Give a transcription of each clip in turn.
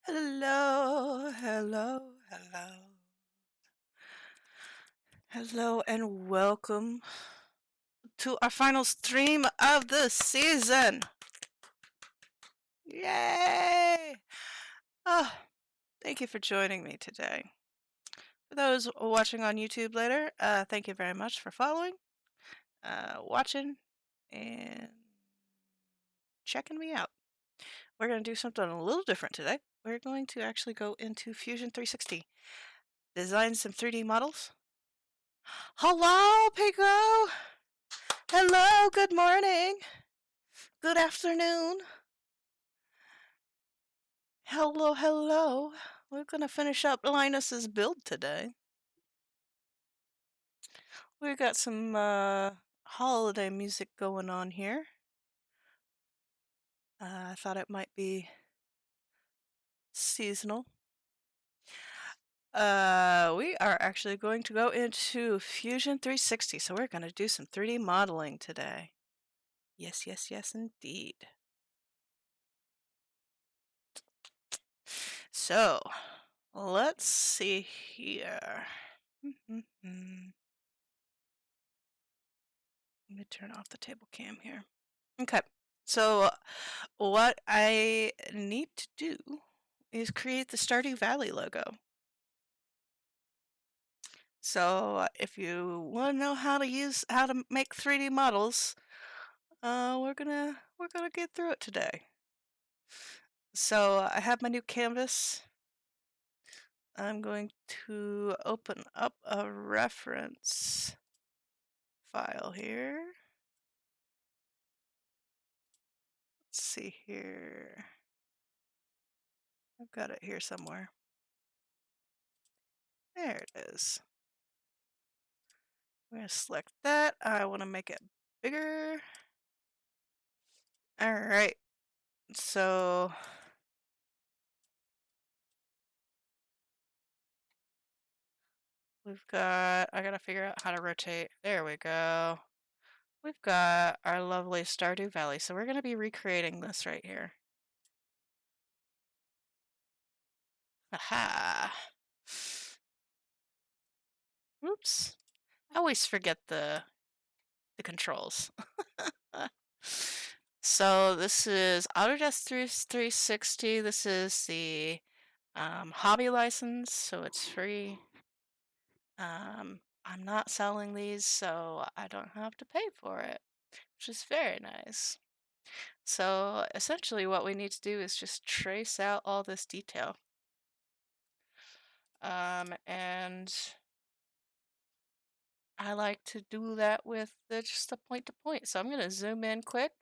Hello, hello, hello. Hello, and welcome to our final stream of the season. Yay! Oh, thank you for joining me today. For those watching on YouTube later, thank you very much for following, watching, and checking me out. We're going to do something a little different today. We're going to actually go into Fusion 360, design some 3D models. Hello, Pico! Hello, good morning. Good afternoon. Hello, hello. We're gonna finish up Linus's build today. We got some holiday music going on here. I thought it might be seasonal. We are actually going to go into Fusion 360, so we're gonna do some 3D modeling today. Yes, yes, yes, indeed. So, let's see here. Let me turn off the table cam here. Okay, so what I need to do is create the Stardew Valley logo. So if you want to know how to make 3D models, we're gonna get through it today. So I have my new canvas. I'm going to open up a reference file here. Let's see here. I've got it here somewhere. There it is. I'm going to select that. I want to make it bigger. All right. So I gotta figure out how to rotate. There we go. We've got our lovely Stardew Valley. So we're gonna be recreating this right here. Aha. Oops. I always forget the controls. So this is Autodesk 360. This is the hobby license, so it's free. I'm not selling these, so I don't have to pay for it, which is very nice. So essentially what we need to do is just trace out all this detail. And I like to do that with just a point to point. So I'm going to zoom in quick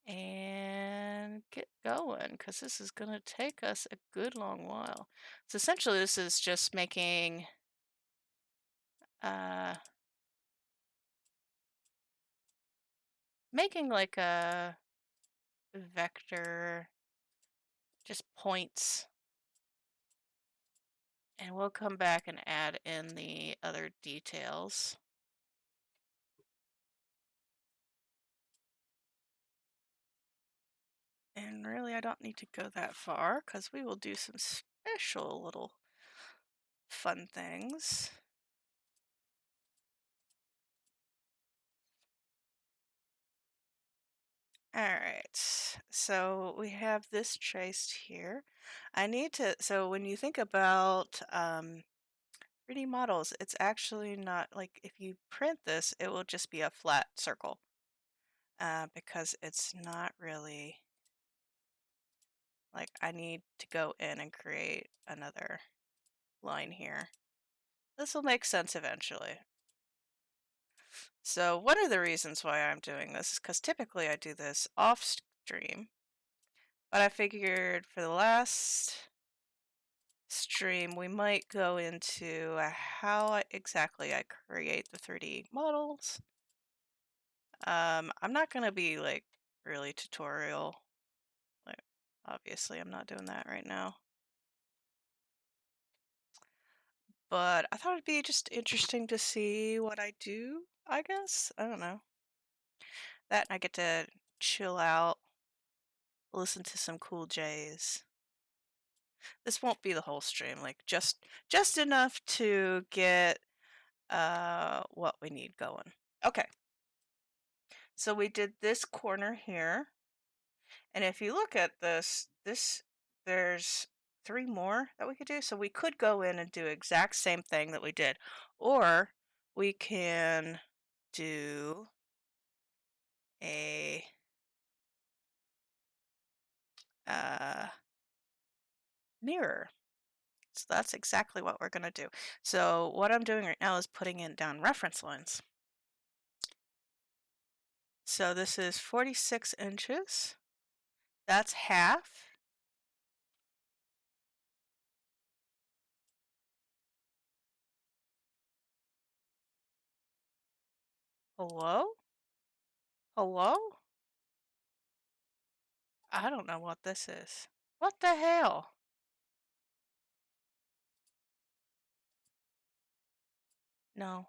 and get going because this is going to take us a good long while. So essentially this is just making like a vector, just points, and we'll come back and add in the other details. And really, I don't need to go that far because we will do some special little fun things. All right, so we have this traced here. So when you think about 3D models, it's actually not like if you print this, it will just be a flat circle because it's not really like I need to go in and create another line here. This will make sense eventually. So one of the reasons why I'm doing this is because typically I do this off stream, but I figured for the last stream we might go into how exactly I create the 3D models. I'm not going to be like really tutorial. Like, obviously I'm not doing that right now. But I thought it'd be just interesting to see what I do, I guess. I don't know. That and I get to chill out, listen to some cool J's. This won't be the whole stream, like just enough to get what we need going. Okay. So we did this corner here. And if you look at this there's 3 more that we could do. So we could go in and do exact same thing that we did. Or we can do a mirror. So that's exactly what we're going to do. So what I'm doing right now is putting in down reference lines. So this is 46 inches. That's half. Hello? Hello? I don't know what this is. What the hell? No.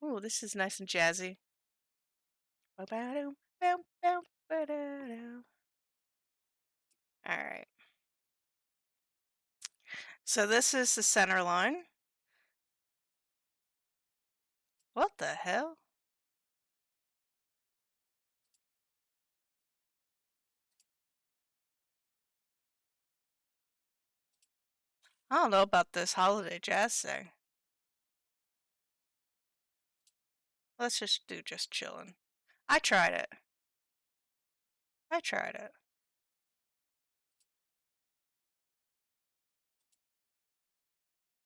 Ooh, this is nice and jazzy. Alright. So this is the center line. What the hell? I don't know about this holiday jazz thing. Let's just do just chillin'. I tried it. I tried it.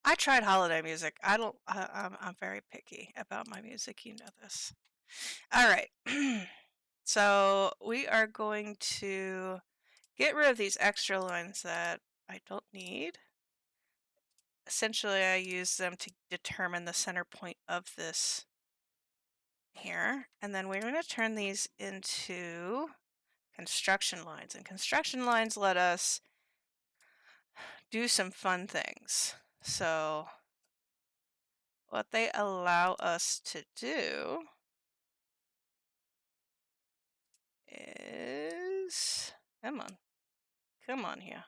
I tried holiday music. I'm very picky about my music. You know this. All right. So we are going to get rid of these extra lines that I don't need. Essentially, I use them to determine the center point of this here. And then we're going to turn these into construction lines. And construction lines let us do some fun things. So what they allow us to do is, come on here.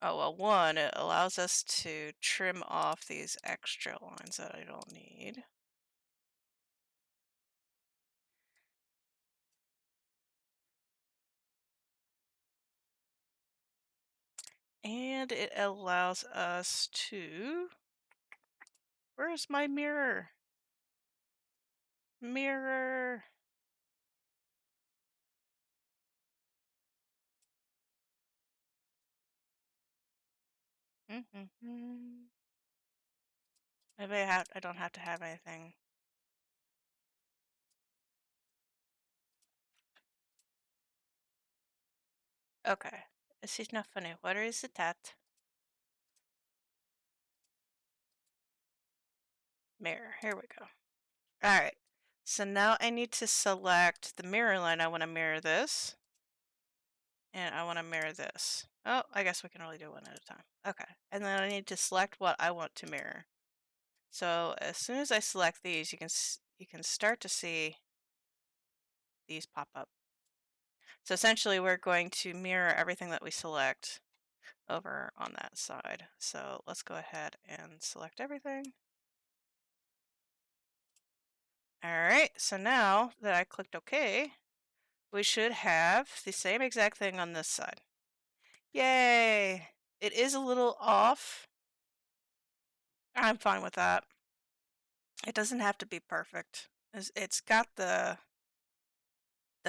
Oh, well, one, it allows us to trim off these extra lines that I don't need. And it allows us to, where's my mirror? Mirror. Maybe I don't have to have anything. Okay, this is not funny. Where is it at? Mirror, here we go. Alright, so now I need to select the mirror line. I want to mirror this. And I want to mirror this. Oh, I guess we can only do one at a time. Okay, and then I need to select what I want to mirror. So as soon as I select these, you can start to see these pop up. So essentially we're going to mirror everything that we select over on that side. So let's go ahead and select everything. Alright, so now that I clicked OK, we should have the same exact thing on this side. Yay! It is a little off. I'm fine with that. It doesn't have to be perfect. It's got the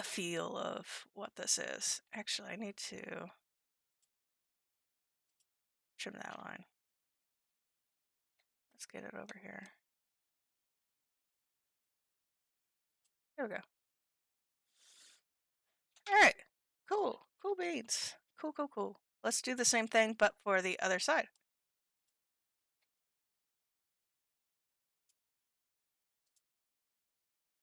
feel of what this is. Actually, I need to trim that line. Let's get it over here. There we go. Alright. Cool. Cool beans. Cool, cool, cool. Let's do the same thing, but for the other side.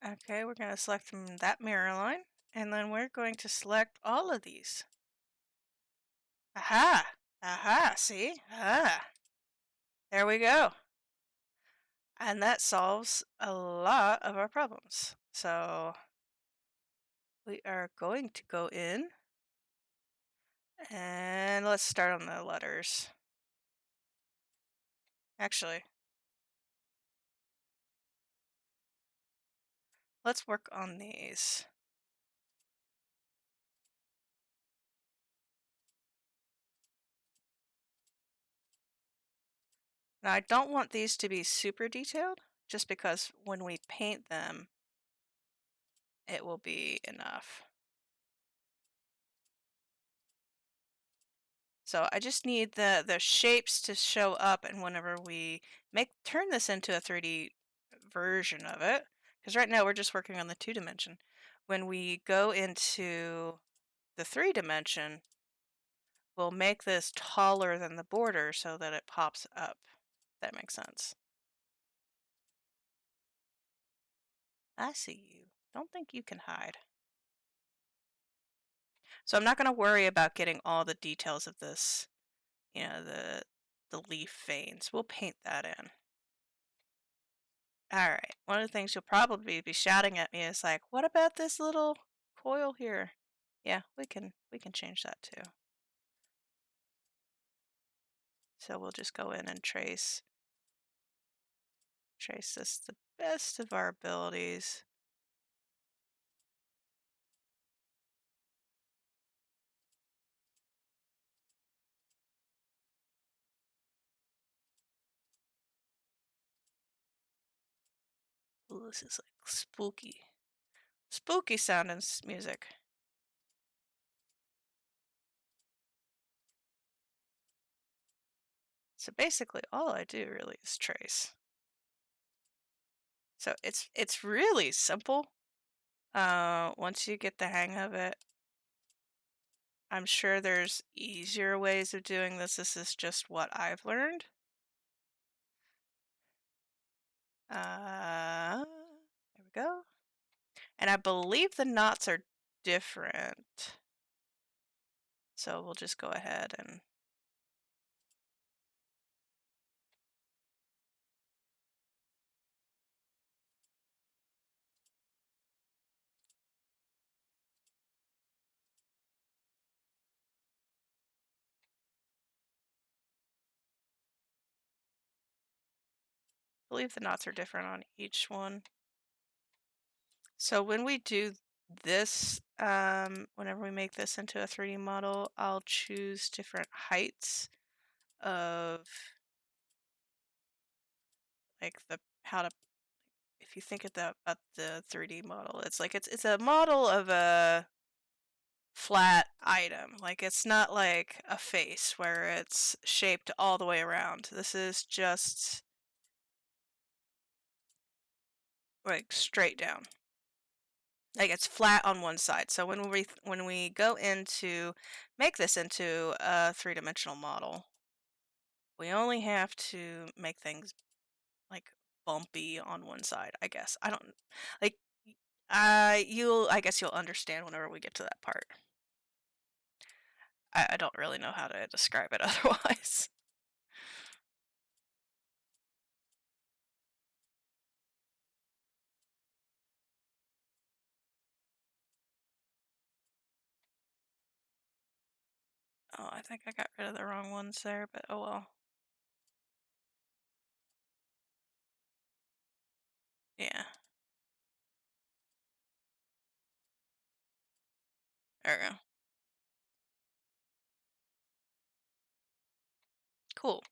Okay, we're going to select from that mirror line, and then we're going to select all of these. Aha! Aha, see? Ah. There we go. And that solves a lot of our problems. So we are going to go in And let's start on the letters. Actually, let's work on these. Now, I don't want these to be super detailed, just because when we paint them, it will be enough. So I just need the shapes to show up, and whenever we turn this into a 3D version of it, because right now we're just working on the 2 dimension. When we go into the 3 dimension, we'll make this taller than the border so that it pops up. If that makes sense. I see you. Don't think you can hide. So I'm not going to worry about getting all the details of this, the leaf veins. We'll paint that in. All right. One of the things you'll probably be shouting at me is like, "What about this little coil here?" Yeah, we can change that too. So we'll just go in and trace this the best of our abilities. Ooh, this is like spooky sounding music. So basically, all I do really is trace. So it's really simple. Once you get the hang of it, I'm sure there's easier ways of doing this. This is just what I've learned. There we go. And I believe the knots are different. So we'll just go ahead and believe the knots are different on each one. So when we do this, whenever we make this into a 3D model, I'll choose different heights of like how to, if you think about the 3D model, it's like it's a model of a flat item. Like it's not like a face where it's shaped all the way around. This is just like straight down. Like it's flat on one side. So when we go into make this into a 3-dimensional model, we only have to make things like bumpy on one side, I guess. I don't like I guess you'll understand whenever we get to that part. I don't really know how to describe it otherwise. Oh, I think I got rid of the wrong ones there, but oh well. Yeah. There we go. Cool.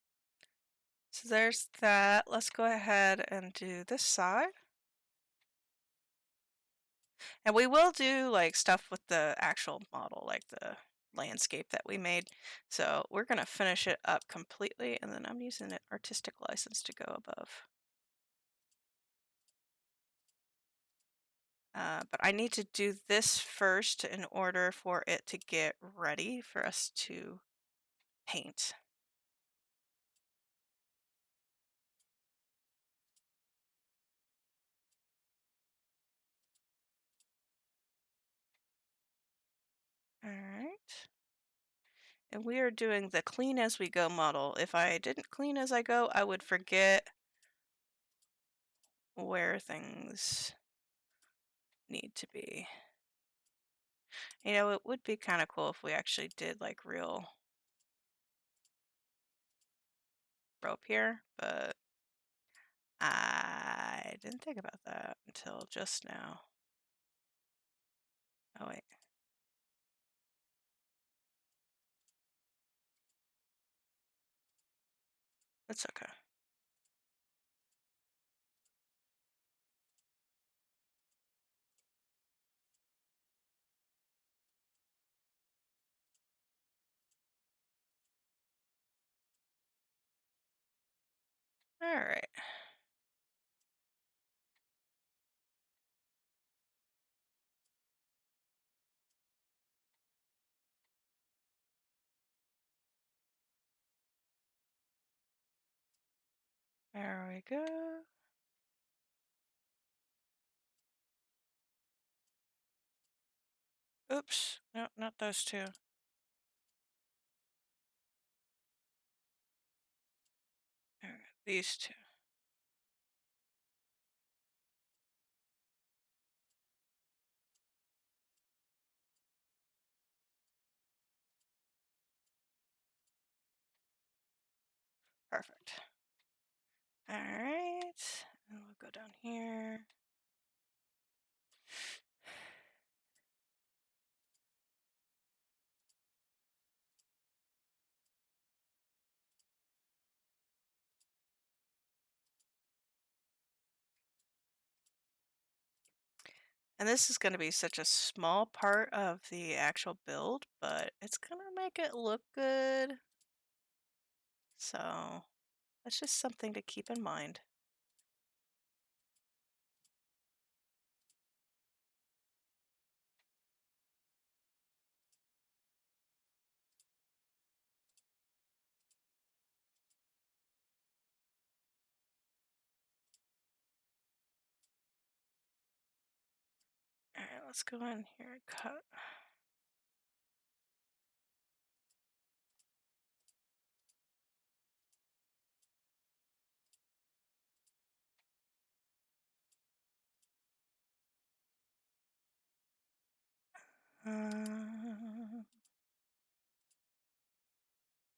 So there's that. Let's go ahead and do this side. And we will do like stuff with the actual model, like the landscape that we made. So we're going to finish it up completely, and then I'm using an artistic license to go above. But I need to do this first in order for it to get ready for us to paint. All right. And we are doing the clean as we go model. If I didn't clean as I go, I would forget where things need to be. You know, it would be kind of cool if we actually did like real rope here, but I didn't think about that until just now. Oh, wait. That's okay. All right. There we go. Oops. No, not those two. All right, these two. Perfect. All right. And we'll go down here. And this is going to be such a small part of the actual build, but it's going to make it look good. So that's just something to keep in mind. All right, let's go in here and cut.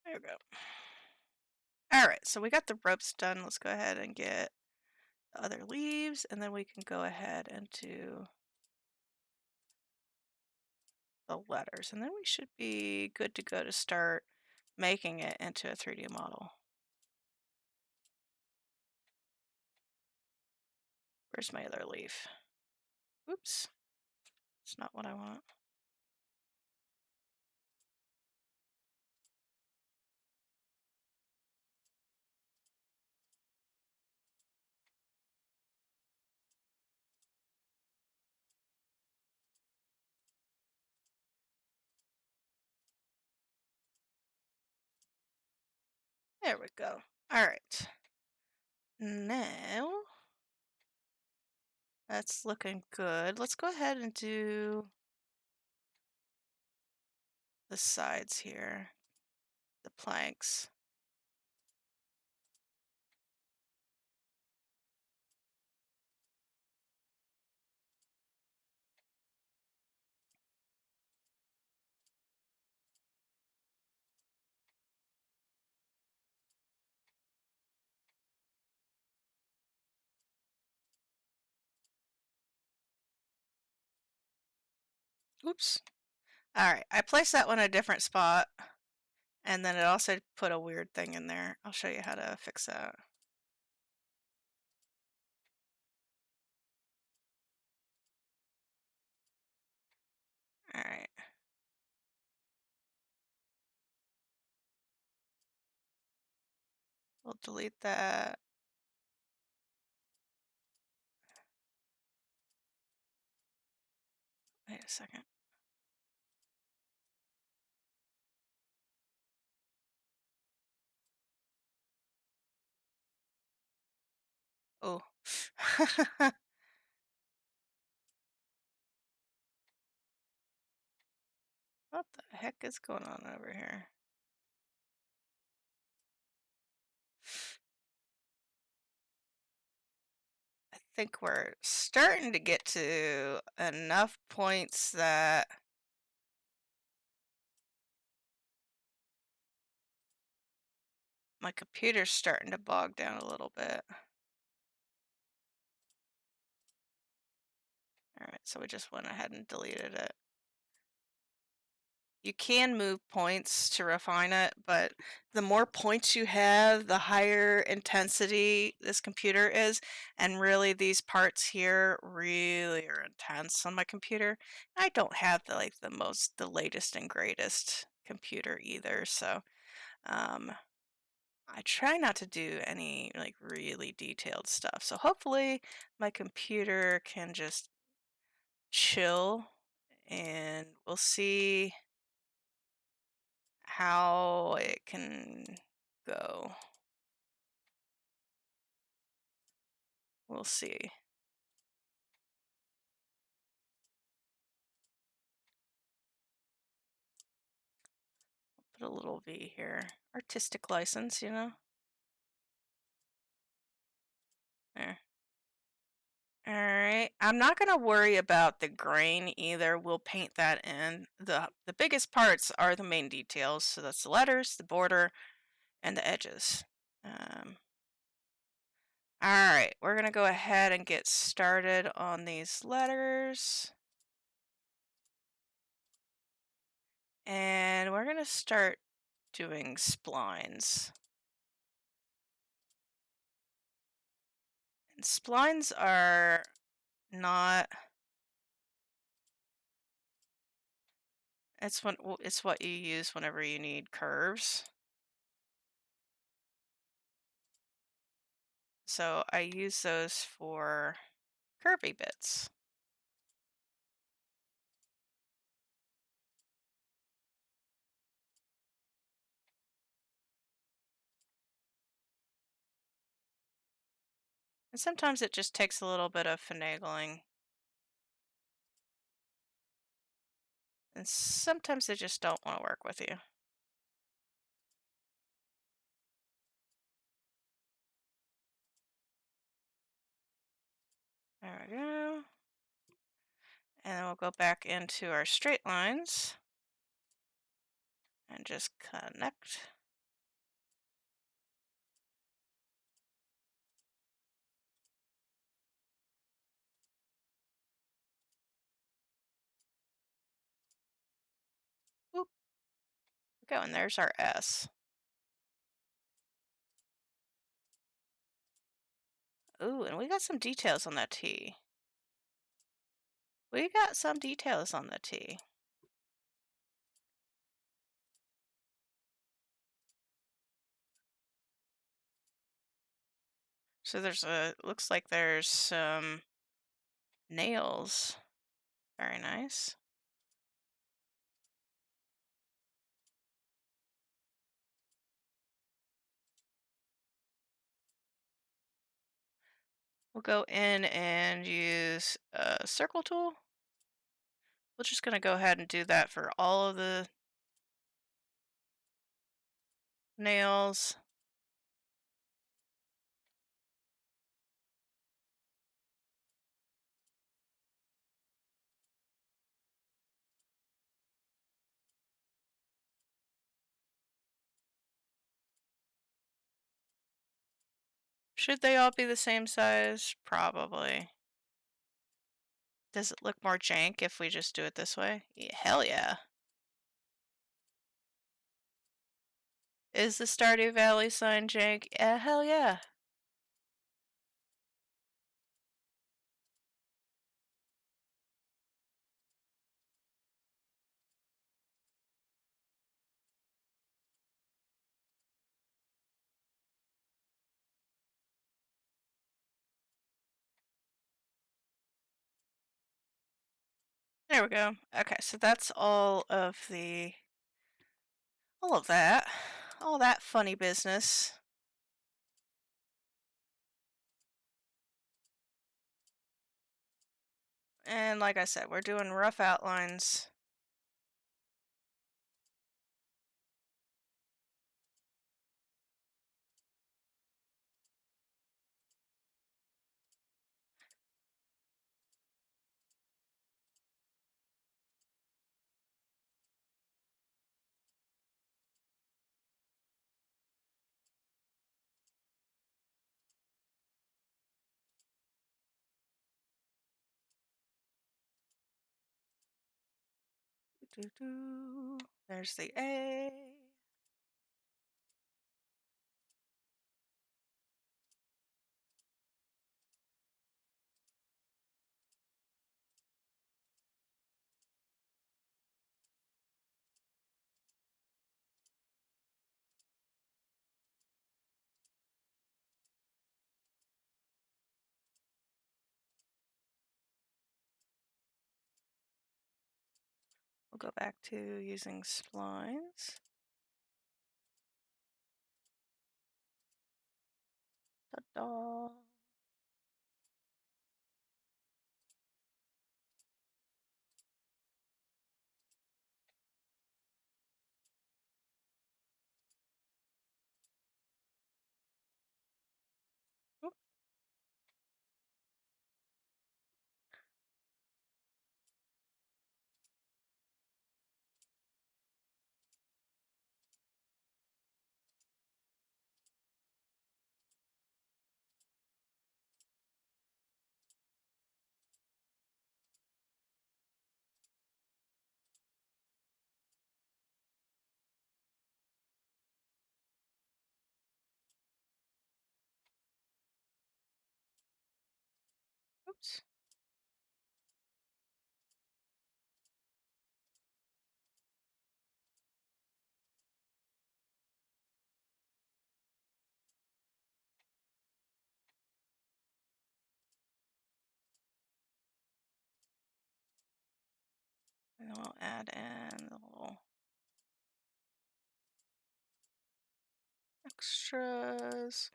There we go. All right, so we got the ropes done. Let's go ahead and get the other leaves, and then we can go ahead and do the letters. And then we should be good to go to start making it into a 3D model. Where's my other leaf? Oops, it's not what I want. There we go. All right. Now, that's looking good. Let's go ahead and do the sides here, the planks. Oops. All right, I placed that one in a different spot, and then it also put a weird thing in there. I'll show you how to fix that. All right. We'll delete that. Wait a second. Oh. What the heck is going on over here? I think we're starting to get to enough points that my computer's starting to bog down a little bit. Alright, so we just went ahead and deleted it. You can move points to refine it, but the more points you have, the higher intensity this computer is. And really, these parts here really are intense on my computer. I don't have the latest and greatest computer either, so I try not to do any like really detailed stuff. So hopefully my computer can just chill and we'll see how it can go. We'll see. Put a little V here. Artistic license, you know? There. Alright. I'm not gonna worry about the grain either. We'll paint that in. The biggest parts are the main details. So that's the letters, the border, and the edges. Alright, we're gonna go ahead and get started on these letters. And we're gonna start doing splines. And splines are not it's what you use whenever you need curves. So I use those for curvy bits. And sometimes it just takes a little bit of finagling. And sometimes they just don't want to work with you. There we go. And then we'll go back into our straight lines and just connect. Oop. Go, and there's our S. Ooh, and we got some details on that T. We got some details on the T. So looks like there's some nails. Very nice. We'll go in and use a circle tool. We're just going to go ahead and do that for all of the nails. Should they all be the same size? Probably. Does it look more jank if we just do it this way? Yeah, hell yeah. Is the Stardew Valley sign jank? Yeah, hell yeah. There we go. Okay, so that's all of that. All that funny business. And like I said, we're doing rough outlines. There's the A. We'll go back to using splines. Ta-da. Oop. Oops. And then we'll add in the little extras.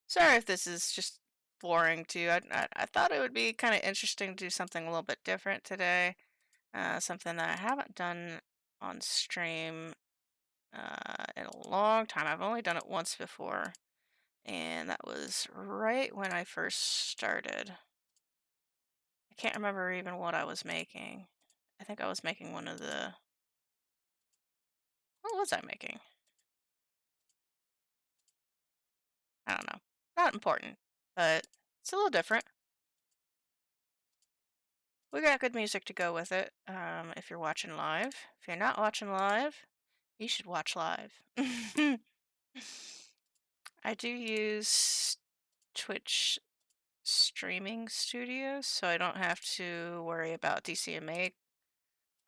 Sorry if this is just boring to you. I thought it would be kind of interesting to do something a little bit different today. Something that I haven't done on stream in a long time. I've only done it once before, and that was right when I first started. I can't remember even what I was making. I think I was making one of the. What was I making? I don't know. Not important, but it's a little different. We got good music to go with it. If you're watching live, if you're not watching live, you should watch live. I do use Twitch streaming studios, so I don't have to worry about DCMA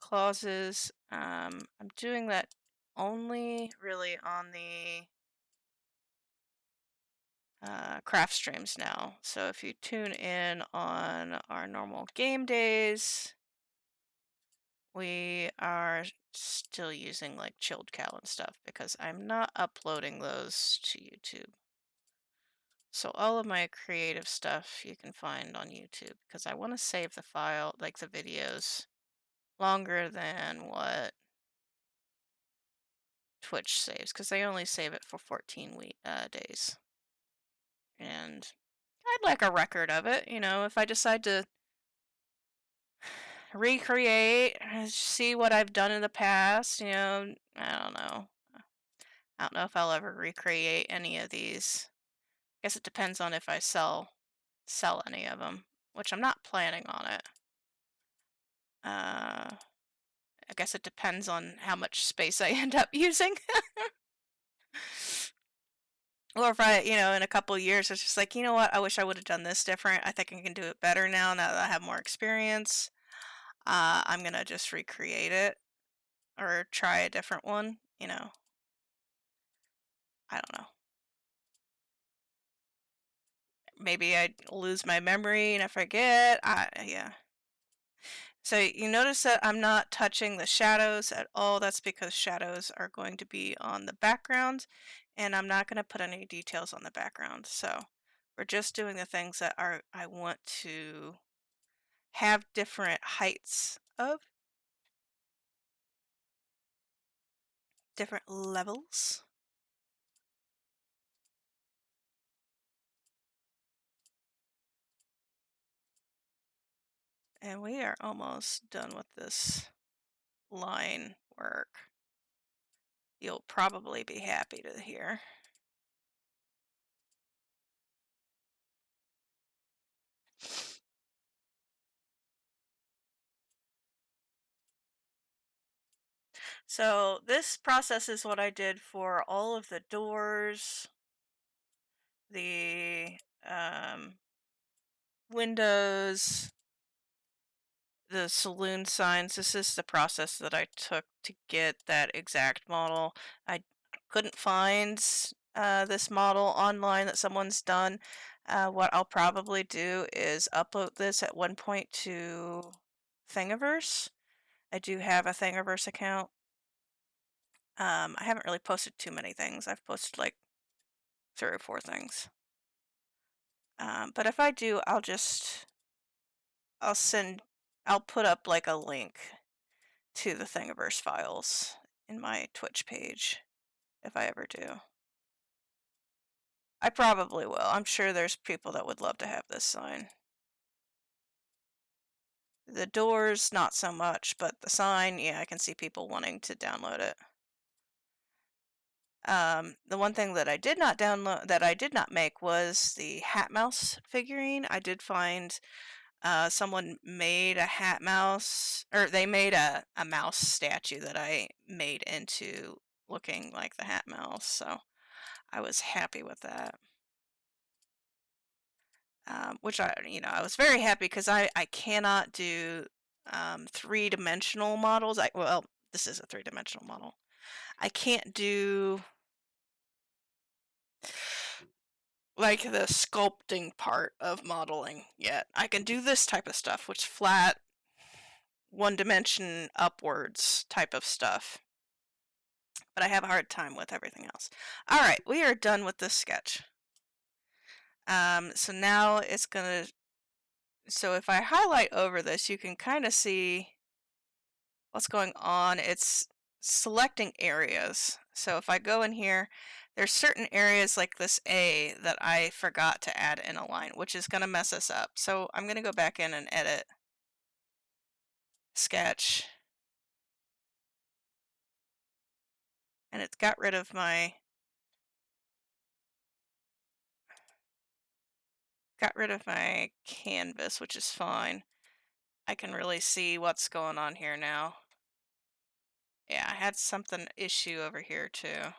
clauses. I'm doing that only really on the craft streams now. So if you tune in on our normal game days, we are still using like chilled cow and stuff because I'm not uploading those to YouTube. So all of my creative stuff you can find on YouTube because I want to save the file, like the videos, longer than what Twitch saves because they only save it for 14 days. And I'd like a record of it, if I decide to recreate, see what I've done in the past, I don't know. I don't know if I'll ever recreate any of these. I guess it depends on if I sell any of them, which I'm not planning on it. I guess it depends on how much space I end up using. Or if I, in a couple of years, it's just like, you know what? I wish I would have done this different. I think I can do it better now that I have more experience. I'm going to just recreate it or try a different one, I don't know. Maybe I lose my memory and I forget. Yeah. So you notice that I'm not touching the shadows at all. That's because shadows are going to be on the background and I'm not going to put any details on the background. So we're just doing the things that I want to have different heights of, different levels. And we are almost done with this line work. You'll probably be happy to hear. So this process is what I did for all of the doors, the windows, the saloon signs. This is the process that I took to get that exact model. I couldn't find this model online that someone's done. What I'll probably do is upload this at one point to Thingiverse. I do have a Thingiverse account. I haven't really posted too many things. I've posted like 3 or 4 things. But if I do, I'll send, I'll put up like a link to the Thingiverse files in my Twitch page if I ever do. I probably will. I'm sure there's people that would love to have this sign. The doors, not so much, but the sign, yeah, I can see people wanting to download it. The one thing that I did not download, that I did not make, was the Hat Mouse figurine. I did find someone made a hat mouse, or they made a mouse statue that I made into looking like the hat mouse, so I was happy with that. Which I was very happy because I cannot do 3-dimensional models. Well, this is a 3-dimensional model. I can't do like the sculpting part of modeling yet. I can do this type of stuff, which flat, 1 dimension upwards type of stuff. But I have a hard time with everything else. All right, we are done with this sketch. So now it's gonna. So if I highlight over this, you can kind of see what's going on. It's selecting areas. So if I go in here, there's certain areas like this A that I forgot to add in a line, which is going to mess us up. So I'm going to go back in and edit, sketch, and it's got rid of my canvas, which is fine. I can really see what's going on here now. Yeah, I had something issue over here too.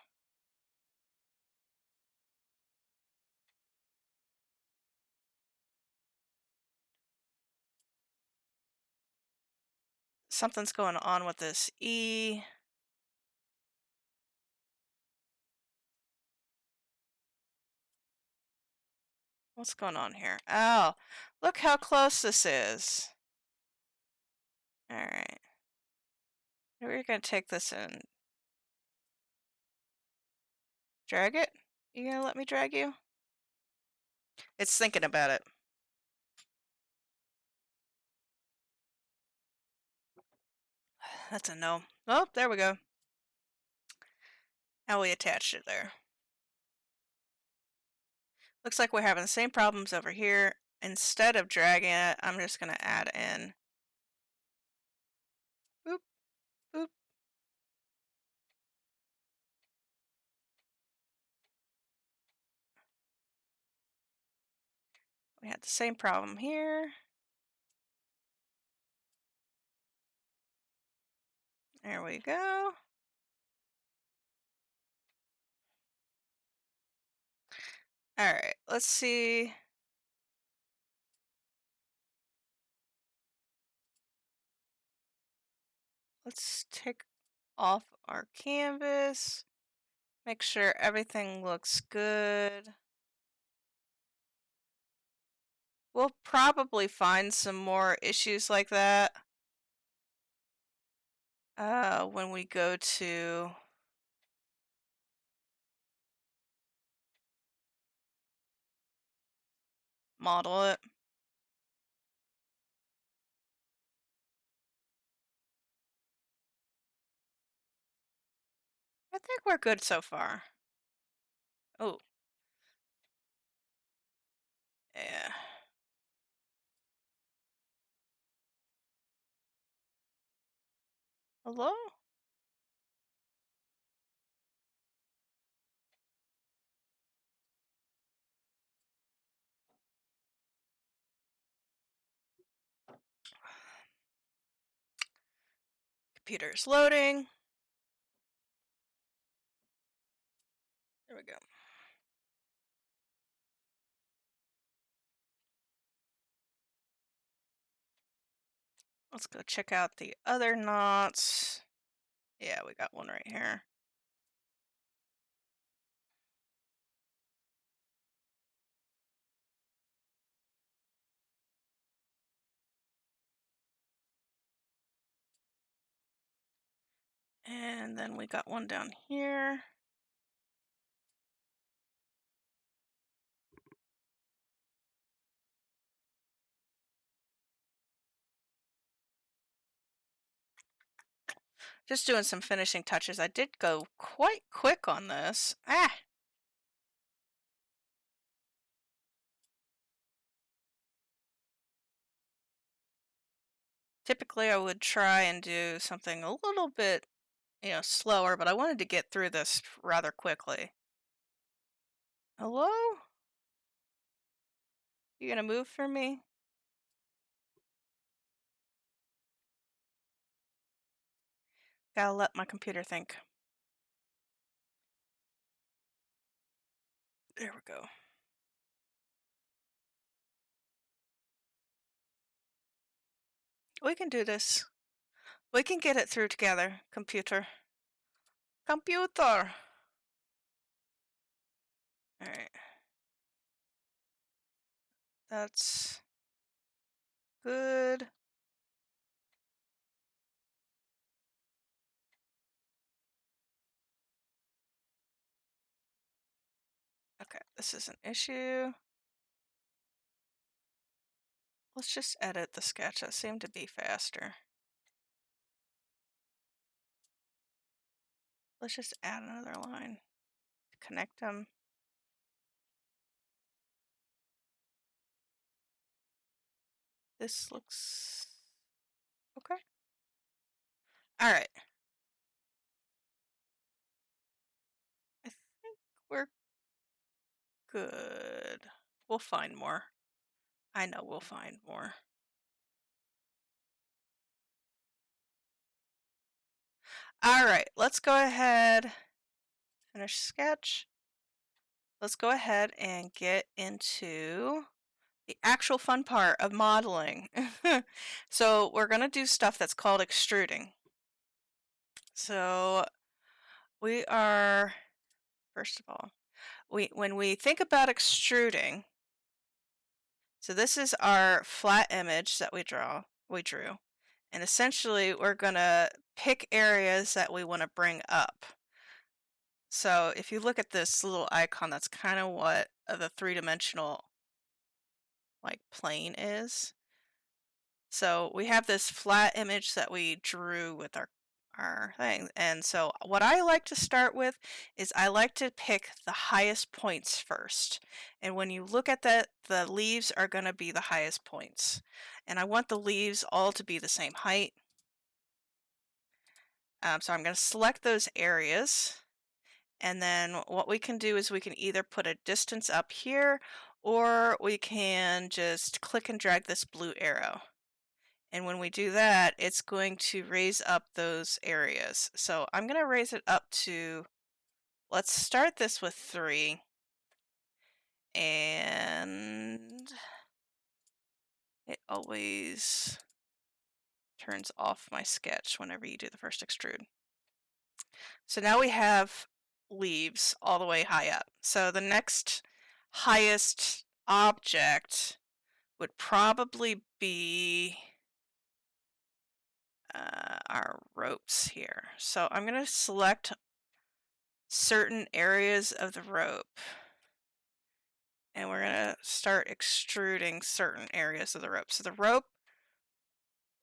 Something's going on with this E. What's going on here? Oh, look how close this is. Alright. We're going to take this and drag it. You going to let me drag you? It's thinking about it. That's a no. Oh, there we go. Now we attached it there. Looks like we're having the same problems over here. Instead of dragging it, I'm just going to add in. Boop, boop. We had the same problem here. There we go. Alright, let's see. Let's take off our canvas. Make sure everything looks good. We'll probably find some more issues like that when we go to model it. I think we're good so far. Oh, yeah. Hello? Computer's loading. Let's go check out the other knots. Yeah, we got one right here. And then we got one down here. Just doing some finishing touches. I did go quite quick on this. Ah! Typically, I would try and do something a little bit, slower, but I wanted to get through this rather quickly. Hello? You gonna move for me? Gotta let my computer think. There we go. We can do this. We can get it through together, computer. Computer! Alright. That's good. Okay, this is an issue. Let's just edit the sketch. That seemed to be faster. Let's just add another line. Connect them. This looks okay. Alright. I think we're good. We'll find more. I know we'll find more. Alright, let's go ahead. Finish sketch. Let's go ahead and get into the actual fun part of modeling. So we're going to do stuff that's called extruding. So we are, first of all, when we think about extruding, so this is our flat image that we drew. And essentially we're going to pick areas that we want to bring up. So if you look at this little icon, that's kind of what the three-dimensional plane is. So we have this flat image that we drew with our thing. And so what I like to start with is I like to pick the highest points first. And when you look at that, the leaves are going to be the highest points. And I want the leaves all to be the same height. So I'm going to select those areas. And then what we can do is we can either put a distance up here, or we can just click and drag this blue arrow. And when we do that, it's going to raise up those areas. So I'm going to raise it up to, let's start this with 3. And it always turns off my sketch whenever you do the first extrude. So now we have leaves all the way high up. So the next highest object would probably be our ropes here. So I'm going to select certain areas of the rope, and we're going to start extruding certain areas of the rope. So the rope,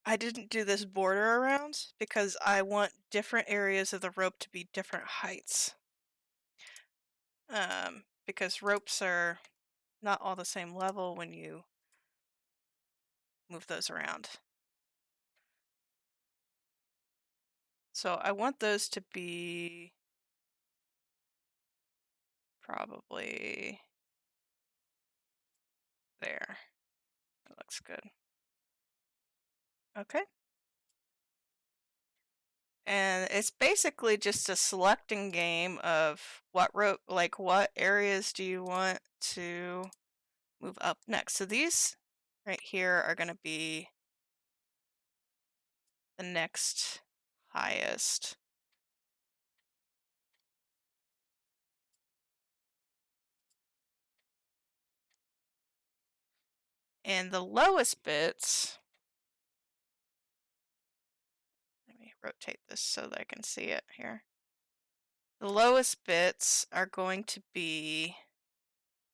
I didn't do this border around because I want different areas of the rope to be different heights. Because ropes are not all the same level when you move those around. So I want those to be probably there. That looks good. Okay. And it's basically just a selecting game of what rope, what areas do you want to move up next. So these right here are going to be the next highest. And the lowest bits, let me rotate this so that I can see it here. The lowest bits are going to be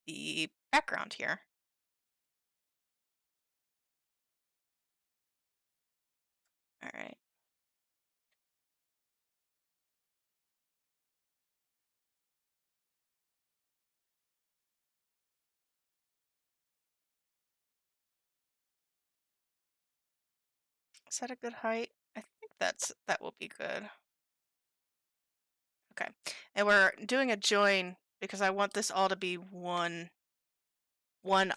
the background here. All right. Is that a good height? I think that will be good. Okay. And we're doing a join because I want this all to be one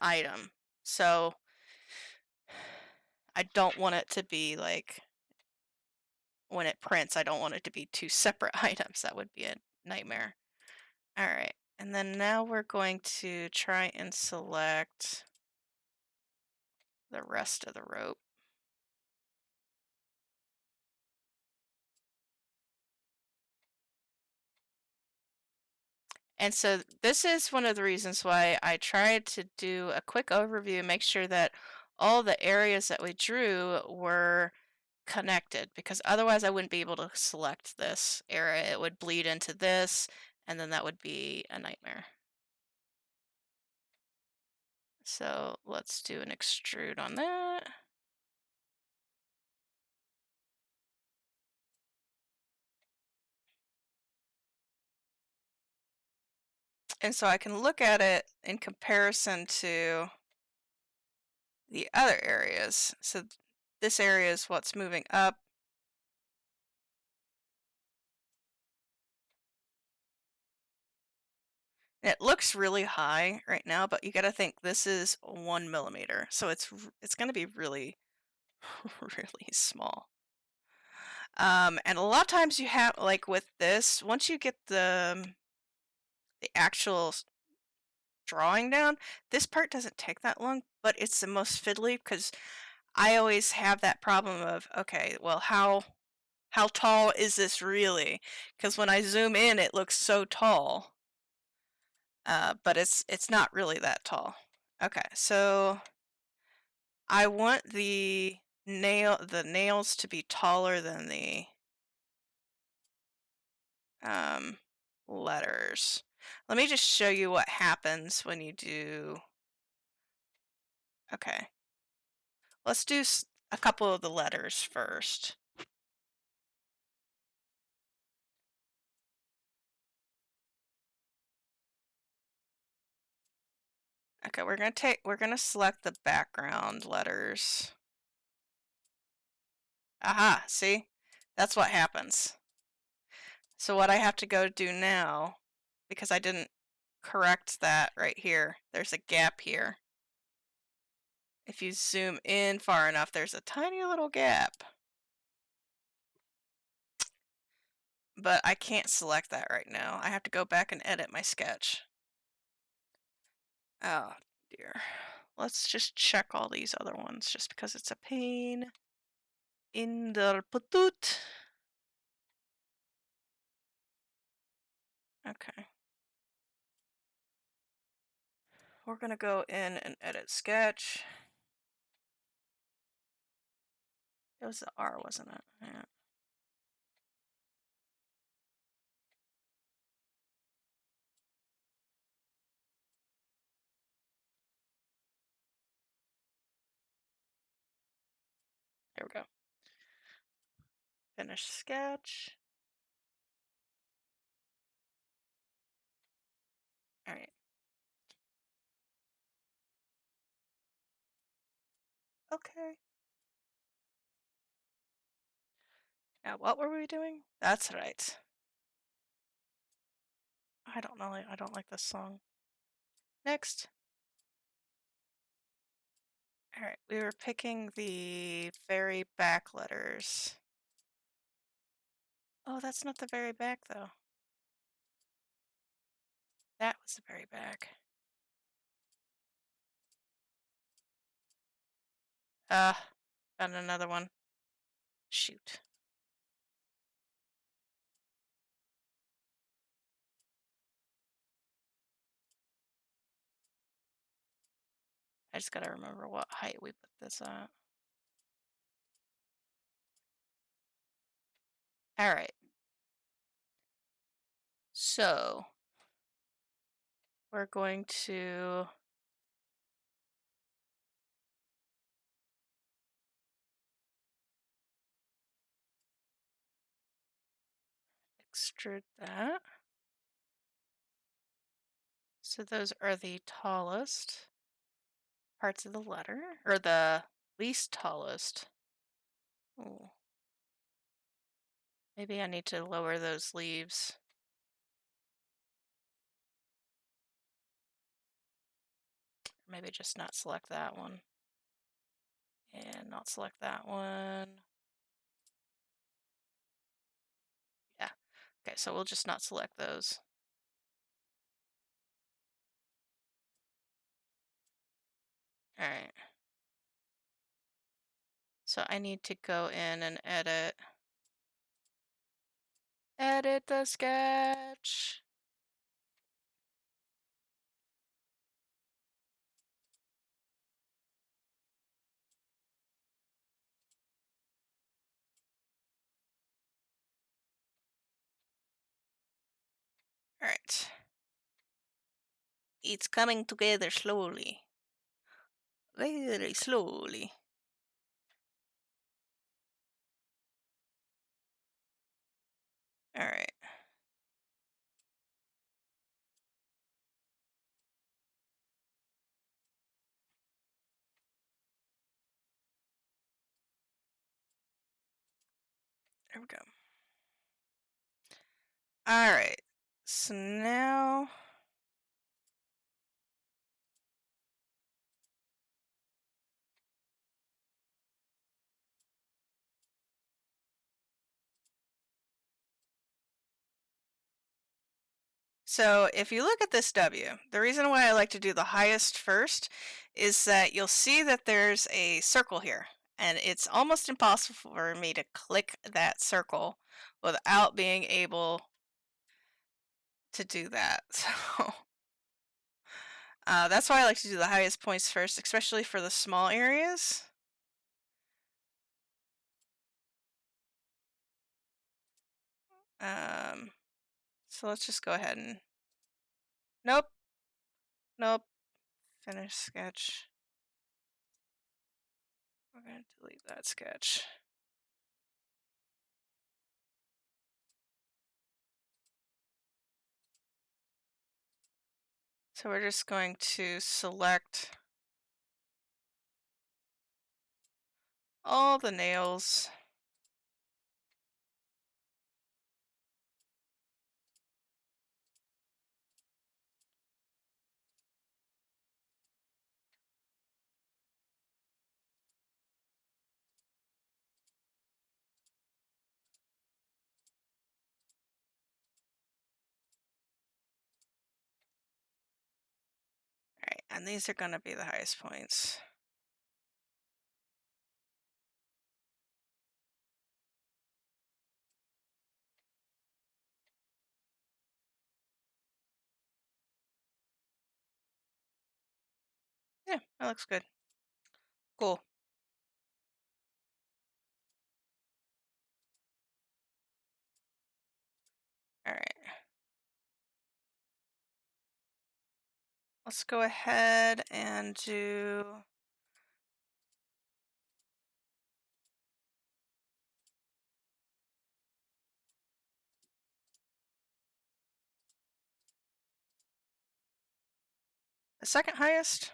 item. So I don't want it to be like when it prints, I don't want it to be two separate items. That would be a nightmare. All right. And then now we're going to try and select the rest of the rope. And so this is one of the reasons why I tried to do a quick overview, make sure that all the areas that we drew were connected, because otherwise I wouldn't be able to select this area. It would bleed into this, and then that would be a nightmare. So let's do an extrude on that. And so I can look at it in comparison to the other areas. So this area is what's moving up. And it looks really high right now, but you got to think this is 1 millimeter. So it's going to be really, really small. And a lot of times you have, like with this, once you get the actual drawing down, this part doesn't take that long, but it's the most fiddly because I always have that problem of, okay, well, how tall is this really? Because when I zoom in, it looks so tall, but it's not really that tall. Okay, so I want the nails to be taller than the um, letters. Let me just show you what happens when you do. Okay, let's do a couple of the letters first. Okay, we're gonna select the background letters. Aha, see? That's what happens. So what I have to go do now, because I didn't correct that right here, there's a gap here. If you zoom in far enough, there's a tiny little gap. But I can't select that right now. I have to go back and edit my sketch. Oh dear. Let's just check all these other ones just because it's a pain in the patoot. Okay. We're gonna go in and edit sketch. It was the R, wasn't it? Yeah. Here we go. Finish sketch. All right. Okay. Now what were we doing? That's right. I don't know. I don't like this song. Next. All right. We were picking the very back letters. Oh, that's not the very back though. That was the very back. Found another one. Shoot. I just gotta remember what height we put this at. Alright. So, we're going to extrude that. So those are the tallest parts of the letter, or the least tallest. Ooh. Maybe I need to lower those leaves. Maybe just not select that one. And not select that one. Yeah. Okay, so we'll just not select those. Alright. So I need to go in and edit the sketch. Alright. It's coming together slowly. Very slowly. Alright. There we go. Alright. So now so if you look at this W, the reason why I like to do the highest first is that you'll see that there's a circle here, and it's almost impossible for me to click that circle without being able to do that. So that's why I like to do the highest points first, especially for the small areas. So let's just go ahead and nope, nope, finish sketch. We're gonna delete that sketch. So we're just going to select all the nails. Alright, and these are gonna be the highest points. Yeah, that looks good. Cool. Alright. Let's go ahead and do the second highest.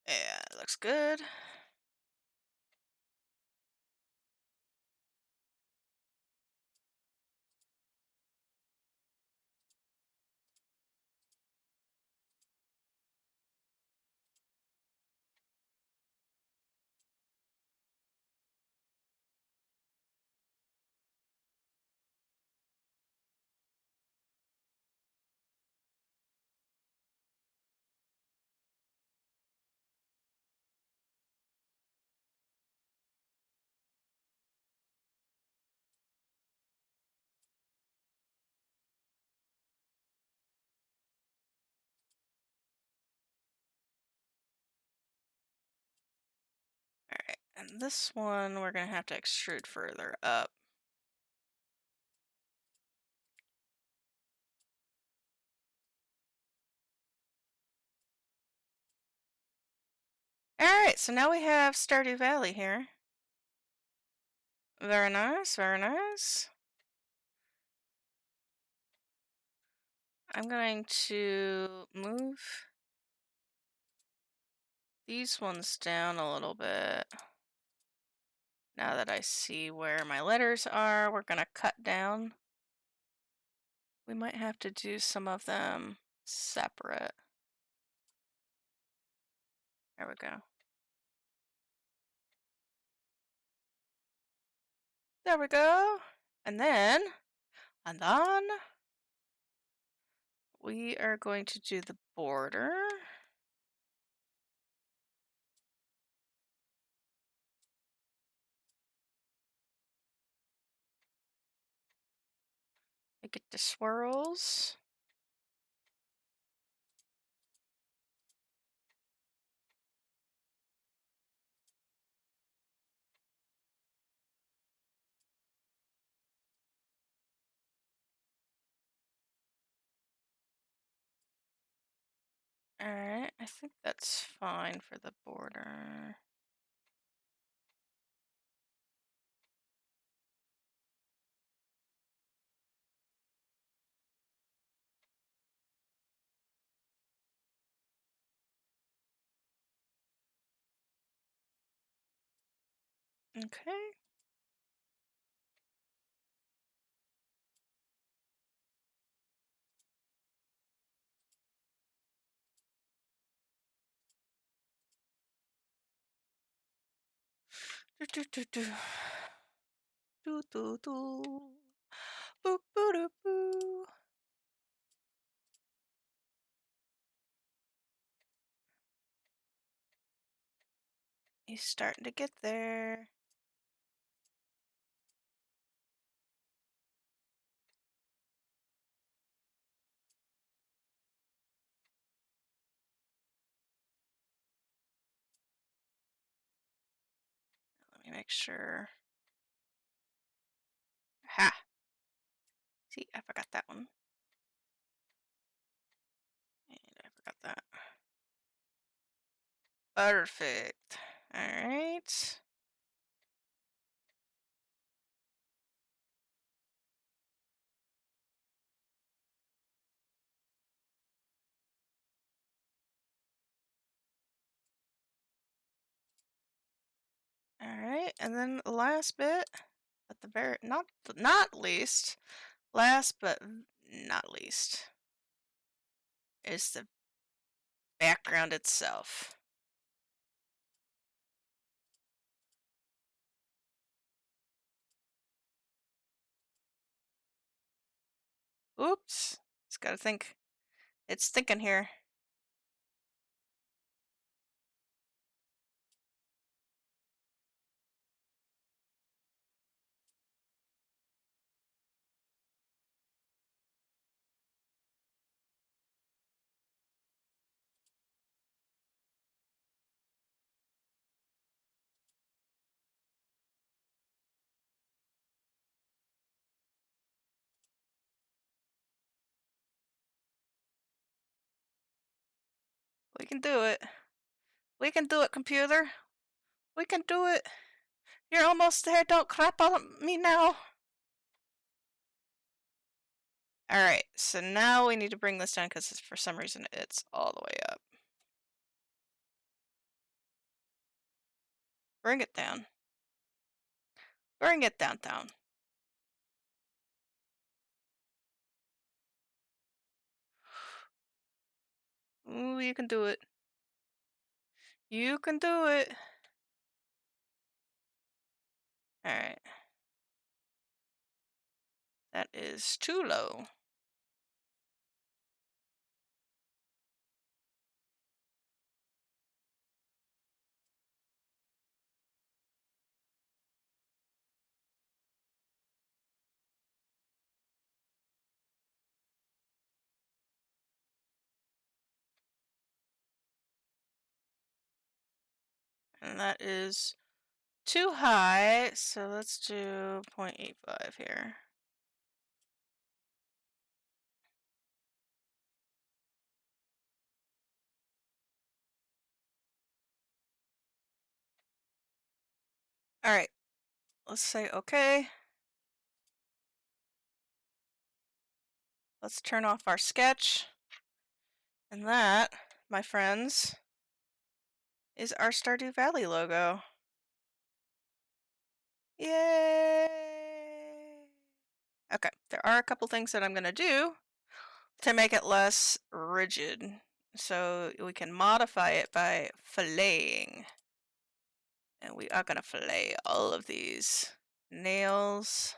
Yeah, it looks good. And this one we're going to have to extrude further up. Alright, so now we have Stardew Valley here. Very nice, very nice. I'm going to move these ones down a little bit. Now that I see where my letters are, we're going to cut down. We might have to do some of them separate. There we go. There we go. And then we are going to do the border. Make it the swirls. Alright, I think that's fine for the border. Okay. Do do do do. Do do do. Boo boo doo boo. He's starting to get there. Let me make sure. Ha! See, I forgot that one. And I forgot that. Perfect. Alright. Alright, and then the last bit, at the very not least, last but not least, is the background itself. Oops. It's gotta think. It's thinking here. We can do it. We can do it, computer. We can do it. You're almost there. Don't crap on me now. Alright, so now we need to bring this down because for some reason it's all the way up. Bring it down. Bring it down. Ooh, you can do it. You can do it. Alright. That is too low. And that is too high, so let's do 0.85 here. All right, let's say okay. Let's turn off our sketch. And that, my friends, is our Stardew Valley logo. Yay! Okay, there are a couple things that I'm going to do to make it less rigid. So we can modify it by filleting. And we are going to fillet all of these nails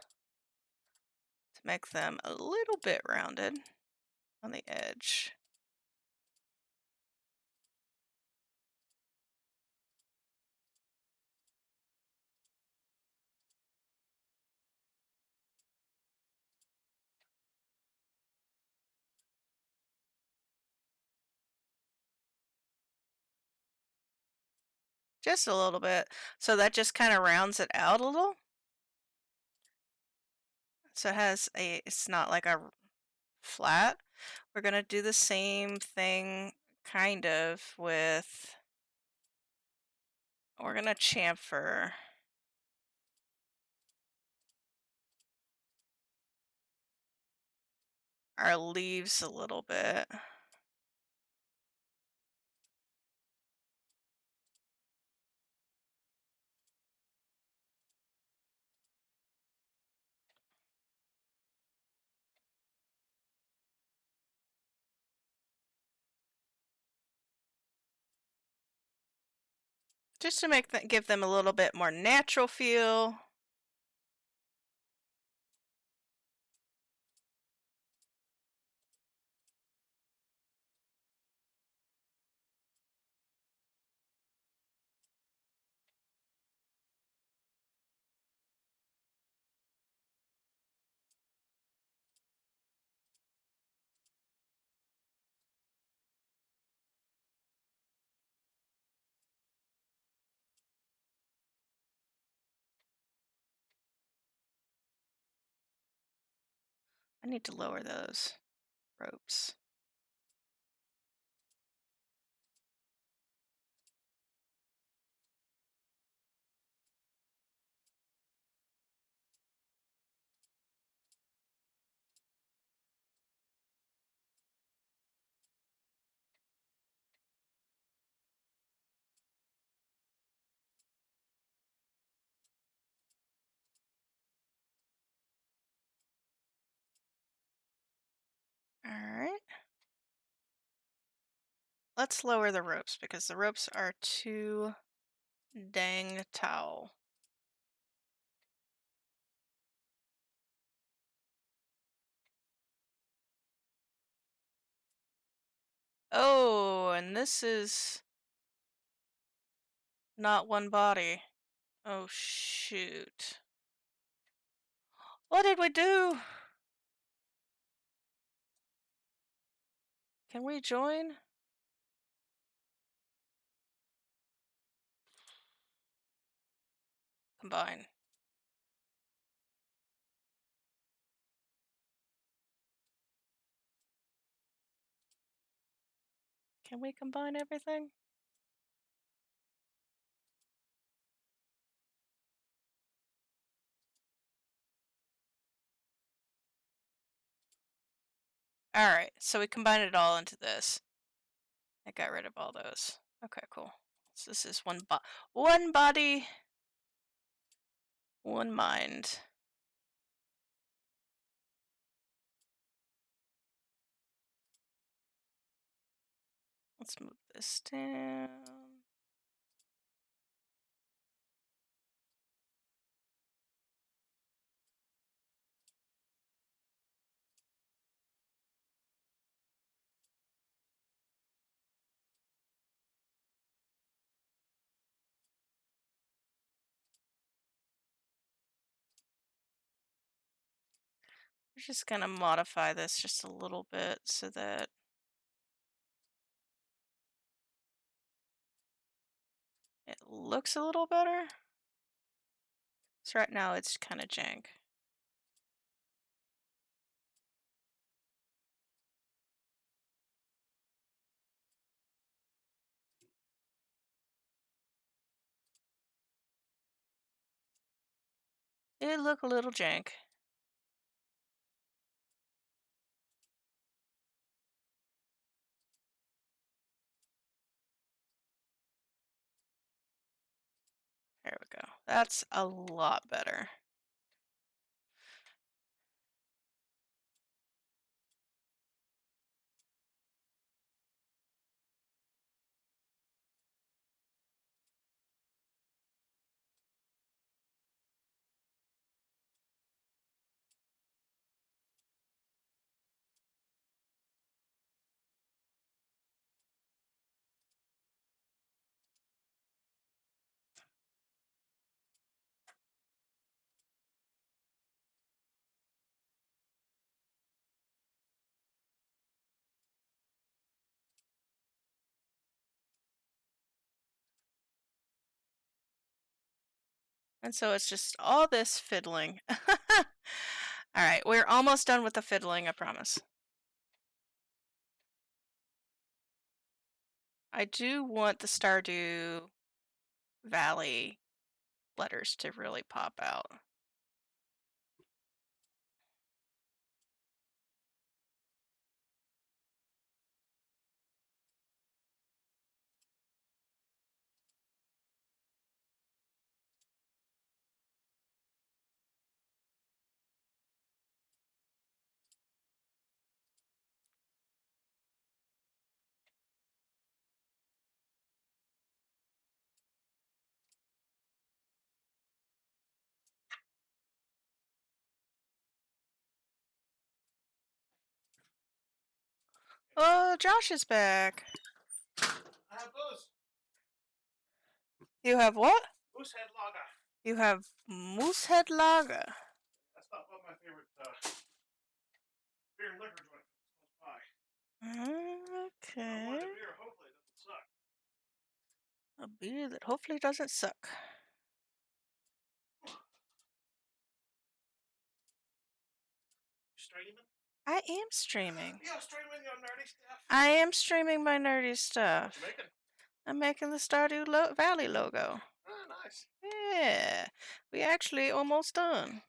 to make them a little bit rounded on the edge. Just a little bit. So that just kind of rounds it out a little. So it has a, it's not like a flat. We're going to do the same thing kind of with, we're going to chamfer our leaves a little bit. Just to make them, give them a little bit more natural feel. I need to lower those ropes. Alright. Let's lower the ropes because the ropes are too dang tall. Oh, and this is not one body. Oh, shoot. What did we do? Can we join? Combine. Can we combine everything? Alright, so we combined it all into this. I got rid of all those. Okay, cool. So this is one body, one mind. Let's move this down. We're just gonna modify this just a little bit so that it looks a little better. So right now it's kind of jank. It look a little jank. There we go. That's a lot better. And so it's just all this fiddling. Alright, we're almost done with the fiddling, I promise. I do want the Stardew Valley letters to really pop out. Oh, Josh is back. I have those. You have what? Moosehead Lager. You have Moosehead Lager. That's not one of my favorite beer and liquor joints. Okay. I want a beer, hopefully it doesn't suck. A beer that hopefully doesn't suck. You streaming? I am streaming. You're streaming your nerdy stuff? I am streaming my nerdy stuff. What you making? I'm making the Stardew Valley logo. Oh, nice. Yeah. We actually almost done.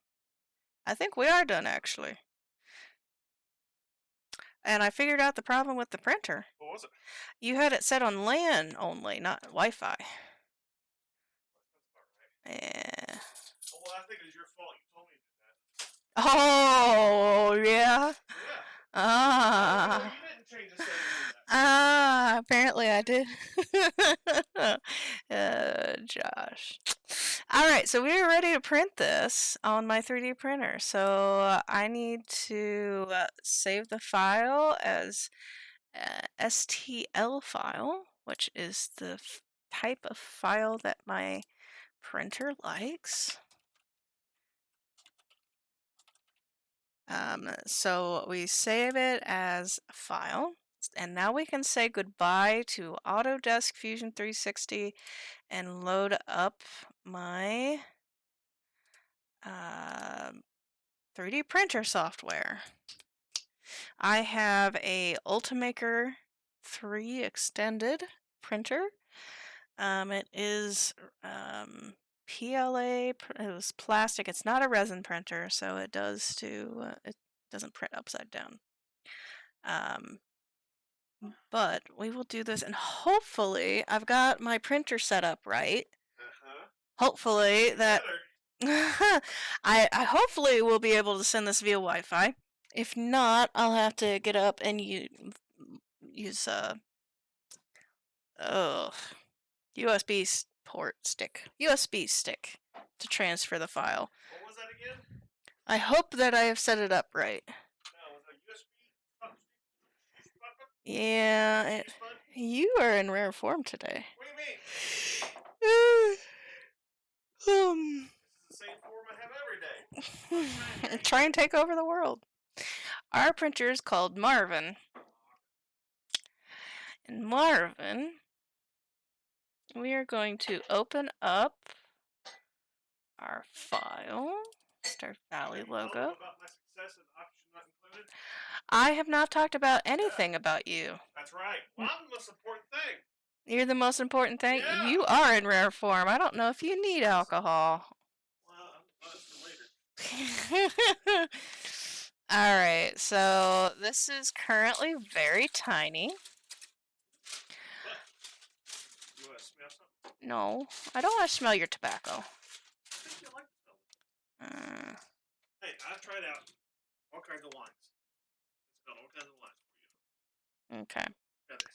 I think we are done, actually. And I figured out the problem with the printer. What was it? You had it set on LAN only, not Wi-Fi. That's about right. Yeah. Well, I think it was your fault. You told me to do that. Oh, yeah? Yeah. Ah. No, you didn't change the setting on that. Ah, apparently I did. Josh. All right, so we are ready to print this on my 3D printer. So I need to save the file as STL file, which is the type of file that my printer likes. So we save it as a file, and now we can say goodbye to Autodesk Fusion 360 and load up my 3D printer software. I have a Ultimaker 3 extended printer. It is PLA. It was plastic. It's not a resin printer, so it doesn't print upside down. But we will do this, and hopefully I've got my printer set up right. Hopefully that I hopefully will be able to send this via Wi-Fi. If not, I'll have to get up and use USB USB stick to transfer the file. What was that again? I hope that I have set it up right. No, was that USB? Yeah, you are in rare form today. What do you mean? um, This is the same form I have every day. Try and take over the world. Our printer is called Marvin. And Marvin, we are going to open up our file. Star Valley logo. About my success and option not included? I have not talked about anything about you. That's right. Well, I'm the most important thing. You're the most important thing? Yeah. You are in rare form. I don't know if you need alcohol. Well, that's for later. Alright, so this is currently very tiny. But, you want to smell something? No, I don't want to smell your tobacco. I think you like the smell. Hey, I've tried out all kinds of wines. It's got all kinds of wines for you. Okay. Try this.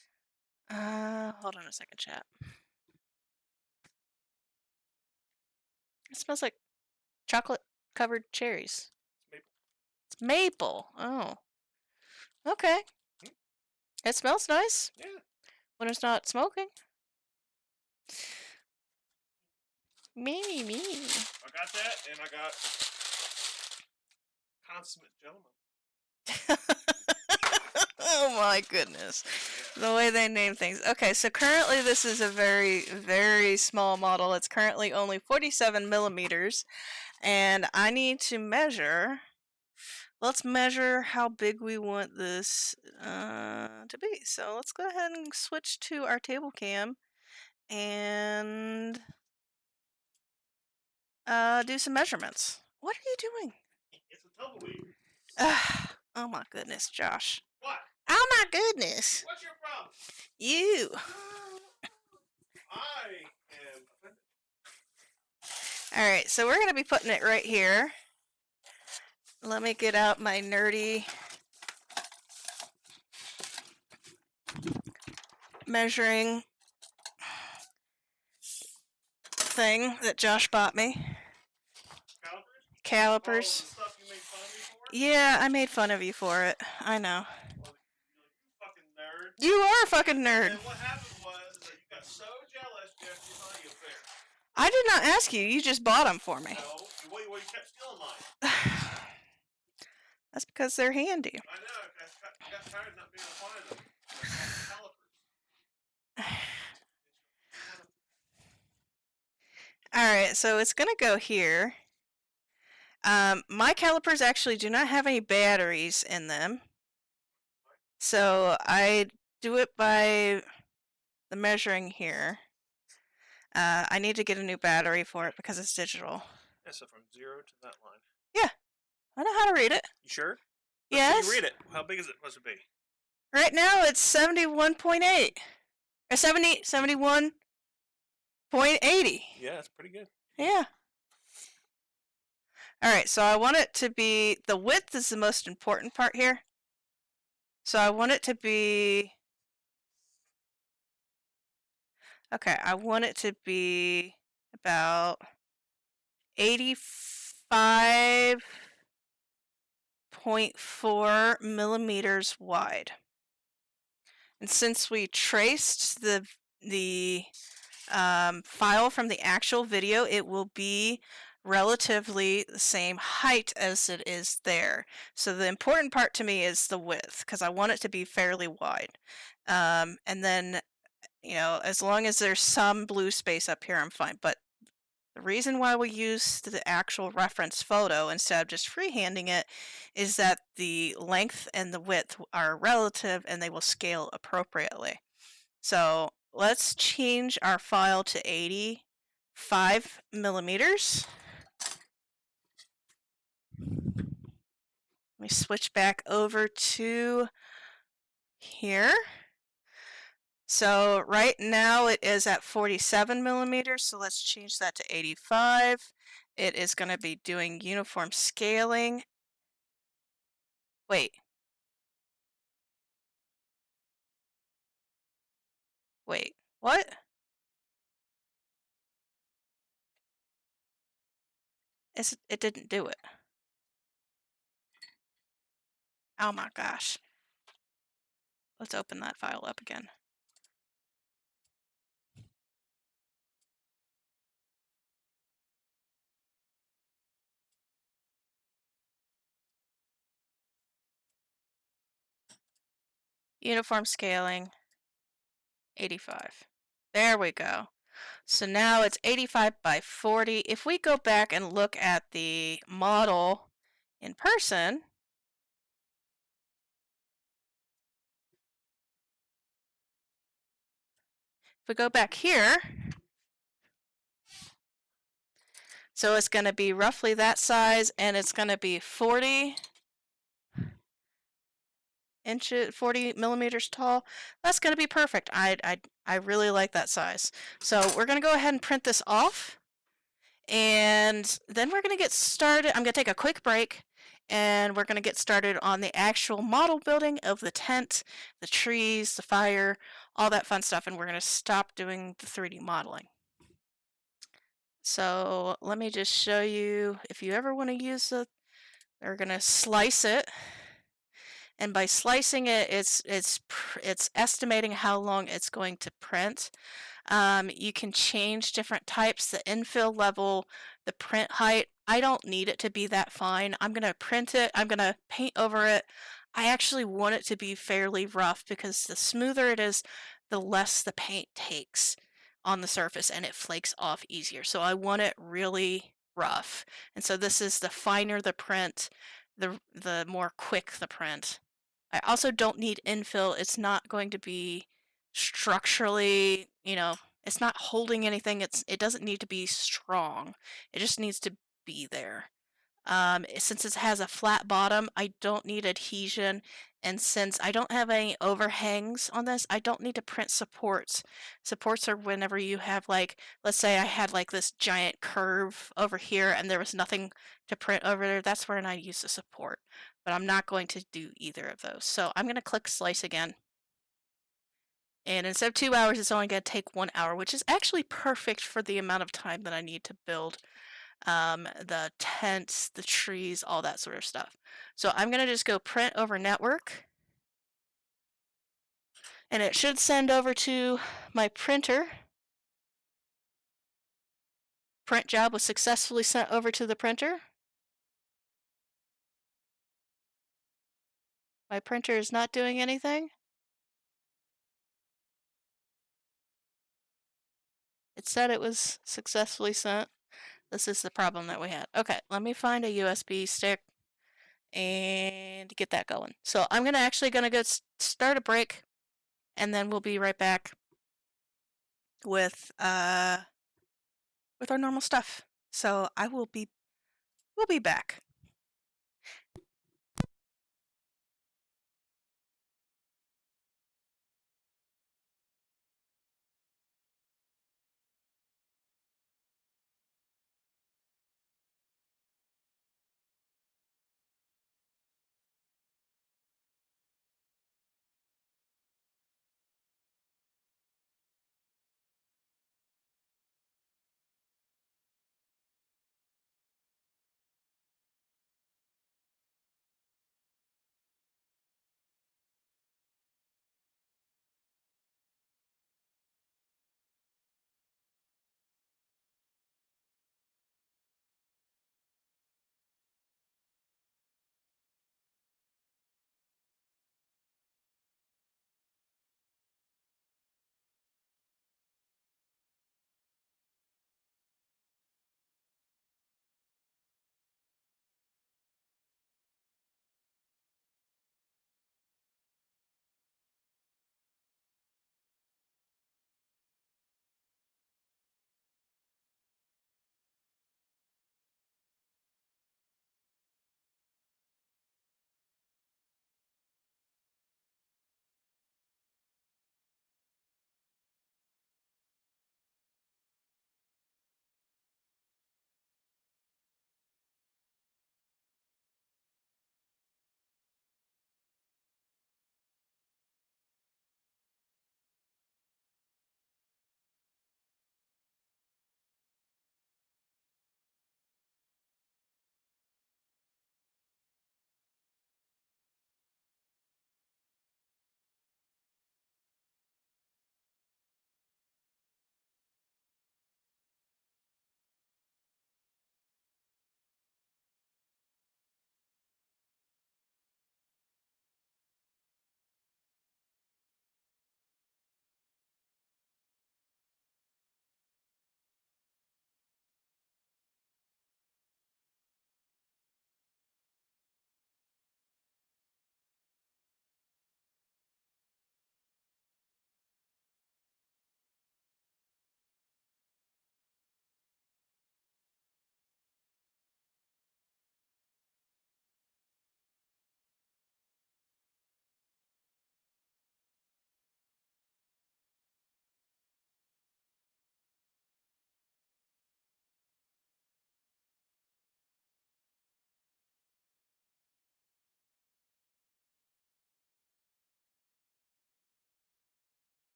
Hold on a second, chat. It smells like chocolate-covered cherries. It's maple. It's maple. Oh. Okay. It smells nice. Yeah. When it's not smoking. Me. I got that, and I got consummate gentleman. Oh my goodness. The way they name things. Okay, so currently this is a very, very small model. It's currently only 47 millimeters. And I need to measure. Let's measure how big we want this to be. So let's go ahead and switch to our table cam and do some measurements. What are you doing? It's a tumbleweed. Oh my goodness, Josh. What? Oh my goodness. What's your problem? You. I am offended. Alright, so we're going to be putting it right here. Let me get out my nerdy measuring thing that Josh bought me. Calipers. Oh, the stuff you made fun of me for? Yeah, I made fun of you for it. I know. Well, you fucking nerd. You are a fucking nerd. And what happened was that you got so jealous after your money affair. I did not ask you. You just bought them for me. No, you kept stealing mine. That's because they're handy. I know. I got tired of not being able to find them. Calipers. Alright, so it's going to go here. My calipers actually do not have any batteries in them. So I do it by the measuring here. I need to get a new battery for it because it's digital. Yeah, so from 0 to that line. Yeah, I know how to read it. You sure? Yes. You read it. How big is it supposed to be? Right now it's 71.8. Or 71.80. Yeah, that's pretty good. Yeah. Alright, so I want it to be, the width is the most important part here. So I want it to be, okay, I want it to be about 85.4 millimeters wide. And since we traced the file from the actual video, it will be relatively the same height as it is there. So the important part to me is the width, because I want it to be fairly wide. And then, you know, as long as there's some blue space up here, I'm fine. But the reason why we use the actual reference photo instead of just freehanding it is that the length and the width are relative and they will scale appropriately. So let's change our file to 85 millimeters. Let me switch back over to here. So right now it is at 47 millimeters, so let's change that to 85. It is going to be doing uniform scaling. Wait. What? It didn't do it. Oh my gosh. Let's open that file up again. Uniform scaling, 85. There we go. So now it's 85 by 40. If we go back and look at the model in person, if we go back here, so it's going to be roughly that size, and it's going to be 40 inches, 40 millimeters tall. That's going to be perfect. I really like that size. So we're going to go ahead and print this off, and then we're going to get started. I'm going to take a quick break, and we're going to get started on the actual model building of the tent, the trees, the fire, all that fun stuff, and we're going to stop doing the 3D modeling. So let me just show you, if you ever want to use it, they're going to slice it. And by slicing it, it's estimating how long it's going to print. You can change different types, the infill level, the print height. I don't need it to be that fine. I'm going to print it. I'm going to paint over it. I actually want it to be fairly rough because the smoother it is, the less the paint takes on the surface and it flakes off easier. So I want it really rough. And so this is the finer the print, the more quick the print. I also don't need infill. It's not going to be structurally, it's not holding anything. It doesn't need to be strong. It just needs to be there. Since it has a flat bottom, I don't need adhesion, and since I don't have any overhangs on this, I don't need to print supports. Supports are whenever you have, like, let's say I had like this giant curve over here and there was nothing to print over there, that's when I use the support. But I'm not going to do either of those. So I'm going to click slice again. And instead of 2 hours, it's only going to take 1 hour, which is actually perfect for the amount of time that I need to build the tents, the trees, all that sort of stuff. So I'm going to just go print over network. And it should send over to my printer. Print job was successfully sent over to the printer. My printer is not doing anything. It said it was successfully sent. This is the problem that we had. Okay, let me find a USB stick and get that going. So I'm gonna go start a break, and then we'll be right back with our normal stuff. So we'll be back.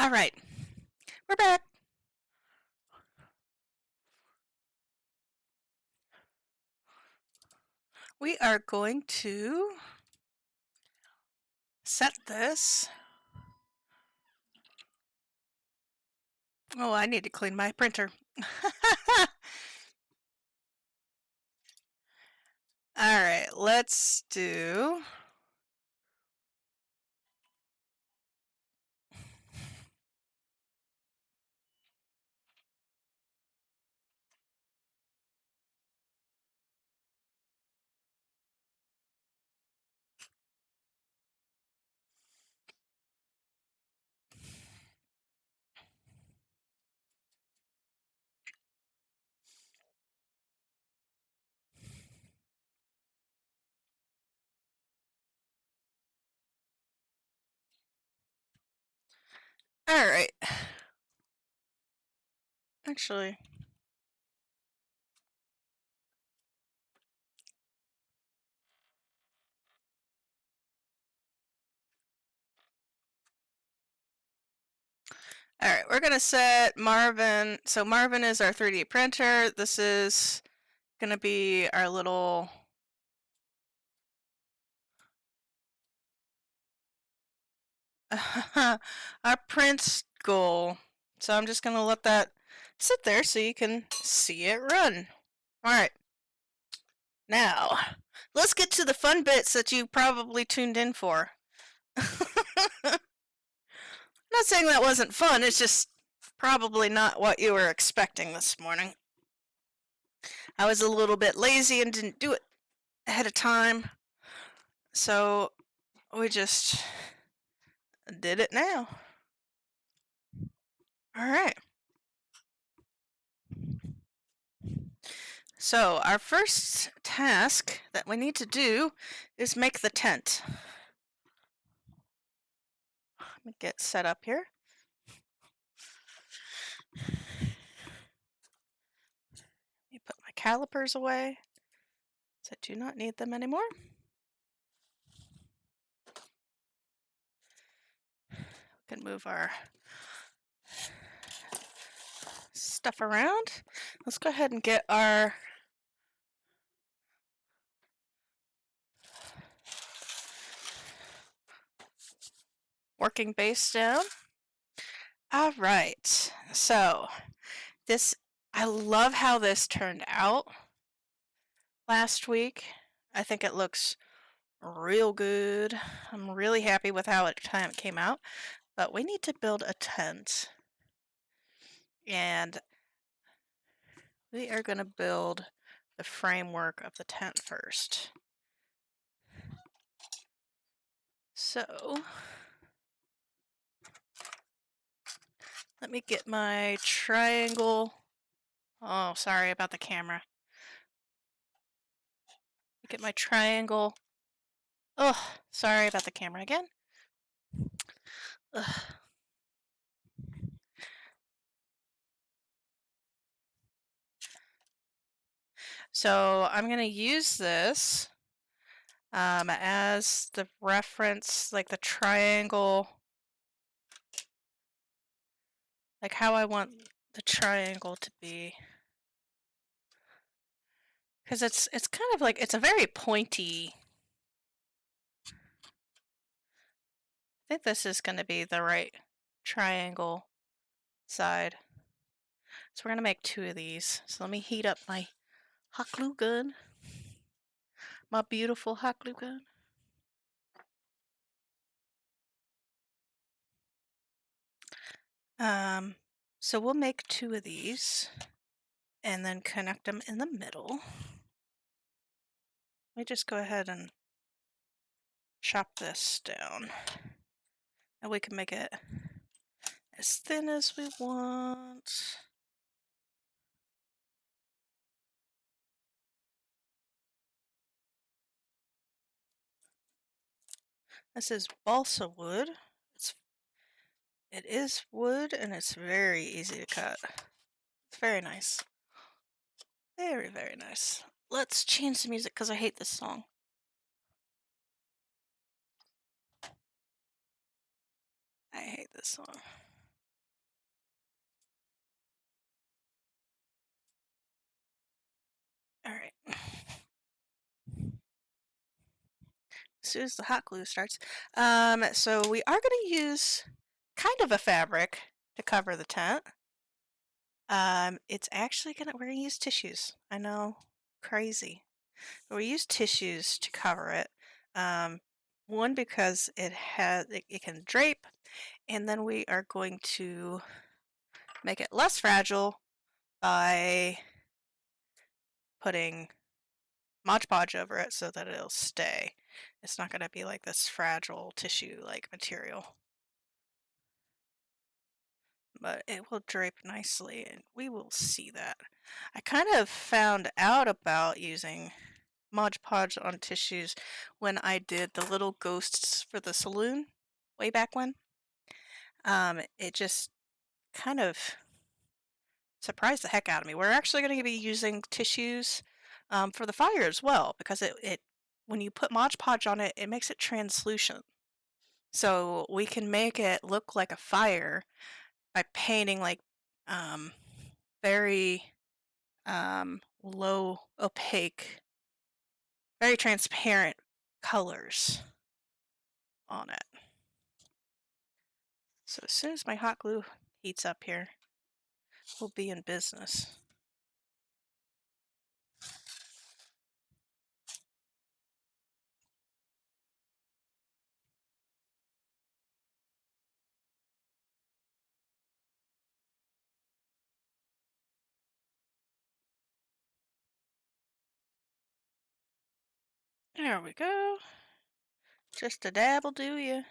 All right, we're back. We are going to set this. Oh, I need to clean my printer. All right, let's do. All right. Actually, all right, we're gonna set Marvin. So Marvin is our 3D printer. This is gonna be our little. Our print goal. So I'm just gonna let that sit there so you can see it run. All right. Now, let's get to the fun bits that you probably tuned in for. Not saying that wasn't fun, it's just probably not what you were expecting this morning. I was a little bit lazy and didn't do it ahead of time, so we just did it now. Alright. So, our first task that we need to do is make the tent. Let me get set up here. Let me put my calipers away, so I do not need them anymore. We can move our stuff around. Let's go ahead and get our working base down. All right, so this, I love how this turned out last week. I think it looks real good. I'm really happy with how it came out, but we need to build a tent. And we are going to build the framework of the tent first. So, let me get my triangle. Oh, sorry about the camera. Get my triangle. Oh, sorry about the camera again. Ugh. So I'm going to use this as the reference, like the triangle, like how I want the triangle to be. Because it's kind of like, it's a very pointy. I think this is going to be the right triangle side. So we're going to make 2 of these. So let me heat up my hot glue gun. My beautiful hot glue gun. So we'll make 2 of these and then connect them in the middle. Let me just go ahead and chop this down. And we can make it as thin as we want. This is balsa wood. It is wood and it's very easy to cut. It's very nice. Very, very nice. Let's change the music because I hate this song. I hate this song. as soon as the hot glue starts. So we are going to use kind of a fabric to cover the tent. It's actually we're gonna use tissues. I know, crazy. But we use tissues to cover it. Um, one because it can drape, and then we are going to make it less fragile by putting Mod Podge over it so that it'll stay. It's not gonna be like this fragile tissue like material. But it will drape nicely, and we will see that. I kind of found out about using Mod Podge on tissues when I did the little ghosts for the saloon way back when. It just kind of surprised the heck out of me. We're actually going to be using tissues for the fire as well because it when you put Mod Podge on it, it makes it translucent. So we can make it look like a fire by painting like um, very low opaque, very transparent colors on it. So as soon as my hot glue heats up here, we'll be in business. There we go. Just a dab will do you.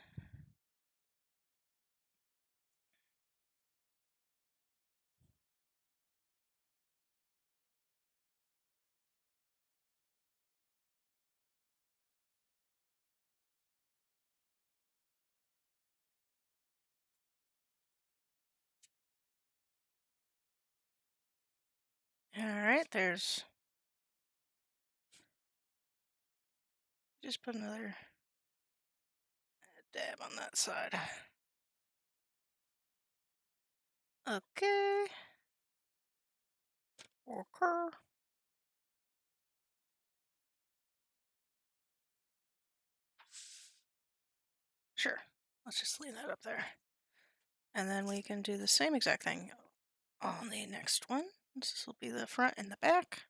Alright, there's... Just put another dab on that side. Okay. Okay. Sure. Let's just leave that up there. And then we can do the same exact thing on the next one. This will be the front and the back.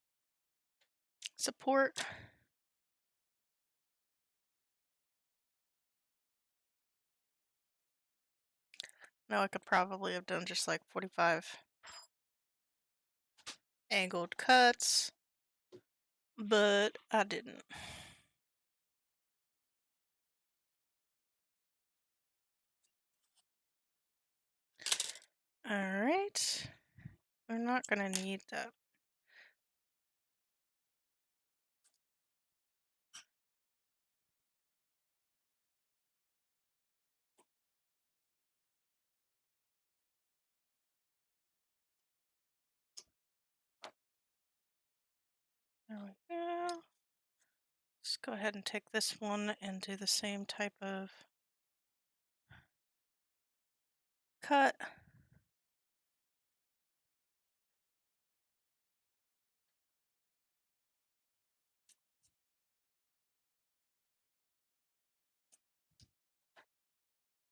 Support. Now I could probably have done just like 45 angled cuts, but I didn't. Alright. We're not going to need that. There we go. Let's go ahead and take this one and do the same type of cut.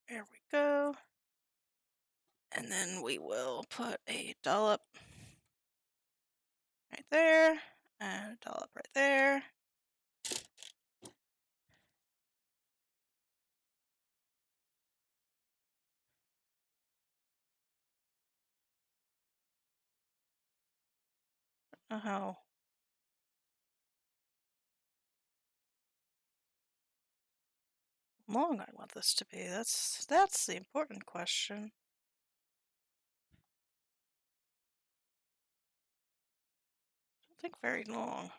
There we go. And then we will put a dollop right there, and a dollop right there. Don't know how long I want this to be. That's the important question. I don't think very long.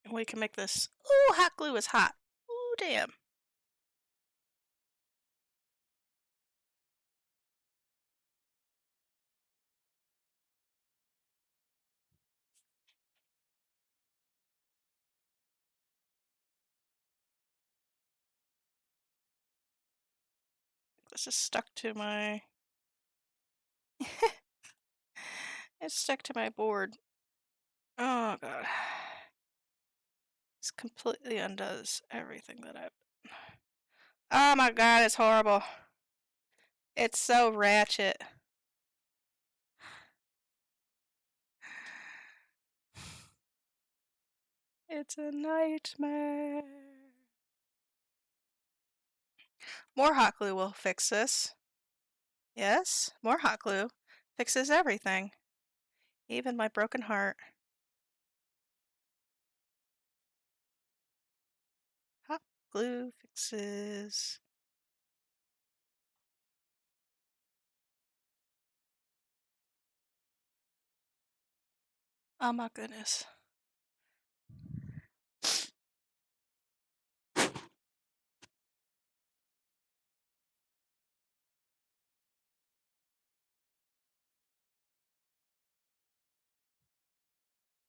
And we can make this. Ooh, hot glue is hot. Ooh, damn. this is stuck to my... It's stuck to my board. Oh god. This completely undoes everything that I've... Oh my god, it's horrible. It's so ratchet. It's a nightmare. More hot glue will fix this. Yes, more hot glue fixes everything. Even my broken heart. Hot glue fixes... Oh my goodness.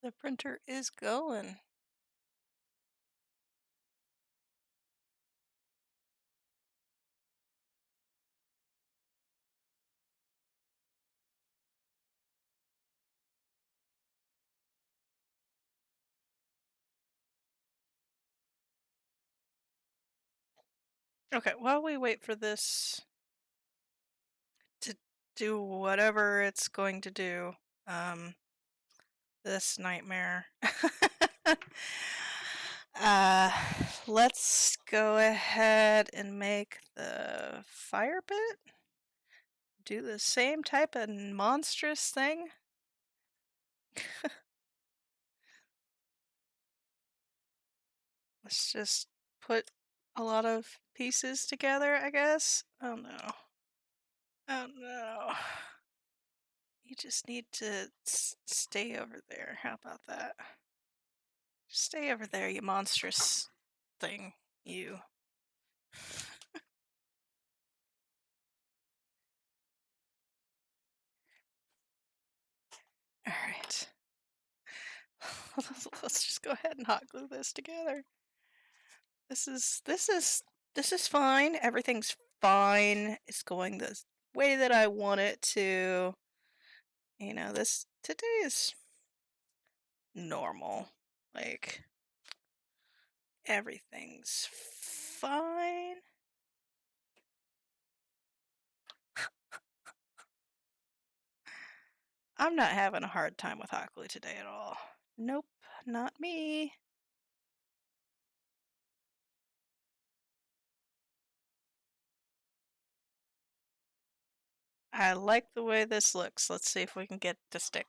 The printer is going. Okay, while we wait for this to do whatever it's going to do, this nightmare. uh, let's go ahead and make the fire pit. Do the same type of monstrous thing. Let's just put a lot of pieces together, I guess. Oh no. Oh no. You just need to stay over there. How about that? Stay over there, you monstrous thing. You. Alright. Let's just go ahead and hot glue this together. This is fine. Everything's fine. It's going the way that I want it to. You know, this today is normal. Like everything's fine. I'm not having a hard time with hot glue today at all. Nope, not me. I like the way this looks. Let's see if we can get it to stick.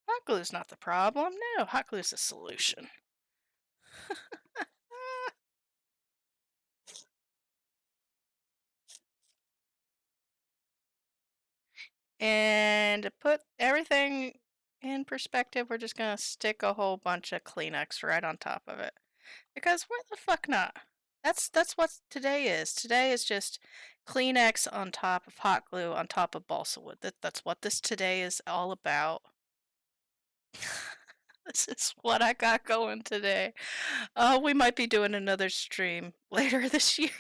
Hot glue's not the problem. No, hot glue's the solution. And to put everything in perspective, we're just gonna stick a whole bunch of Kleenex right on top of it. Because why the fuck not? That's what today is. Today is just Kleenex on top of hot glue on top of balsa wood. That's what this today is all about. This is what I got going today. We might be doing another stream later this year.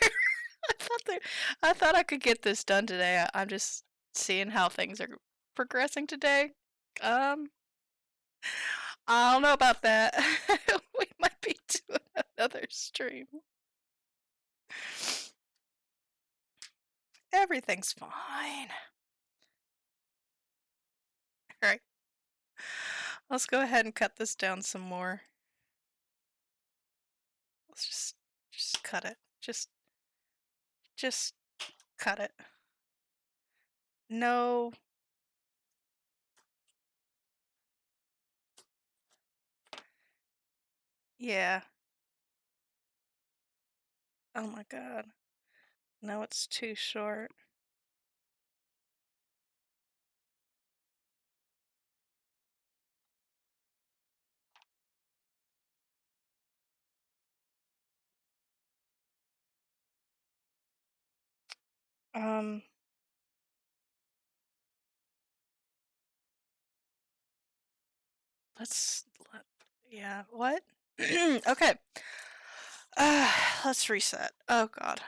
I thought I could get this done today. I'm just seeing how things are progressing today. Um, I don't know about that. We might be doing another stream. Everything's fine. All right. Let's go ahead and cut this down some more. Let's just cut it. Just cut it. No. Yeah. Oh my god. No, it's too short. Um, let's let, yeah, what? Okay. Let's reset. Oh God.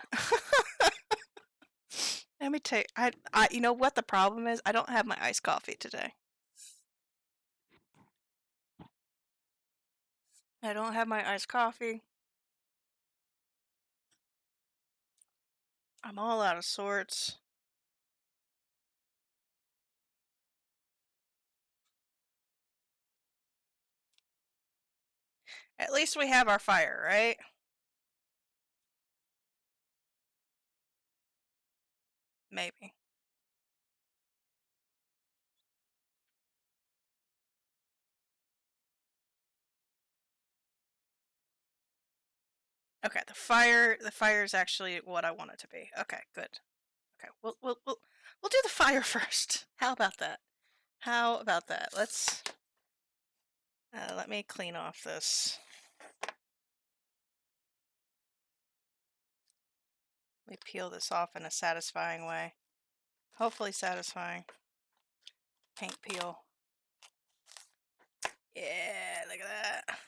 Let me take. You know what the problem is? I don't have my iced coffee today. I don't have my iced coffee. I'm all out of sorts. At least we have our fire, right? Maybe. Okay, the fire is actually what I want it to be. Okay, good. Okay, we'll do the fire first. How about that? How about that? Let me clean off this. Let me peel this off in a satisfying way. Hopefully satisfying. Paint peel. Yeah, look at that.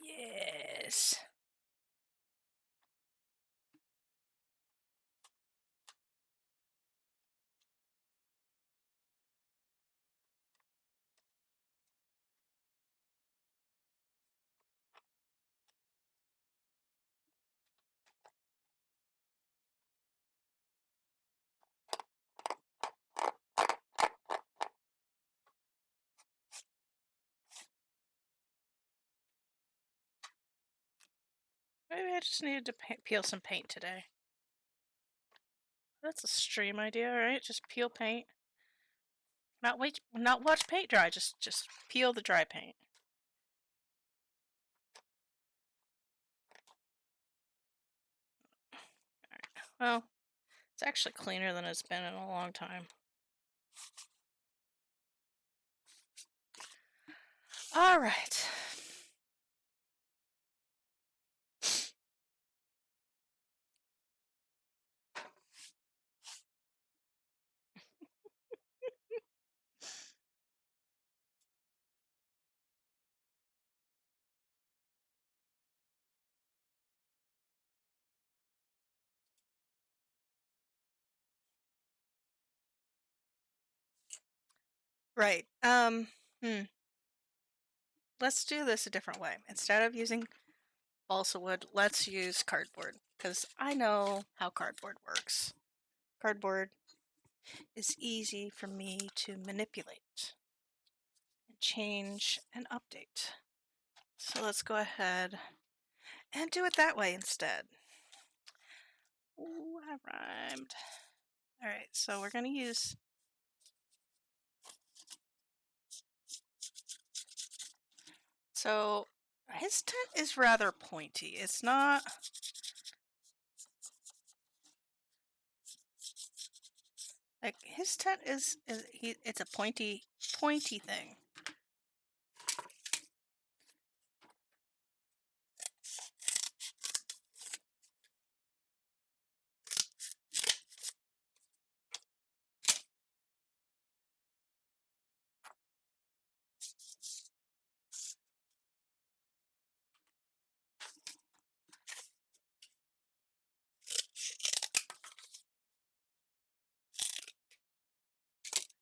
Yes. Maybe I just needed to peel some paint today. That's a stream idea, right? Just peel paint. Not watch paint dry. Just peel the dry paint. All right. Well, it's actually cleaner than it's been in a long time. All right. Right. Let's do this a different way. Instead of using balsa wood, let's use cardboard because I know how cardboard works. Cardboard is easy for me to manipulate and change and update. So let's go ahead and do it that way instead. Ooh, I rhymed. Alright, so we're going to use... So, his tent is rather pointy. It's not... Like, his tent it's a pointy thing.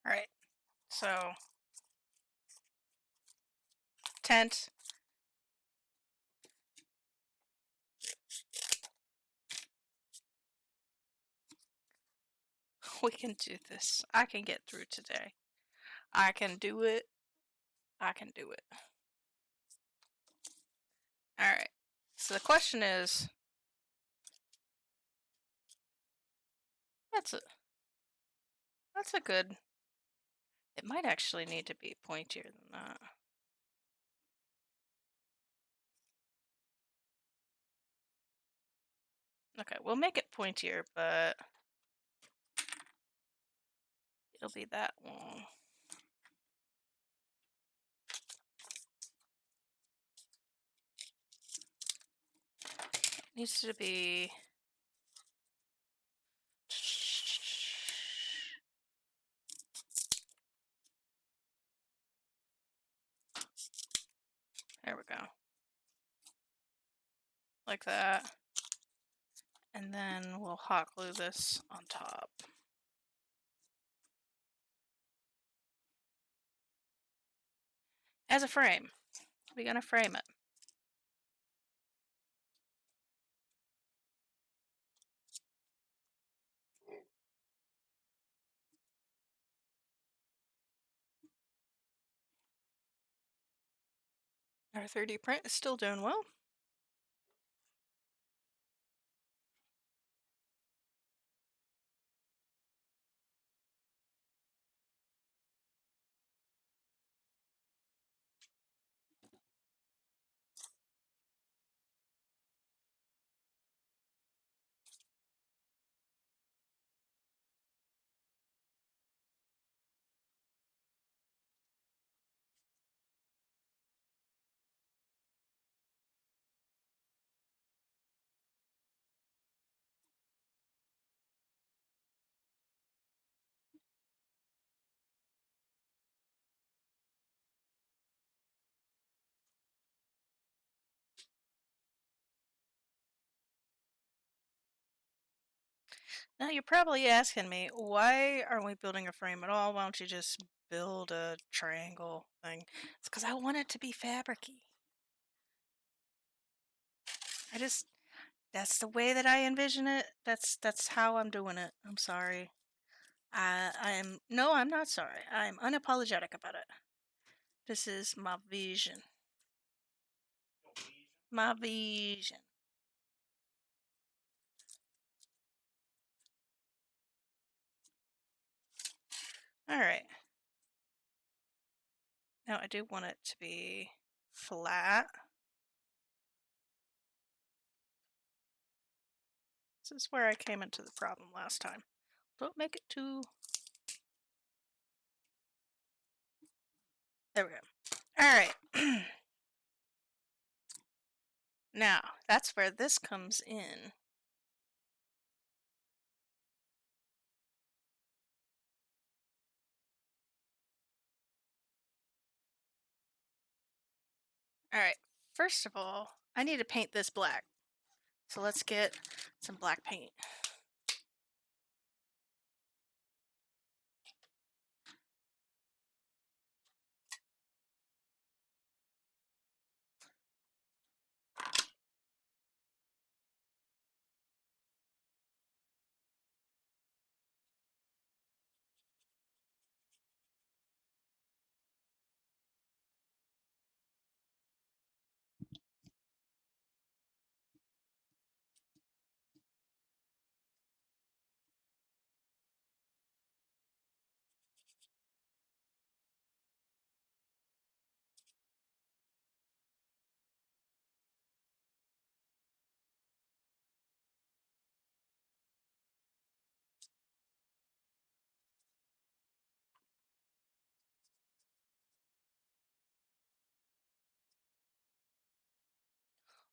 Alright, so... Tent. We can do this. I can get through today. I can do it. I can do it. Alright, so the question is... That's a good... It might actually need to be pointier than that. Okay, we'll make it pointier, but it'll be that long. needs to be there we go. Like that. And then we'll hot glue this on top. As a frame. We're gonna frame it. Our 3D print is still doing well. Now you're probably asking me, why aren't we building a frame at all? Why don't you just build a triangle thing? It's because I want it to be fabricy. That's the way that I envision it. That's how I'm doing it. I'm sorry. No, I'm not sorry. I'm unapologetic about it. This is my vision. My vision. Alright. Now I do want it to be flat. This is where I came into the problem last time. Don't make it too... There we go. Alright. Now, that's where this comes in. Alright, first of all, I need to paint this black. So let's get some black paint.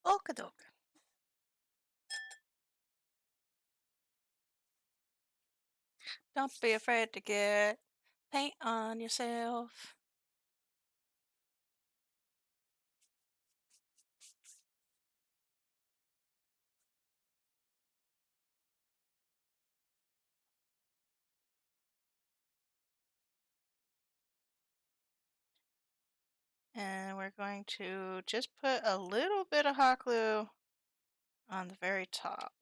Okadoke. Don't be afraid to get paint on yourself. And we're going to just put a little bit of hot glue on the very top.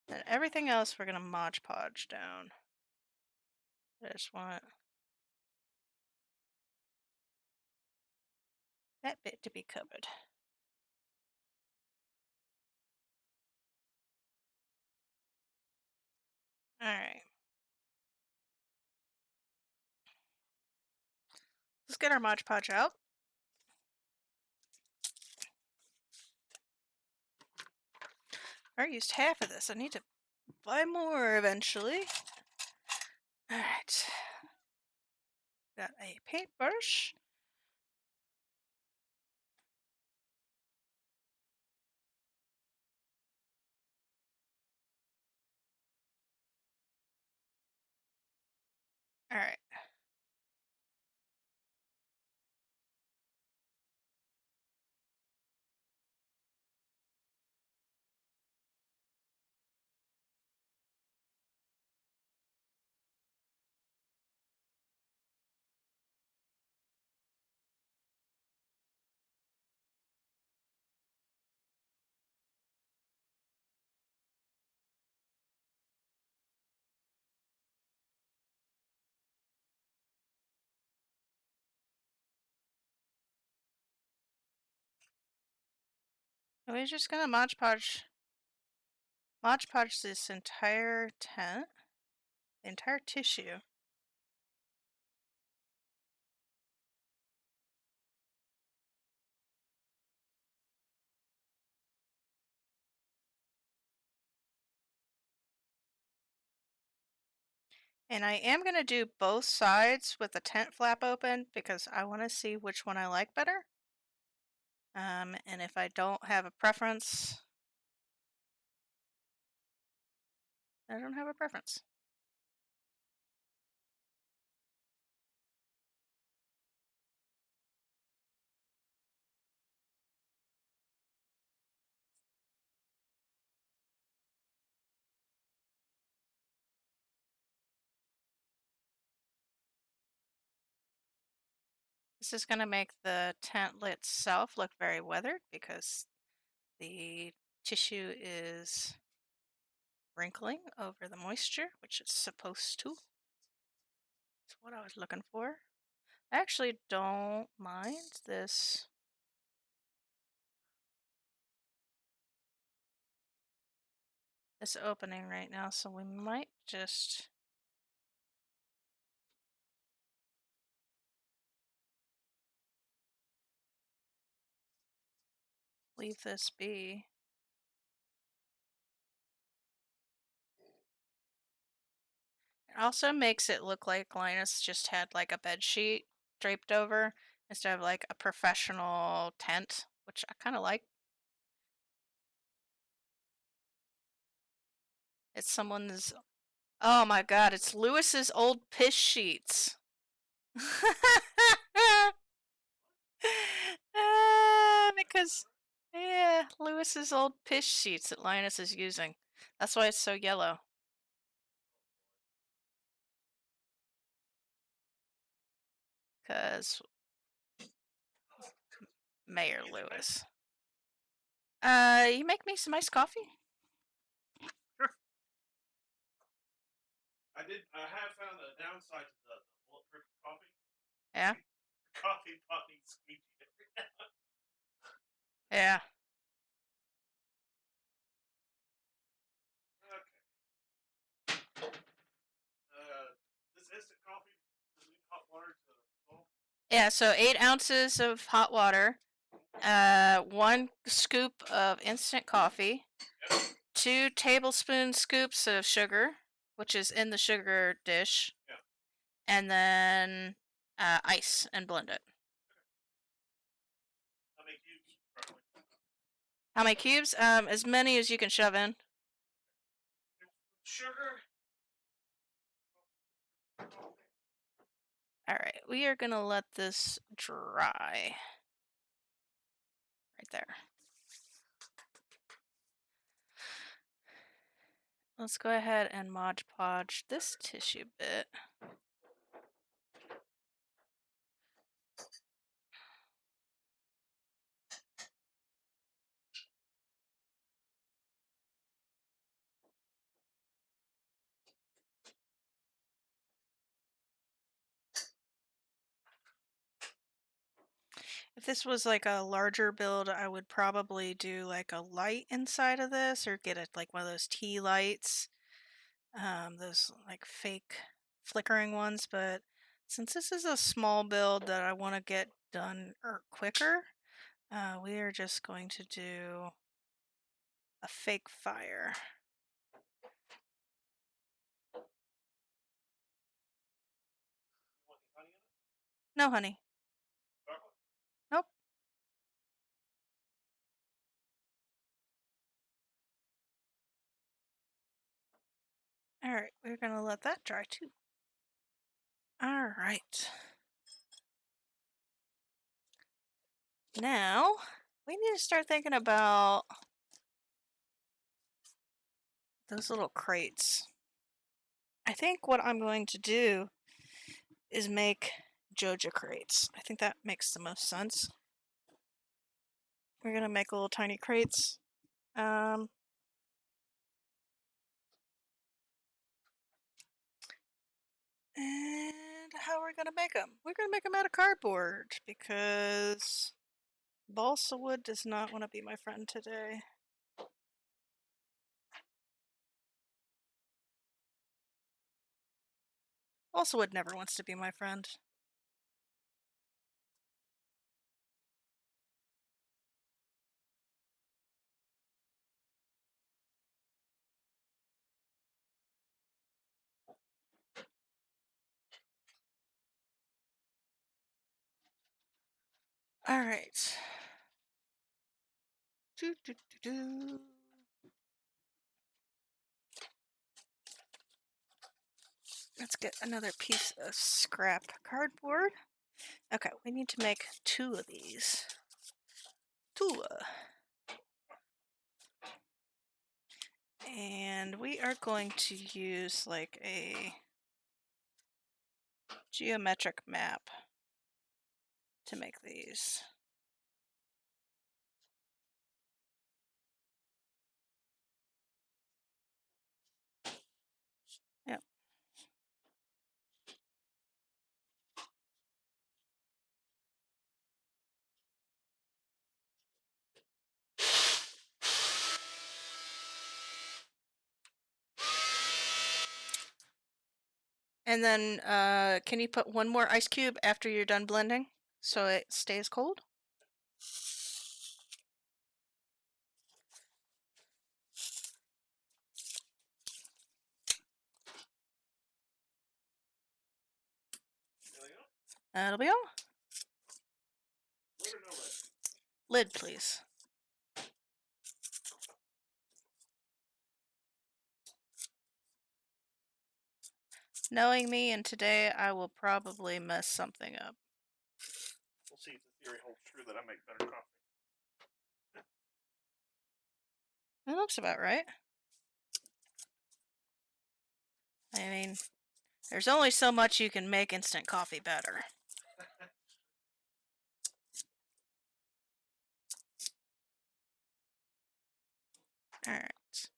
And everything else we're going to Mod Podge down. I just want that bit to be covered. Alright. Let's get our Mod Podge out. I already used half of this. I need to buy more eventually. Alright. Got a paintbrush. All right. We're just gonna Mod Podge this entire tent, the entire tissue. And I am gonna do both sides with the tent flap open because I want to see which one I like better. And if I don't have a preference, I don't have a preference. This is gonna make the tent itself look very weathered because the tissue is wrinkling over the moisture, which it's supposed to. That's what I was looking for. I actually don't mind this opening right now, so we might just leave this be. It also makes it look like Linus just had like a bed sheet draped over instead of like a professional tent, which I kind of like. It's someone's. Oh my god, it's Lewis's old piss sheets. Because, yeah, Lewis's old piss sheets that Linus is using. That's why it's so yellow. Because Mayor Lewis. You make me some iced coffee? Sure. I have found a downside to the bulletproof coffee. Yeah. Coffee pot needs squeegee every now. Yeah. Okay. This instant coffee does it need hot water to boil? Yeah, so 8 ounces of hot water, 1 scoop of instant coffee, Yep. 2 tablespoon scoops of sugar, which is in the sugar dish, Yeah. and then ice and blend it. How many cubes? Roughly. How many cubes? As many as you can shove in. Sugar. Alright, we are gonna let this dry. Right there. Let's go ahead and Mod Podge this tissue bit. If this was like a larger build, I would probably do like a light inside of this or get it like one of those tea lights. Those like fake flickering ones, but since this is a small build that I want to get done quicker, we are just going to do a fake fire. No honey. Nope. Alright, we're gonna let that dry too. right. Now, we need to start thinking about those little crates. I think what I'm going to do is make Jojo Crates. I think that makes the most sense. We're going to make little tiny crates. And how are we going to make them? We're going to make them out of cardboard because balsa wood does not want to be my friend today. Balsa wood never wants to be my friend. All right. Doo, doo, doo, doo. Let's get another piece of scrap cardboard. Okay, we need to make 2 of these. 2. And we are going to use like a geometric map to make these. Yep. And then can you put 1 more ice cube after you're done blending so it stays cold? There we go. That'll be all. Lid or no lid? Lid, please. Knowing me, and today I will probably mess something up. We'll see if the theory holds true that I make better coffee. That looks about right. I mean, there's only so much you can make instant coffee better. Alright.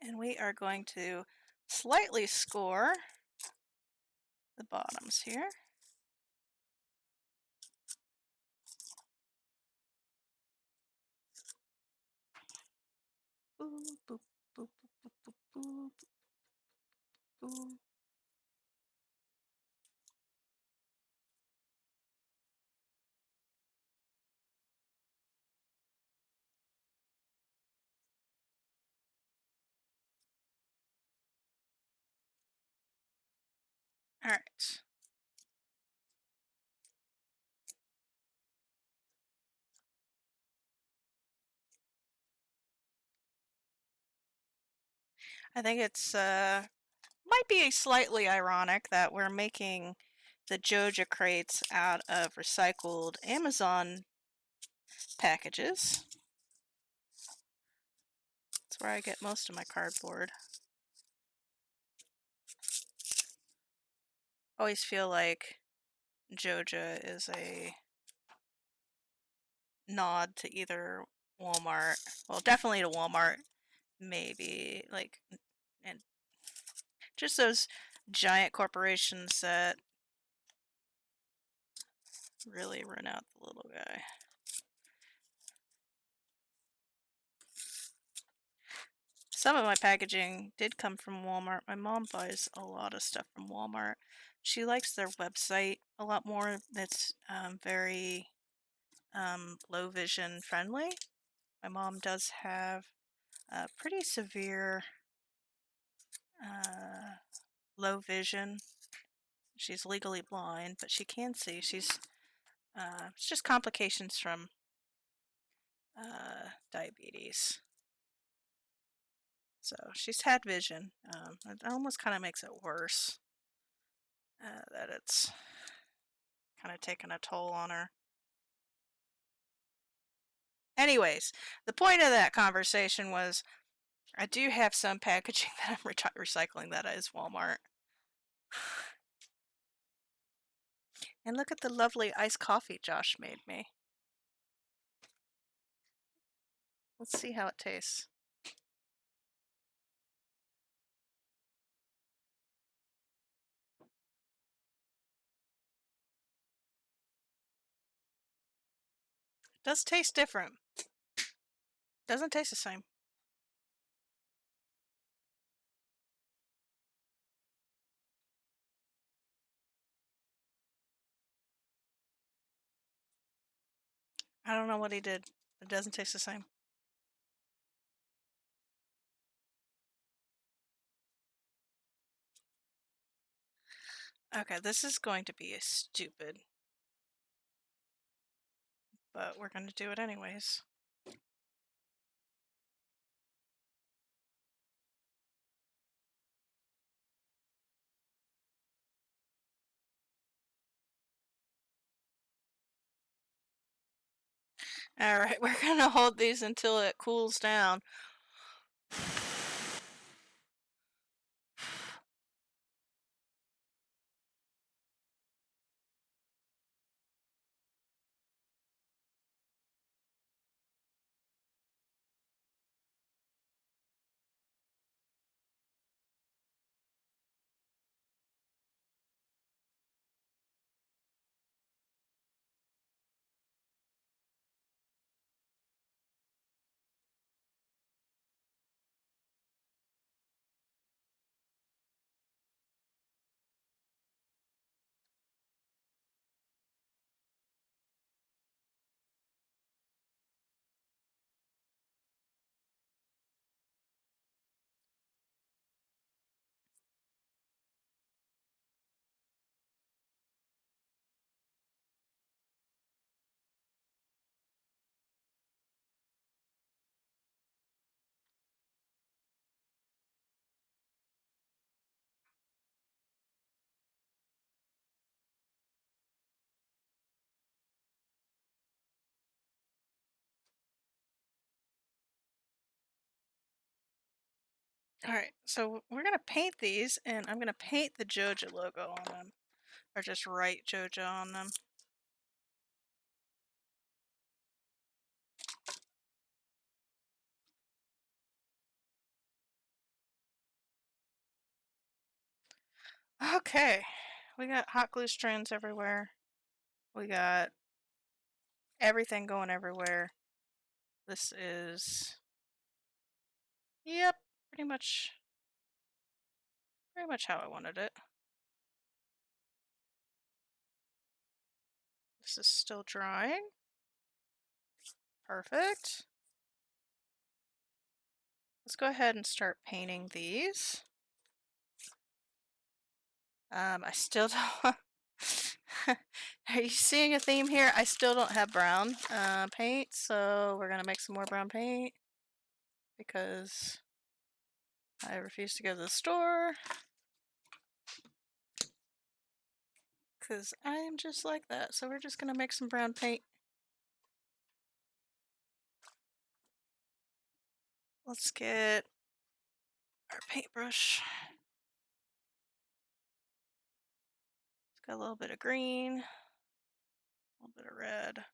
And we are going to slightly score the bottoms here. Boop, boop, boop, boop, boop, boop, boop, boop. Alright. I think it's might be slightly ironic that we're making the Jojo crates out of recycled Amazon packages. That's where I get most of my cardboard. Always feel like Jojo is a nod to either Walmart, well, definitely to Walmart, maybe like, and just those giant corporations that really run out the little guy. Some of my packaging did come from Walmart. My mom buys a lot of stuff from Walmart. She likes their website a lot more. That's very low vision friendly. My mom does have a pretty severe low vision. She's legally blind, but she can see. It's just complications from diabetes. So she's had vision. It almost kind of makes it worse. that it's kind of taken a toll on her. Anyways, the point of that conversation was I do have some packaging that I'm recycling that is Walmart. And look at the lovely iced coffee Josh made me. Let's see how it tastes. It does taste different. Doesn't taste the same. I don't know what he did. It doesn't taste the same. Okay, this is going to be stupid. But we're going to do it anyways. Alright, we're going to hold these until it cools down. Alright, so we're going to paint these, and I'm going to paint the Jojo logo on them. Or just write Jojo on them. Okay, we got hot glue strands everywhere. We got everything going everywhere. This is, yep, pretty much how I wanted it. This is still drying. Perfect. Let's go ahead and start painting these. I still don't. Are you seeing a theme here? I still don't have brown paint, so we're gonna make some more brown paint because I refuse to go to the store. Because I am just like that. So we're just gonna make some brown paint. Let's get our paintbrush. It's got a little bit of green, a little bit of red.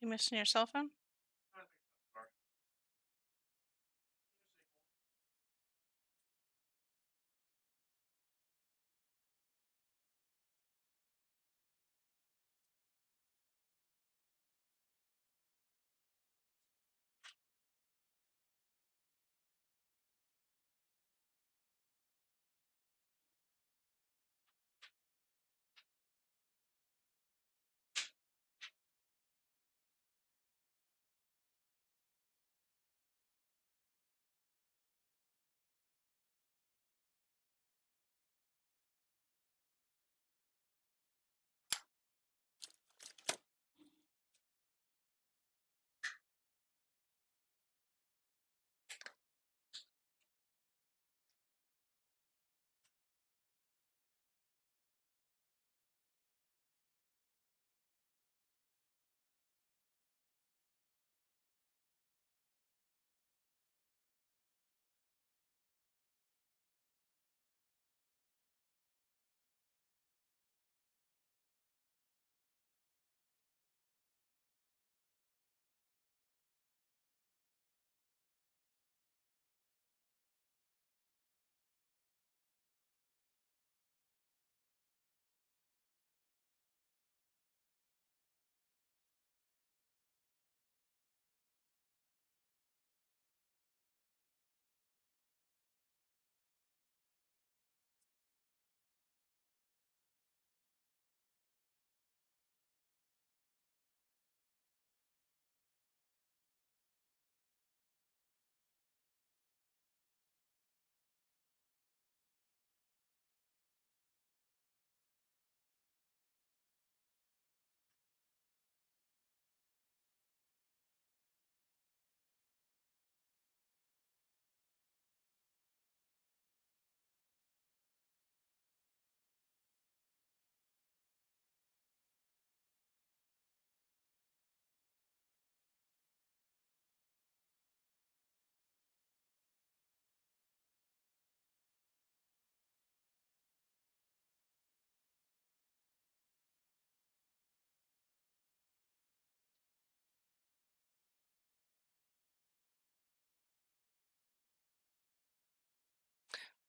You missing your cell phone? I think that's car.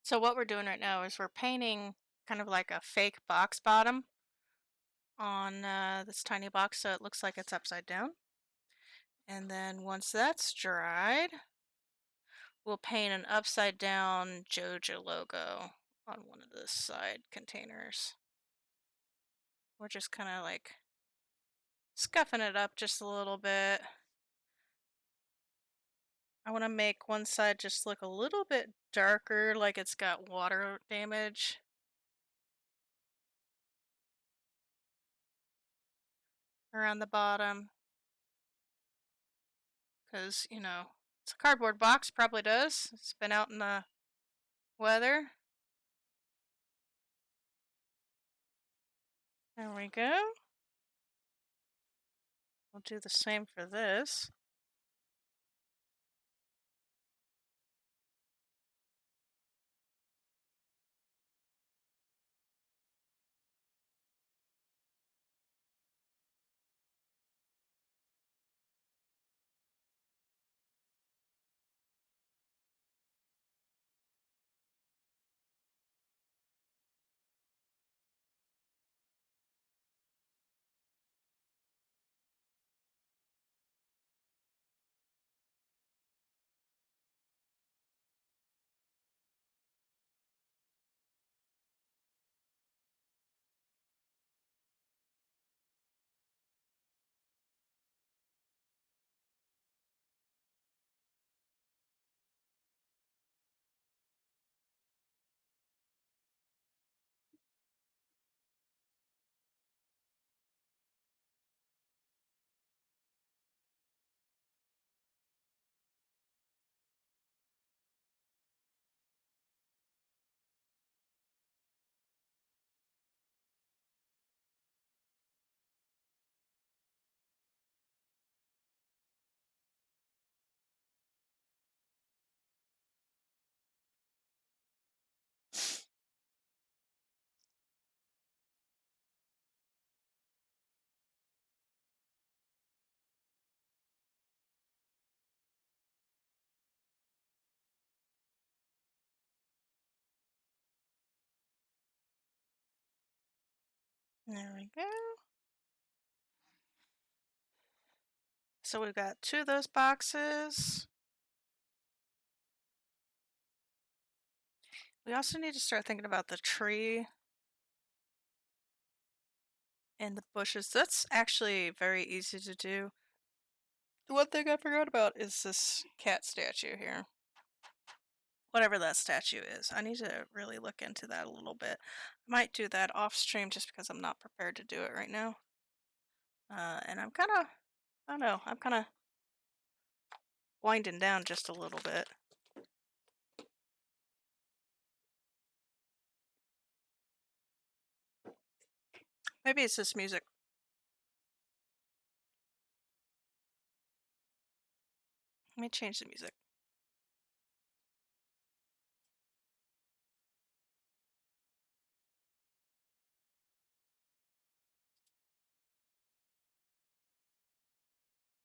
So what we're doing right now is we're painting kind of like a fake box bottom on this tiny box so it looks like it's upside down. And then once that's dried, we'll paint an upside down Jojo logo on one of the side containers. We're just kind of like scuffing it up just a little bit. I want to make one side just look a little bit darker, like it's got water damage around the bottom. Because, it's a cardboard box, probably does. It's been out in the weather. There we go. We'll do the same for this. There we go. So we've got 2 of those boxes. We also need to start thinking about the tree and the bushes. That's actually very easy to do. The one thing I forgot about is this cat statue here. Whatever that statue is. I need to really look into that a little bit. I might do that off stream just because I'm not prepared to do it right now. And I'm kind of, I don't know, I'm kind of winding down just a little bit. Maybe it's this music. Let me change the music.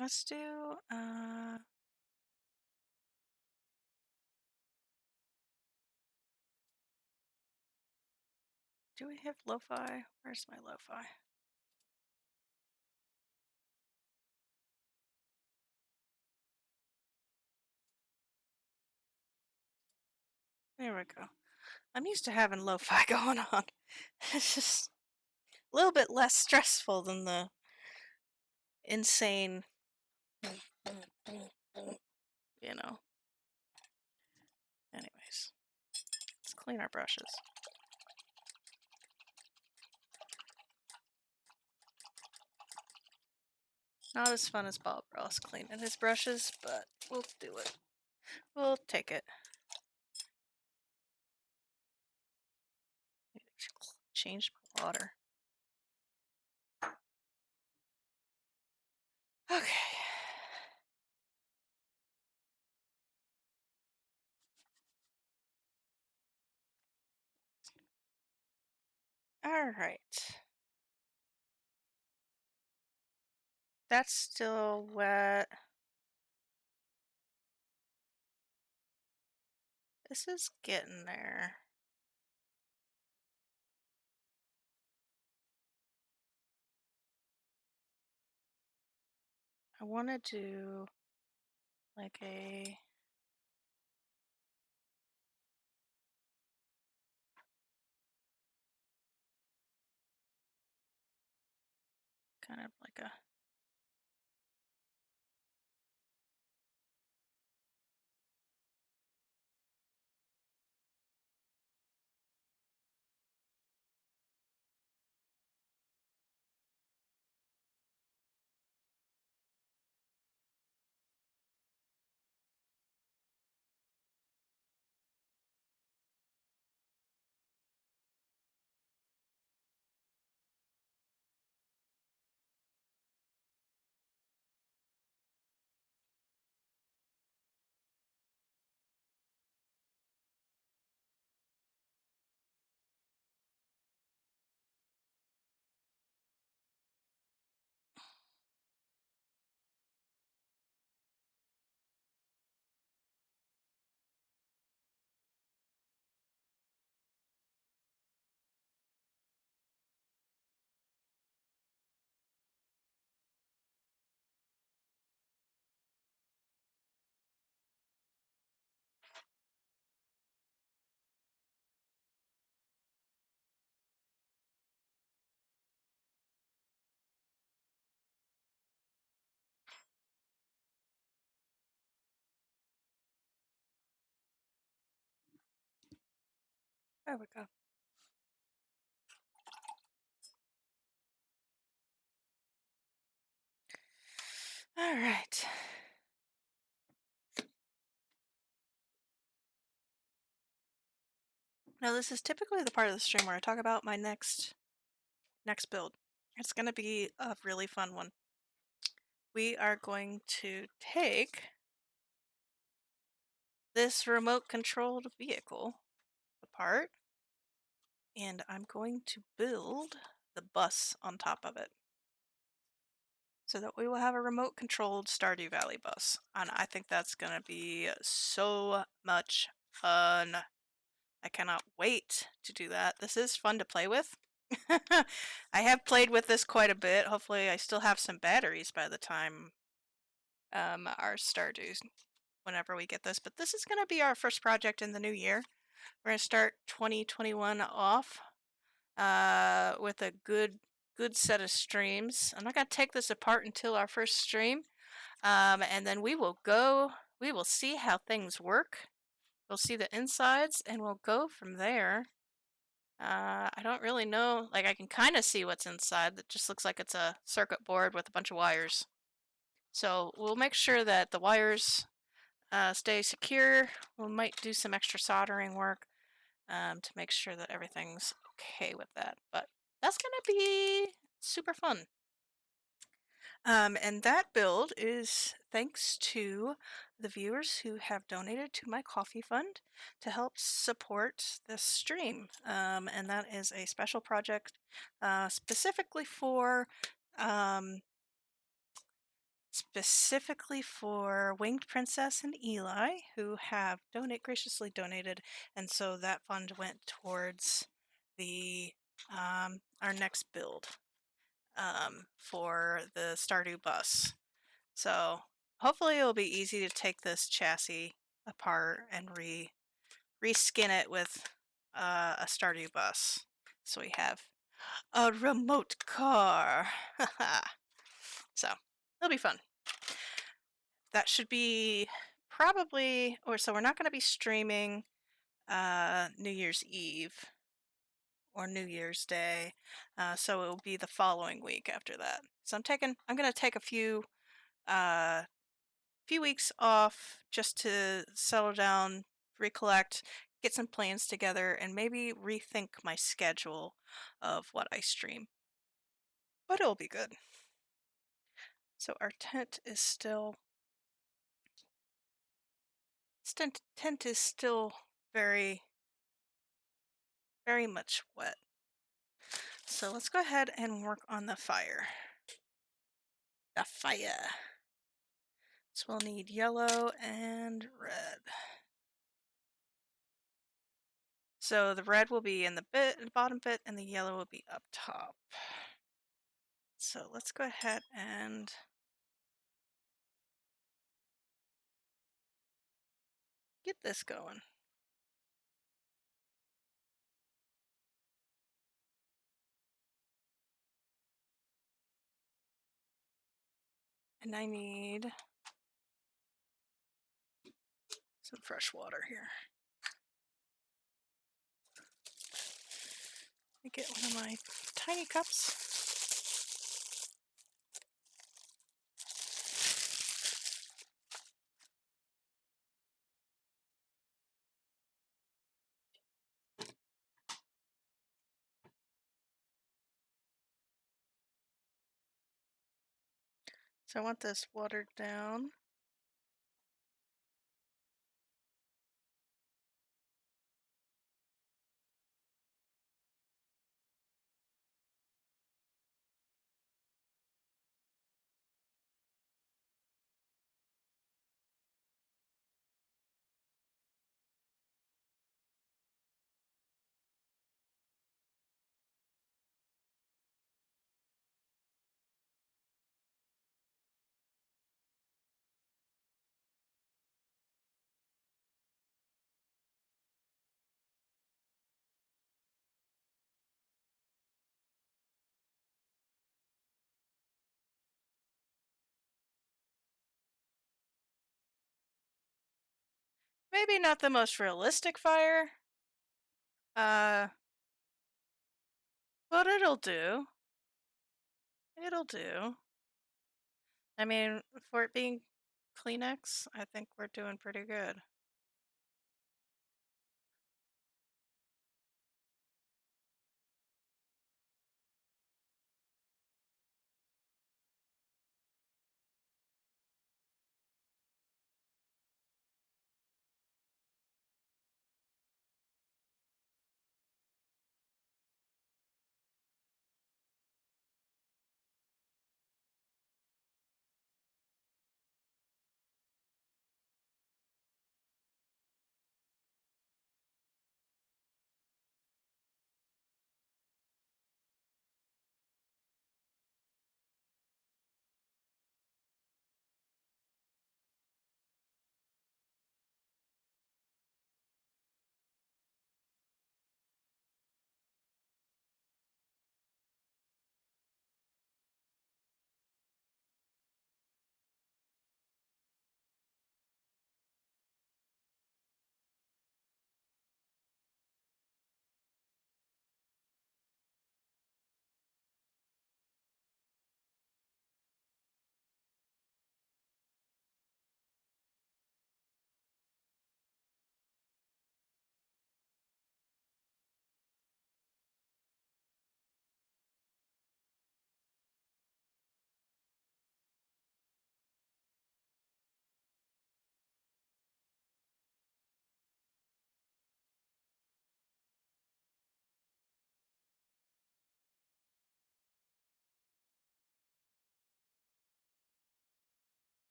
Let's do, do we have lo-fi? Where's my lo-fi? There we go. I'm used to having lo-fi going on. It's just a little bit less stressful than the insane, you know. Anyways, let's clean our brushes. Not as fun as Bob Ross cleaning his brushes, but we'll do it. We'll take it. Change my water. Okay. All right. That's still wet. This is getting there. I want to do like a kind of like a there we go. All right. Now this is typically the part of the stream where I talk about my next build. It's going to be a really fun one. We are going to take this remote controlled vehicle apart and I'm going to build the bus on top of it so that we will have a remote controlled Stardew Valley bus. And I think that's going to be so much fun. I cannot wait to do that. This is fun to play with. I have played with this quite a bit. Hopefully, I still have some batteries by the time our Stardew whenever we get this. But this is going to be our first project in the new year. We're going to start 2021 off with a good set of streams. I'm not going to take this apart until our first stream, and then we will go. We will see how things work. We'll see the insides, and we'll go from there. I don't really know. Like, I can kind of see what's inside. That just looks like it's a circuit board with a bunch of wires. So we'll make sure that the wires stay secure. We might do some extra soldering work to make sure that everything's okay with that. But that's going to be super fun. And that build is thanks to the viewers who have donated to my coffee fund to help support this stream. And that is a special project specifically for um, Winged Princess and Eli, who have graciously donated, and so that fund went towards the our next build for the Stardew bus. So hopefully it'll be easy to take this chassis apart and reskin it with a Stardew bus. So we have a remote car. So it'll be fun. That should be probably, or so we're not going to be streaming New Year's Eve or New Year's Day. So it will be the following week after that. So I'm going to take a few weeks off just to settle down, recollect, get some plans together, and maybe rethink my schedule of what I stream. But it'll be good. So our tent is still very, very much wet. So let's go ahead and work on the fire. The fire. So we'll need yellow and red. So the red will be in the bottom bit, and the yellow will be up top. So let's go ahead and get this going. And I need some fresh water here. Let me get one of my tiny cups. So I want this watered down. Maybe not the most realistic fire, uh, but it'll do. It'll do. I mean, for it being Kleenex, I think we're doing pretty good.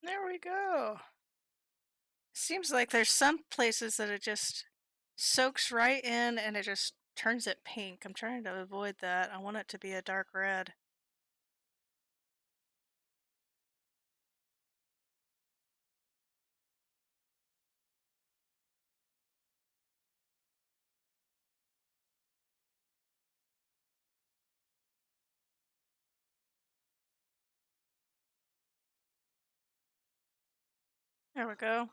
There we go. Seems like there's some places that it just soaks right in and it just turns it pink. I'm trying to avoid that. I want it to be a dark red. There we go.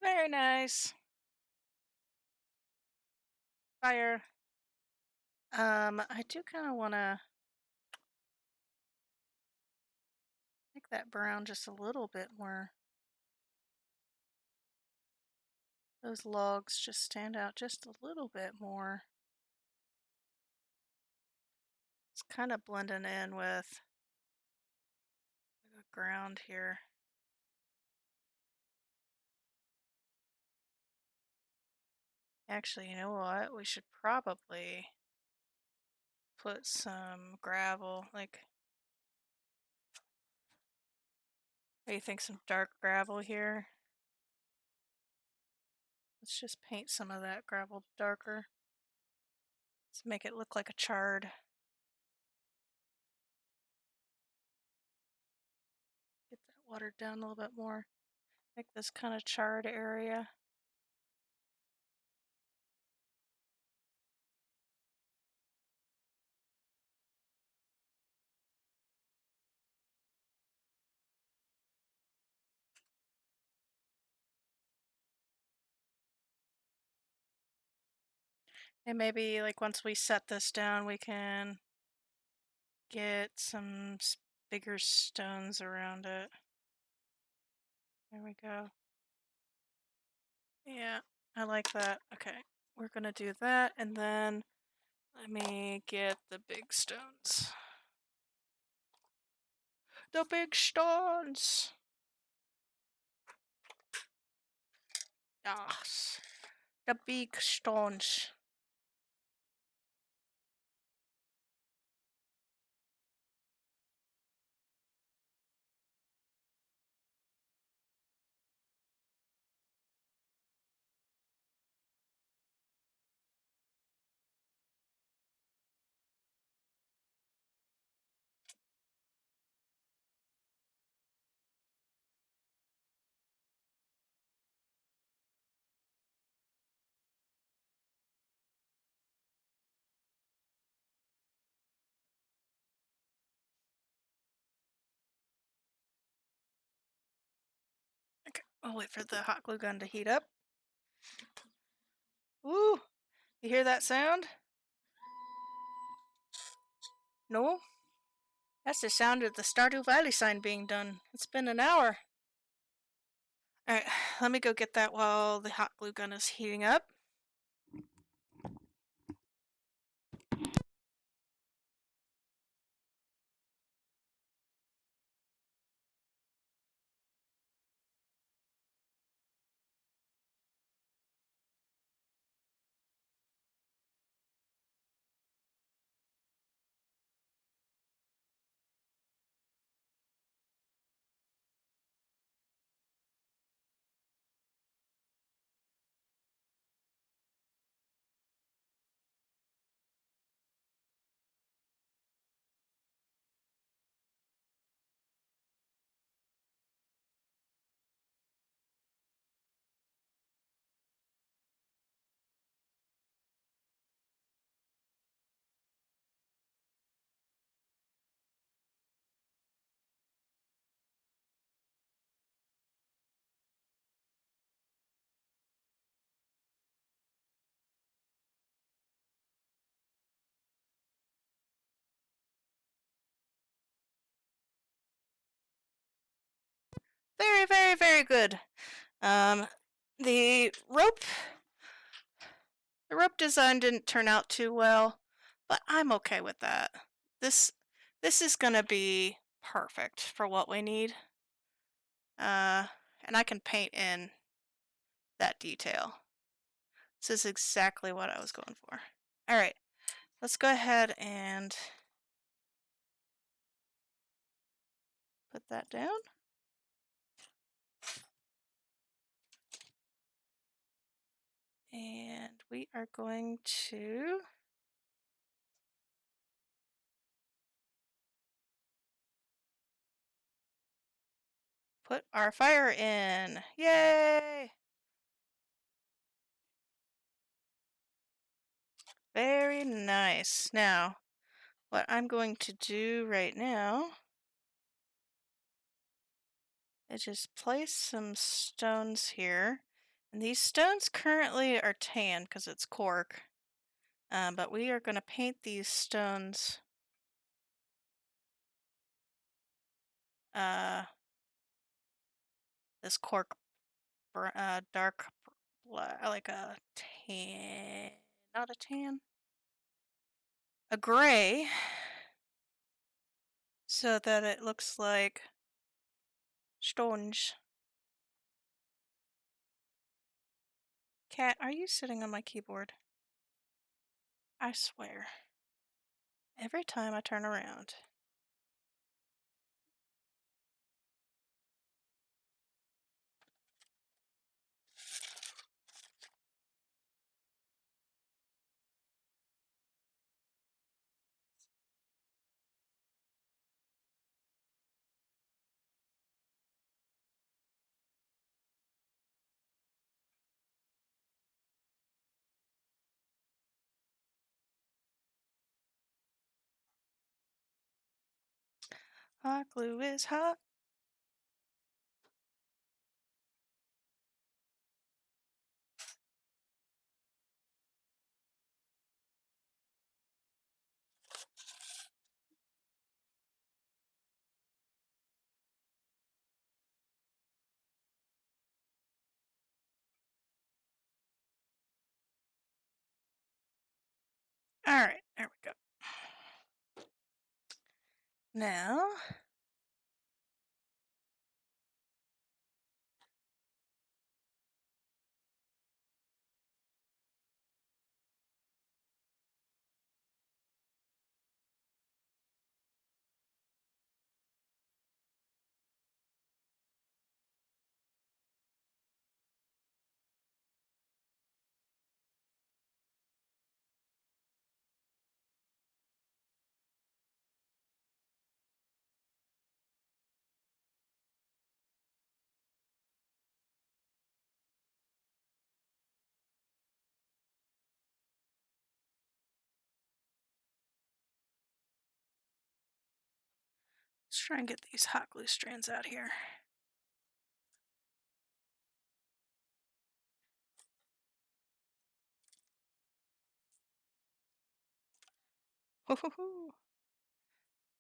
Very nice. Fire. I do kind of want to make that brown just a little bit more. Those logs just stand out just a little bit more. It's kind of blending in with the ground here. Actually, you know what? We should probably put some gravel. Like, what do you think? Some dark gravel here? Let's just paint some of that gravel darker. Let's make it look like a chard. Get that watered down a little bit more. Make this kind of charred area. And maybe like once we set this down, we can get some bigger stones around it. There we go. Yeah, I like that. Okay, we're gonna do that, and then let me get the big stones. The big stones! Yes, the big stones. Okay, I'll wait for the hot glue gun to heat up. Ooh, you hear that sound? No? That's the sound of the Stardew Valley sign being done. It's been an hour. Alright, let me go get that while the hot glue gun is heating up. Very, very, very good. Um, the rope, the rope design didn't turn out too well, but I'm okay with that. This, this is gonna be perfect for what we need. Uh, and I can paint in that detail. This is exactly what I was going for. All right, let's go ahead and put that down. we are going to put our fire in. Yay! Very nice. Now, what I'm going to do right now is just place some stones here. And these stones currently are tan because it's cork. But we are going to paint these stones uh, this cork dark like a tan, not a tan, a gray, so that it looks like stones. Cat, are you sitting on my keyboard? I swear. Every time I turn around. Hot glue is hot. Alright, there we go. Now, let's try and get these hot glue strands out here. Woohoo!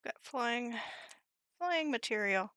Got flying material.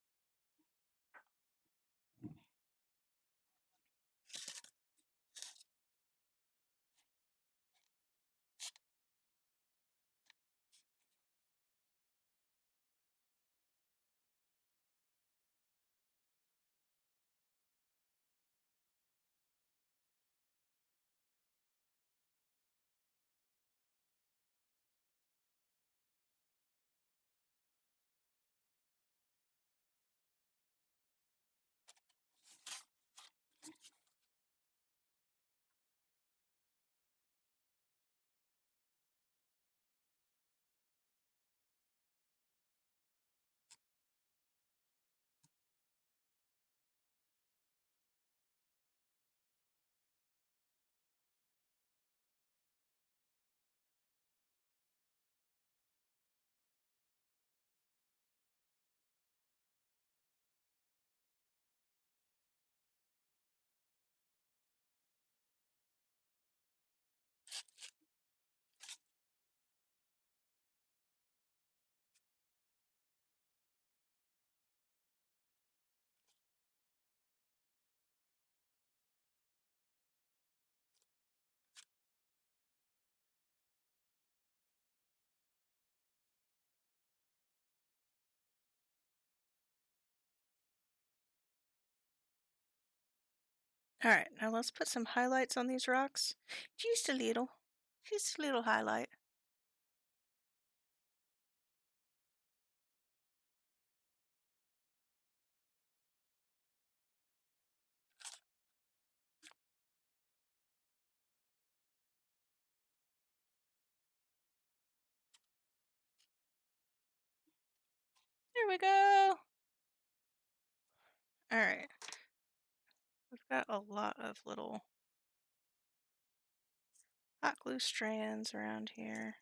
Alright, now let's put some highlights on these rocks. Just a little. Just a little highlight. There we go. All right. We've got a lot of little hot glue strands around here.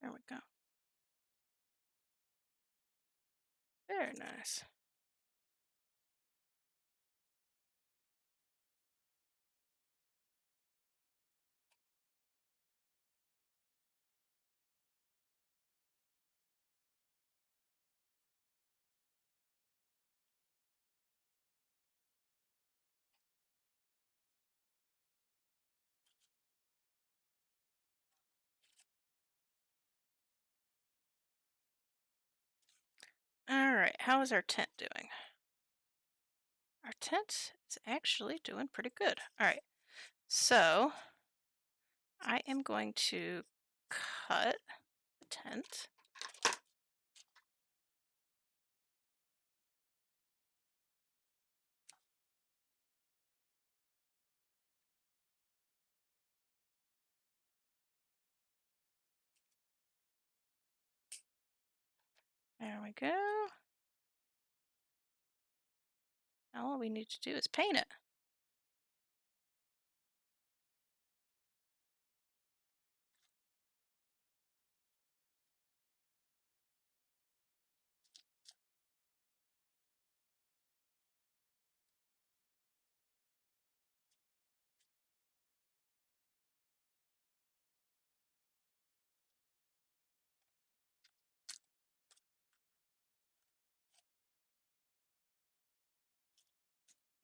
There we go. Very nice. All right, how is our tent doing? Our tent is actually doing pretty good. All right, so I am going to cut the tent. There we go. Now all we need to do is paint it.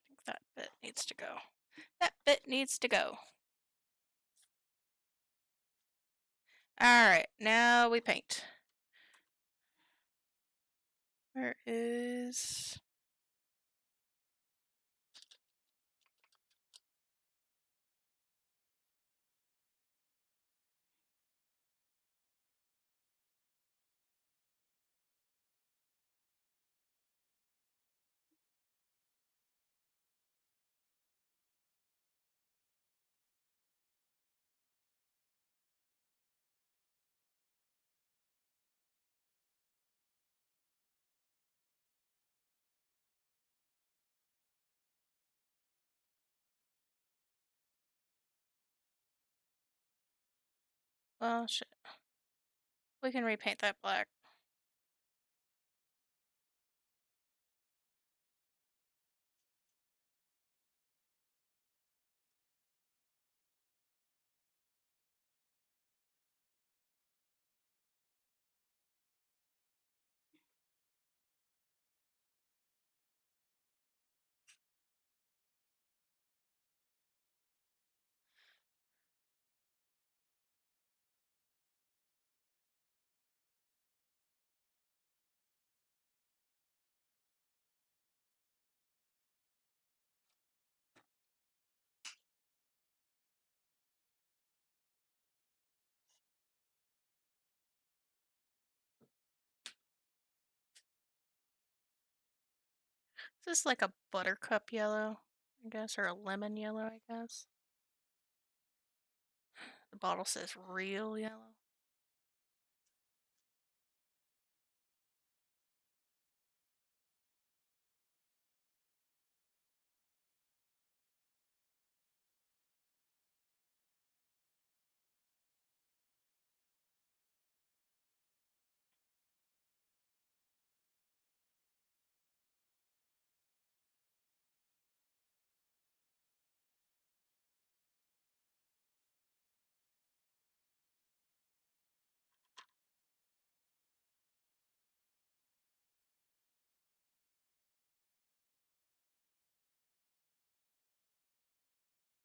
I think that bit needs to go. That bit needs to go. All right, now we paint. Where is... Well, shit. We can repaint that black. Is this like a buttercup yellow, I guess, or a lemon yellow, I guess? The bottle says real yellow.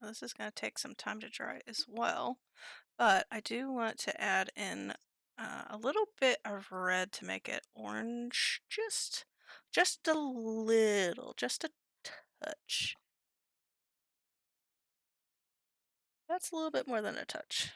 Well, this is going to take some time to dry as well, but I do want to add in a little bit of red to make it orange, just a little, just a touch. That's a little bit more than a touch.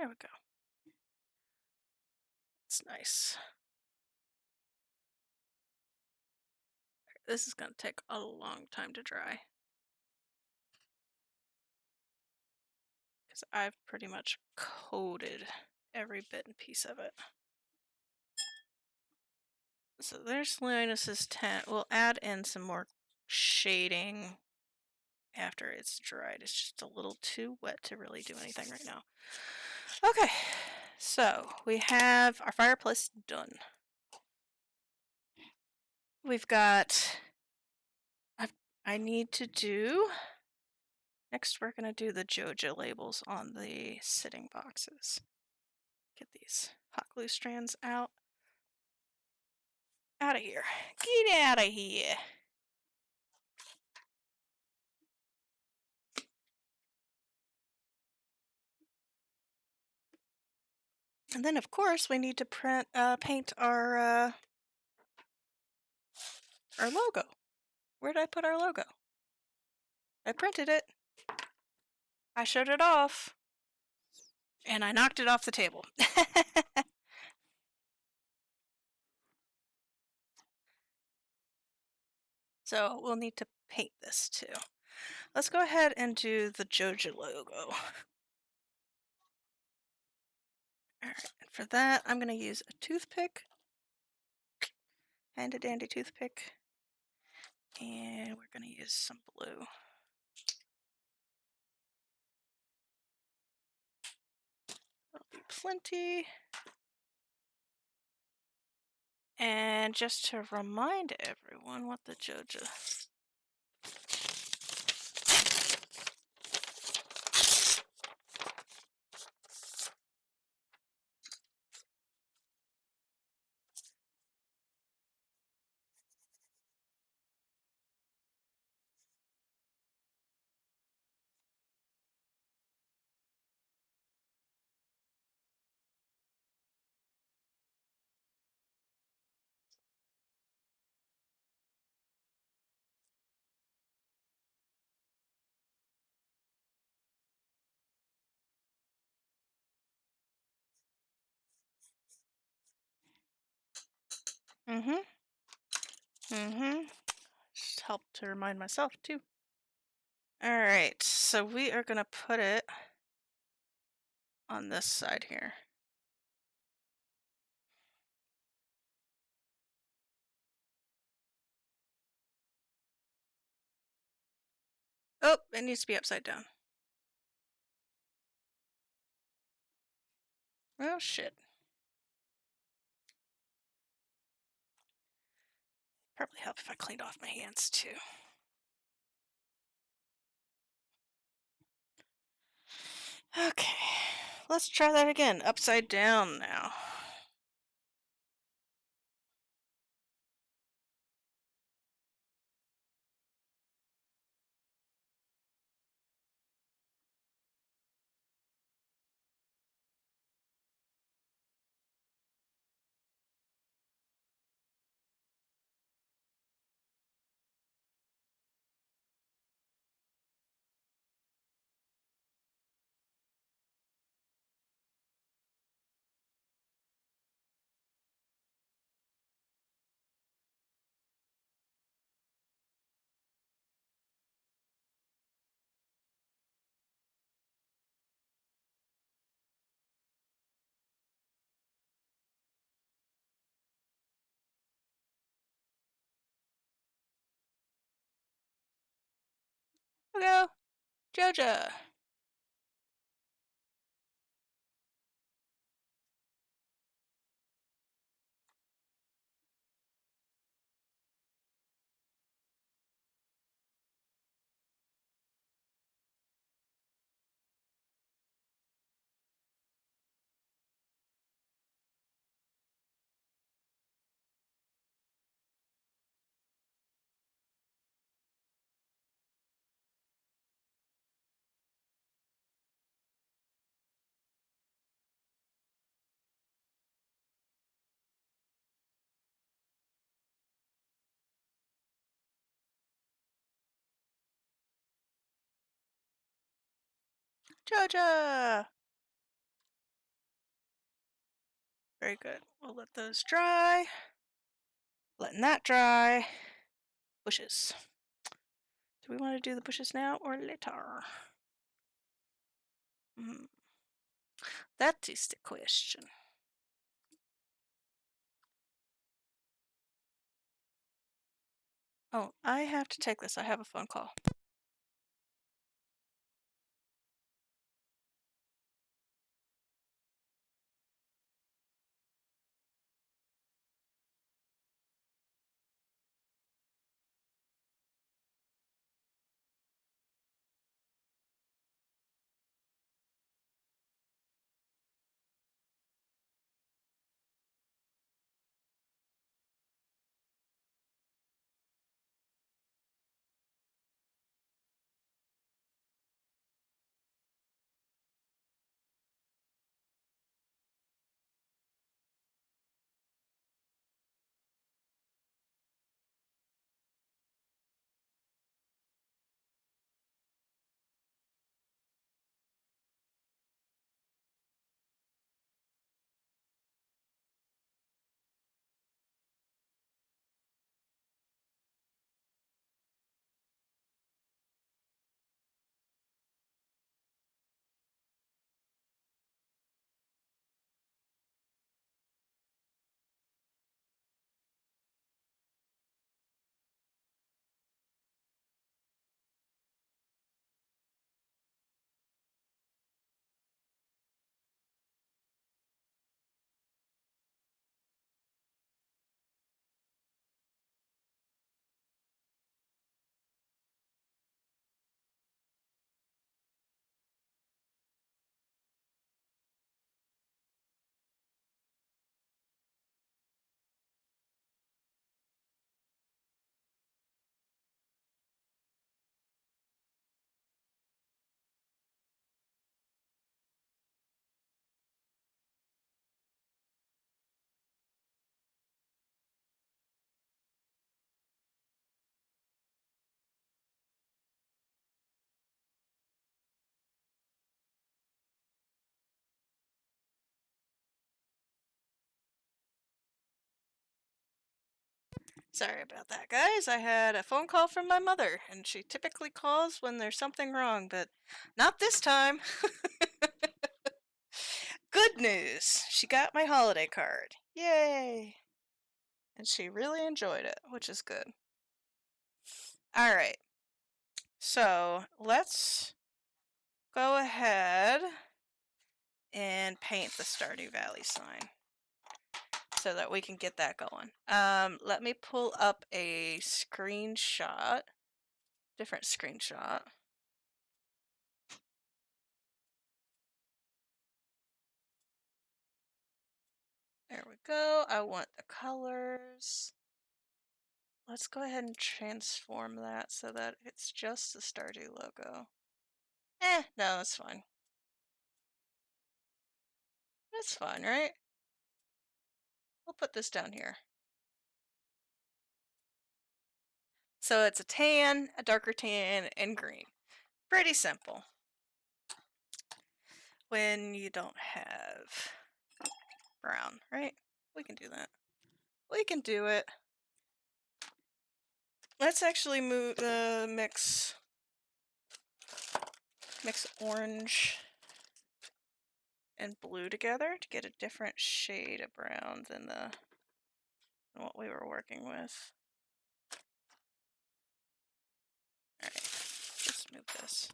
There we go. It's nice. This is going to take a long time to dry. Because I've pretty much coated every bit and piece of it. So there's Linus's tent. We'll add in some more shading after it's dried. It's just a little too wet to really do anything right now. Okay, so we have our fireplace done. We've got... I need to do... Next, we're going to do the Jojo labels on the sitting boxes. Get these hot glue strands out. Out of here. Get out of here. And then, of course, we need to paint our logo. Where did I put our logo? I printed it. I showed it off. And I knocked it off the table. So we'll need to paint this too. Let's go ahead and do the Jojo logo. Alright, and for that, I'm going to use a toothpick. Handy dandy toothpick. And we're going to use some blue. That'll be plenty. And just to remind everyone what the Jojo... Just help to remind myself too. Alright, so we are going to put it on this side here. Oh, it needs to be upside down. Oh, shit. Probably help if I cleaned off my hands too. Okay, let's try that again. Upside down now. Here we go. Jojo. Jojo. Very good. We'll let those dry. Letting that dry. Bushes. Do we want to do the bushes now or later? That is the question. Oh, I have to take this. I have a phone call. Sorry about that, guys. I had a phone call from my mother, and she typically calls when there's something wrong, but not this time. Good news! She got my holiday card. Yay! And she really enjoyed it, which is good. Alright, so let's go ahead and paint the Stardew Valley sign so that we can get that going. Let me pull up a screenshot, different screenshot. There we go. I want the colors. Let's go ahead and transform that so that it's just the Stardew logo. No, that's fine. That's fine, right? We'll put this down here. So it's a tan, a darker tan, and green. Pretty simple. When you don't have brown, right? We can do that. We can do it. Let's actually move mix orange and blue together to get a different shade of brown than what we were working with. Alright, just move this.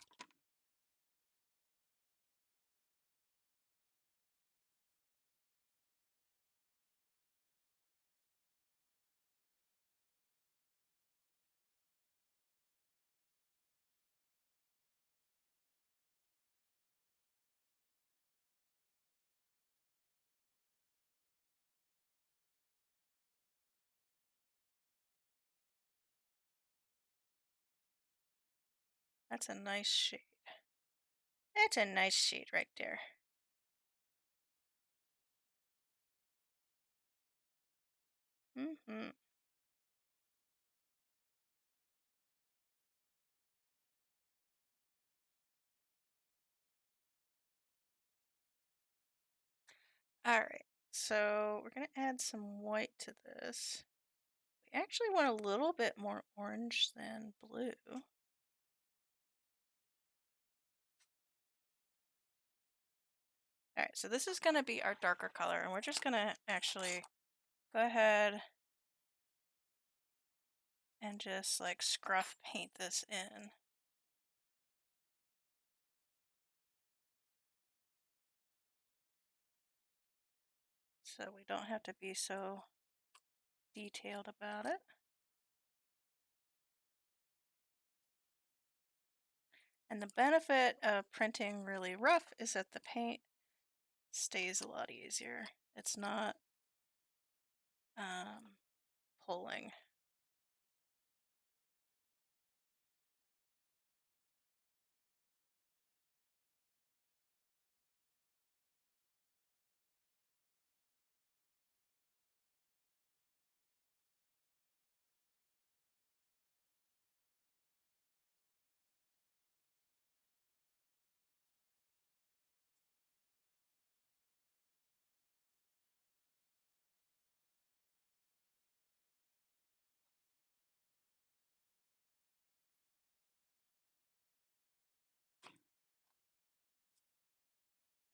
That's a nice shade. That's a nice shade right there. Mm-hmm. Alright, so we're going to add some white to this. We actually want a little bit more orange than blue. Alright, so this is going to be our darker color, and we're just going to actually go ahead and just like scruff paint this in. So we don't have to be so detailed about it. And the benefit of printing really rough is that the paint stays a lot easier. It's not pulling.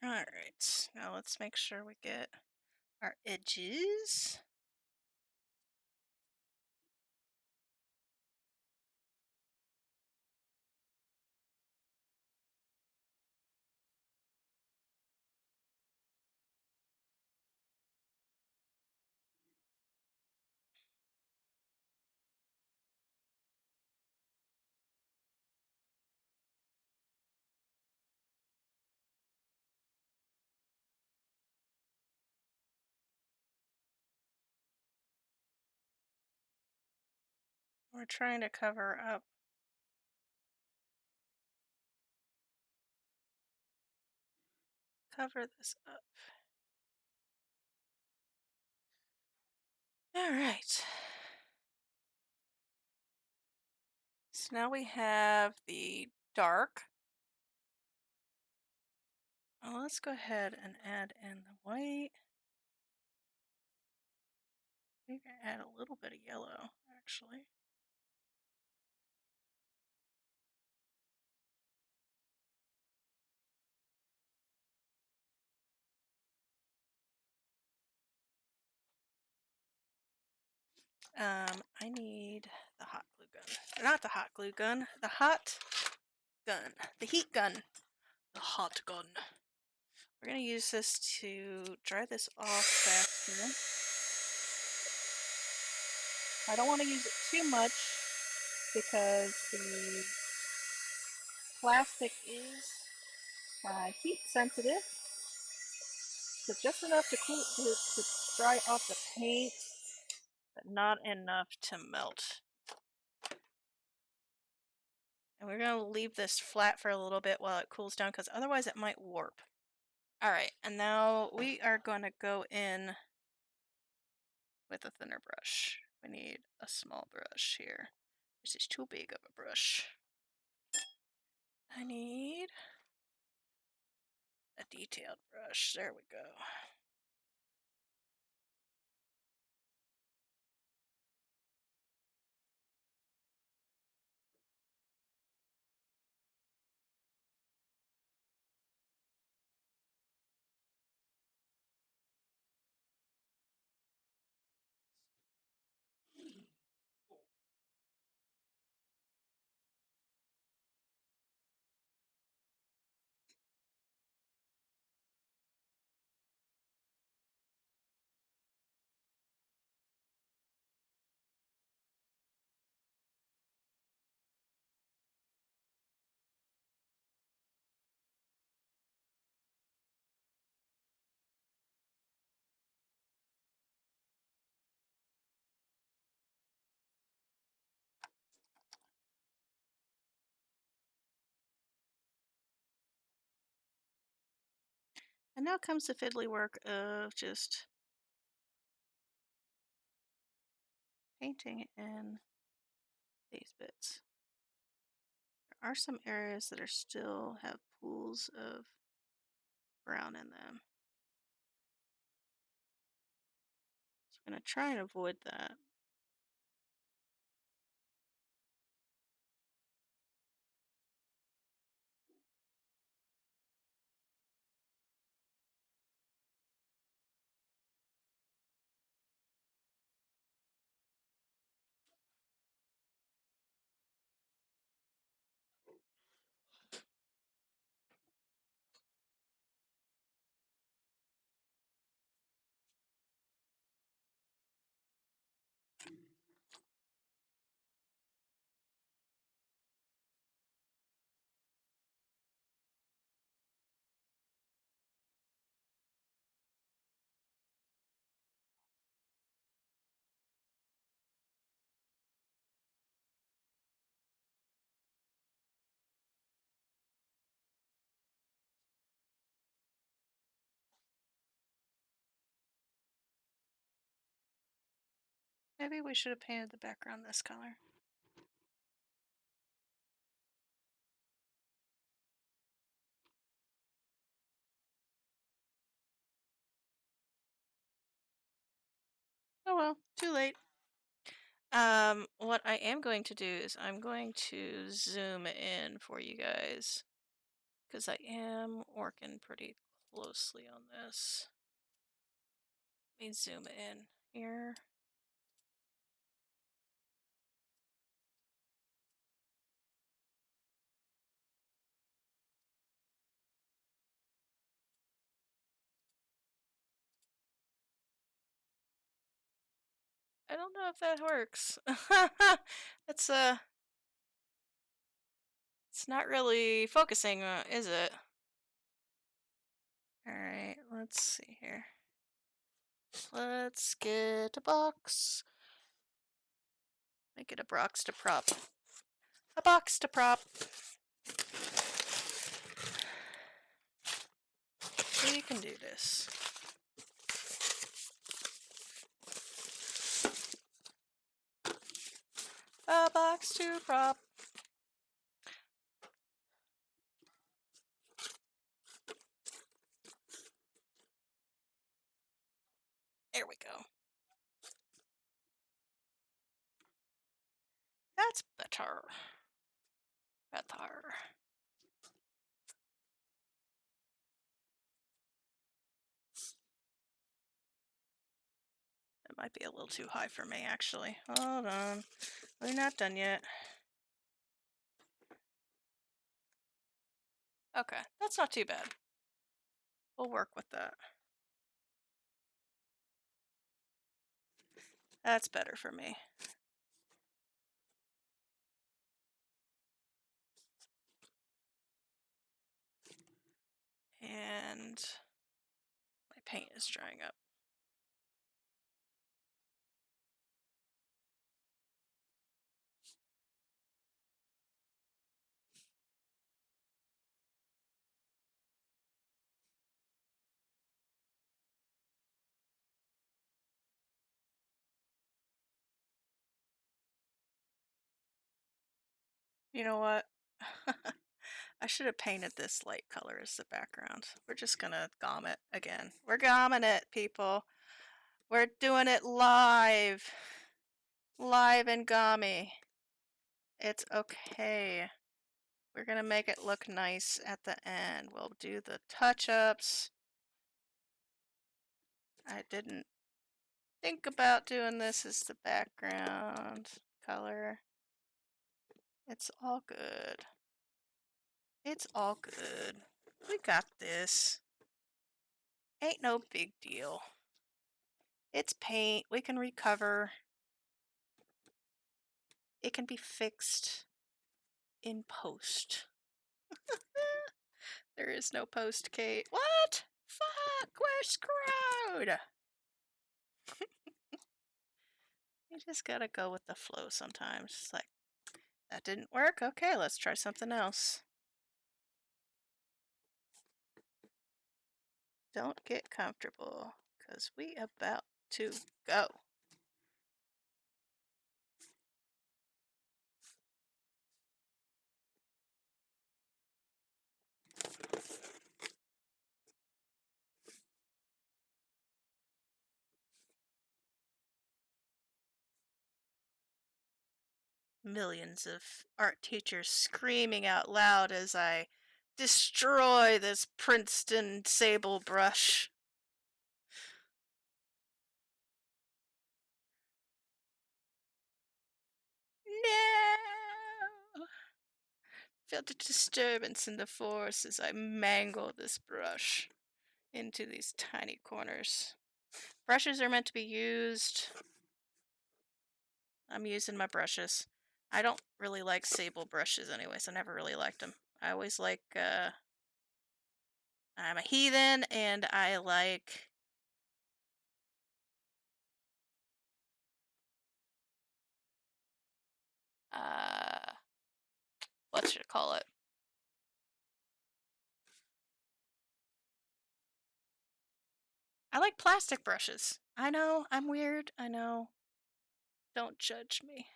Alright, now let's make sure we get our edges. We're trying to cover this up. Alright. So now we have the dark. Let's go ahead and add in the white. Maybe add a little bit of yellow, actually. I need the hot glue gun. Not the hot glue gun, the hot gun. The heat gun. The hot gun. We're going to use this to dry this off faster. I don't want to use it too much because the plastic is heat sensitive. So just enough to dry off the paint, but not enough to melt. And we're going to leave this flat for a little bit while it cools down because otherwise it might warp. Alright, and now we are going to go in with a thinner brush. We need a small brush here. This is too big of a brush. I need a detailed brush. There we go. And now comes the fiddly work of just painting in these bits. There are some areas that are still have pools of brown in them. I'm gonna try and avoid that. Maybe we should have painted the background this color. Oh well, too late. What I am going to do is I'm going to zoom in for you guys because I am working pretty closely on this. Let me zoom in here. I don't know if that works. it's it's not really focusing, is it? All right, let's see here. Let's get a box. Make it a box to prop. A box to prop. We can do this. A box to prop. There we go. That's better. Better. It might be a little too high for me, actually. Hold on. We're not done yet. Okay, that's not too bad. We'll work with that. That's better for me. And my paint is drying up. You know what? I should have painted this light color as the background. We're just gonna gom it again. We're gomming it, people. We're doing it live. Live and gommy. It's okay. We're gonna make it look nice at the end. We'll do the touch-ups. I didn't think about doing this as the background color. It's all good. It's all good. We got this. Ain't no big deal. It's paint. We can recover. It can be fixed in post. There is no post, Kate. What? Fuck, we're screwed. You just gotta go with the flow sometimes. It's like, that didn't work? Okay, let's try something else. Don't get comfortable, because we about to go. millions of art teachers screaming out loud as I destroy this Princeton sable brush. No! Felt a disturbance in the force as I mangle this brush into these tiny corners. Brushes are meant to be used. I'm using my brushes. I don't really like sable brushes anyways. I never really liked them. I always like, I'm a heathen and I like, uh, what should I call it? I like plastic brushes. I know, I'm weird. I know. Don't judge me.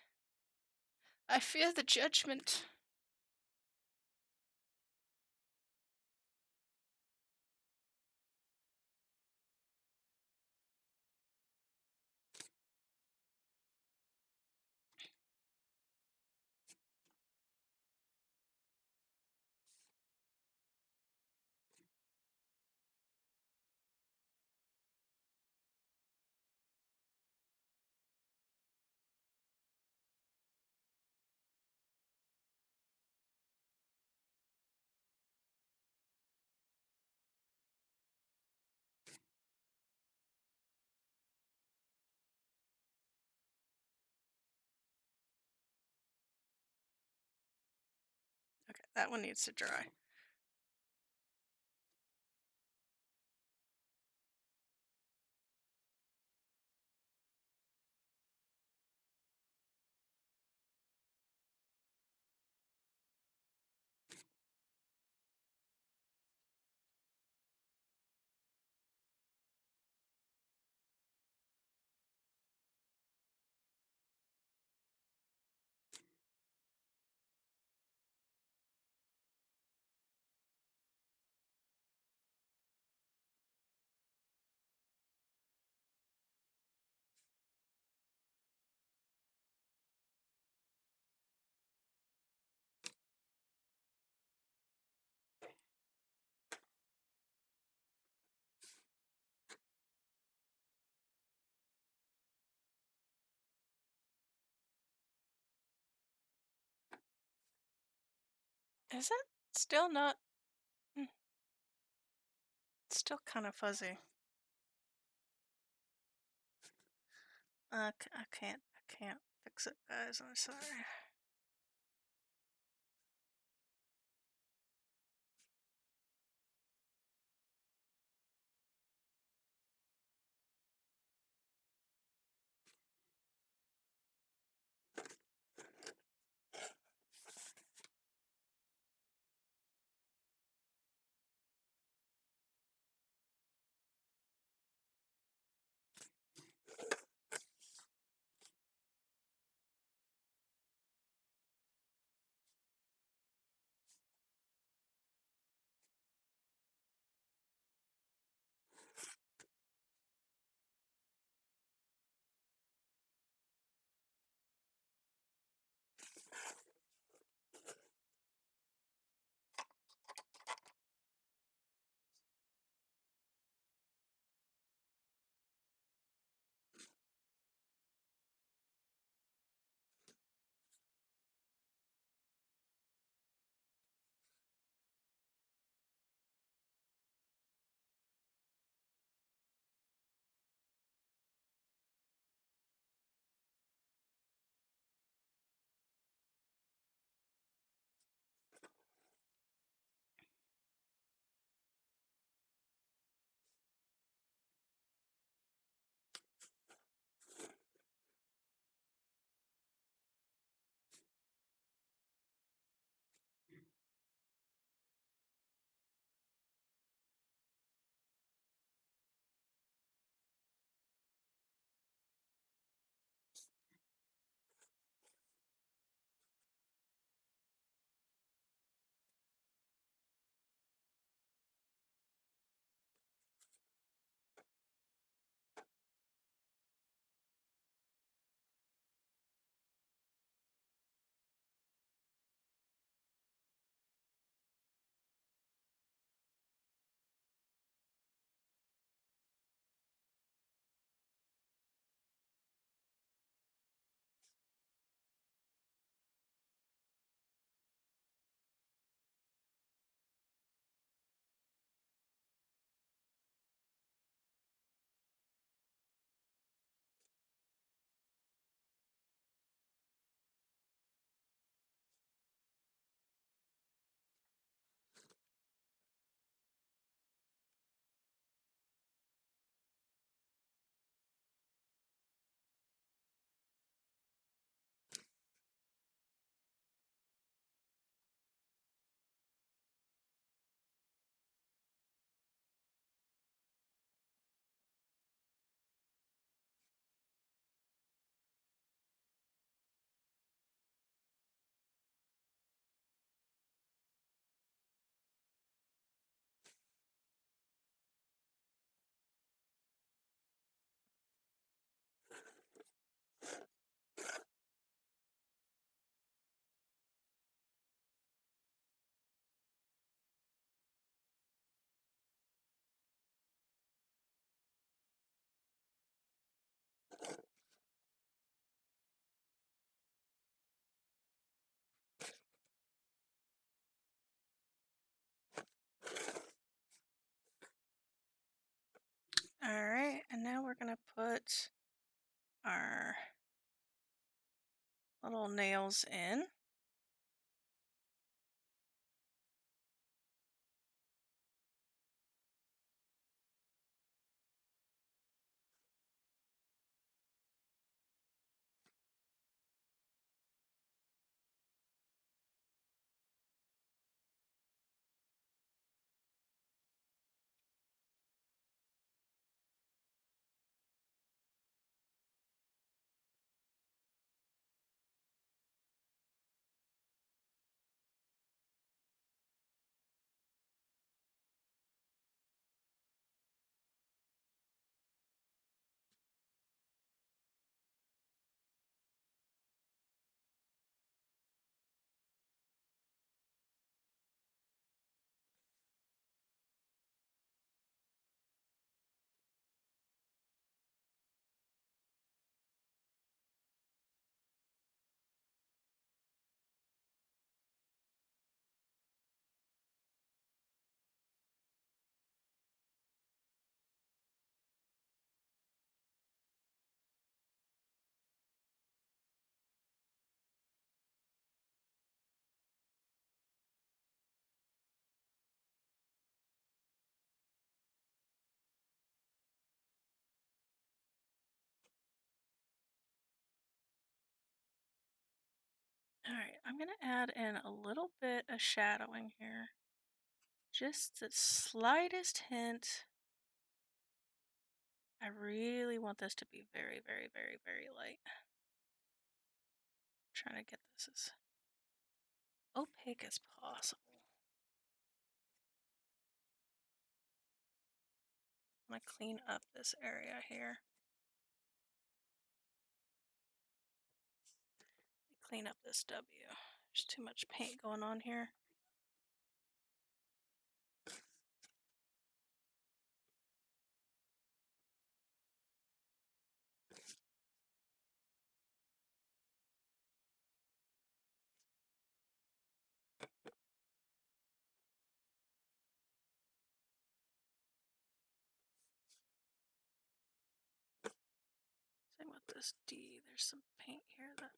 I fear the judgment. Okay, that one needs to dry. Is it still not? It's still kind of fuzzy. I can't fix it, guys. I'm sorry. we're going to put our little nails in. All right, I'm going to add in a little bit of shadowing here. Just the slightest hint. I really want this to be very, very, very, very light. I'm trying to get this as opaque as possible. I'm going to clean up this area here. Clean up this W. There's too much paint going on here. Same with this D. There's some paint here that...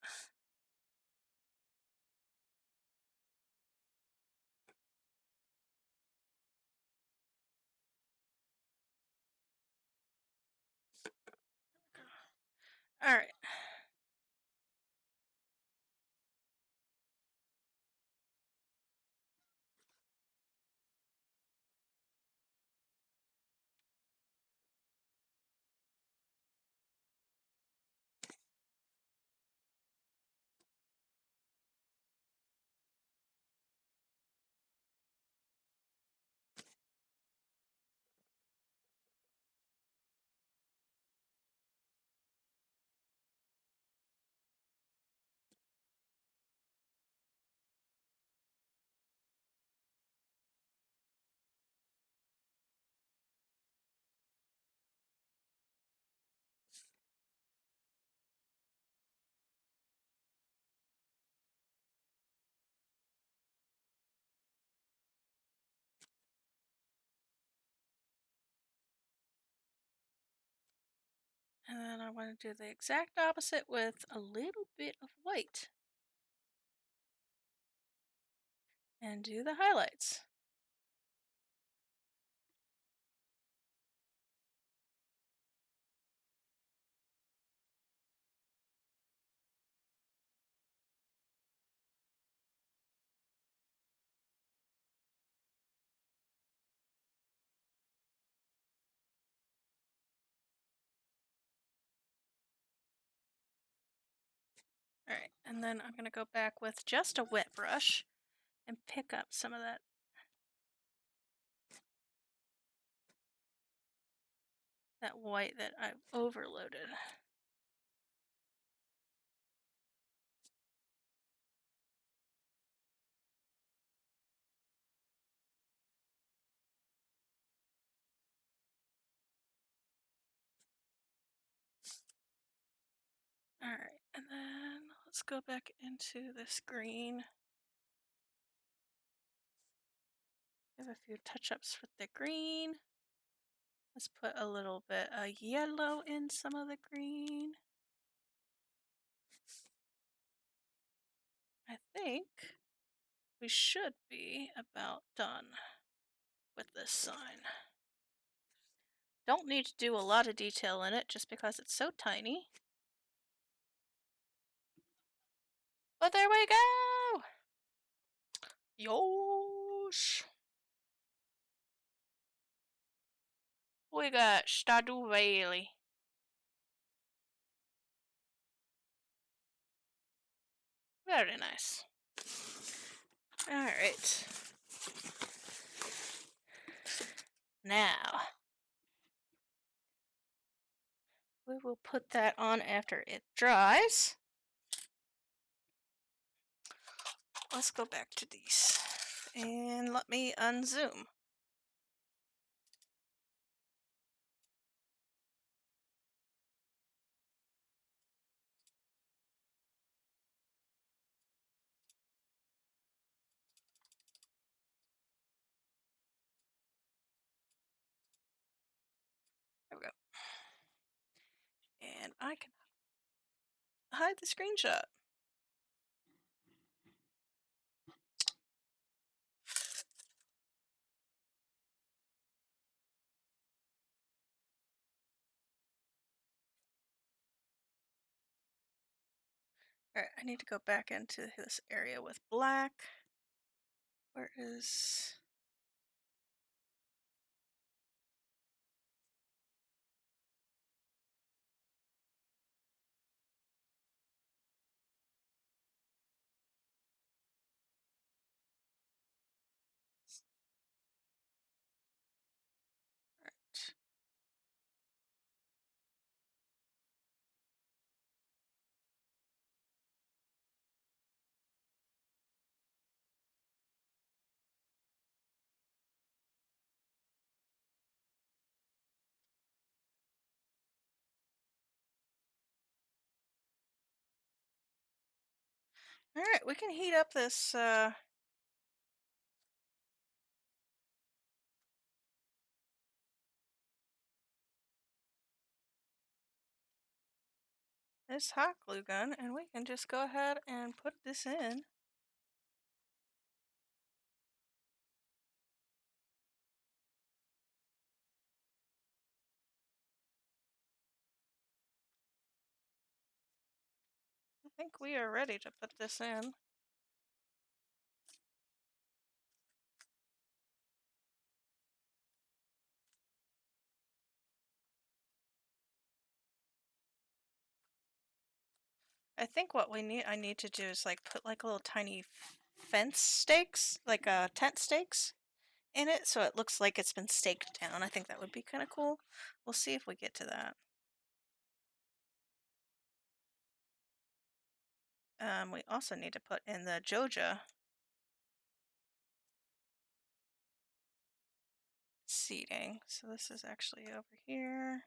All right. And then I want to do the exact opposite with a little bit of white. And do the highlights. Alright, and then I'm going to go back with just a wet brush and pick up some of that white that I overloaded. Alright, and then let's go back into this green. Give a few touch-ups with the green. Let's put a little bit of yellow in some of the green. I think we should be about done with this sign. Don't need to do a lot of detail in it just because it's so tiny. But there we go! Yosh! We got Stardew Valley. Very nice. Alright. Now, we will put that on after it dries. Let's go back to these. And let me unzoom. There we go. And I can hide the screenshot. Alright, I need to go back into this area with black. Where is... Alright. Alright, we can heat up this, this hot glue gun, and we can just go ahead and put this in. I think we are ready to put this in. I think what I need to do is like put like little tiny fence stakes, like tent stakes in it so it looks like it's been staked down. I think that would be kind of cool. We'll see if we get to that. We also need to put in the Jojo seating. So this is actually over here.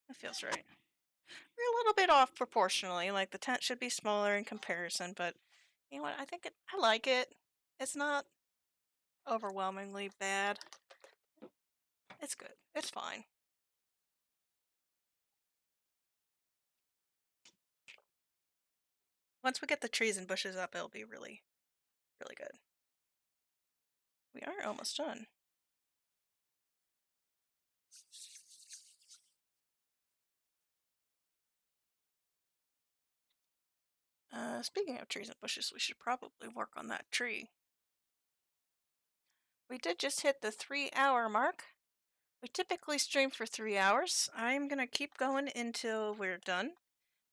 That feels right. We're a little bit off proportionally. Like the tent should be smaller in comparison, but you know what? I like it. It's not overwhelmingly bad. It's good. It's fine. Once we get the trees and bushes up, it'll be really, really good. We are almost done. Speaking of trees and bushes, we should probably work on that tree. We did just hit the 3-hour mark. We typically stream for 3 hours. I'm gonna keep going until we're done.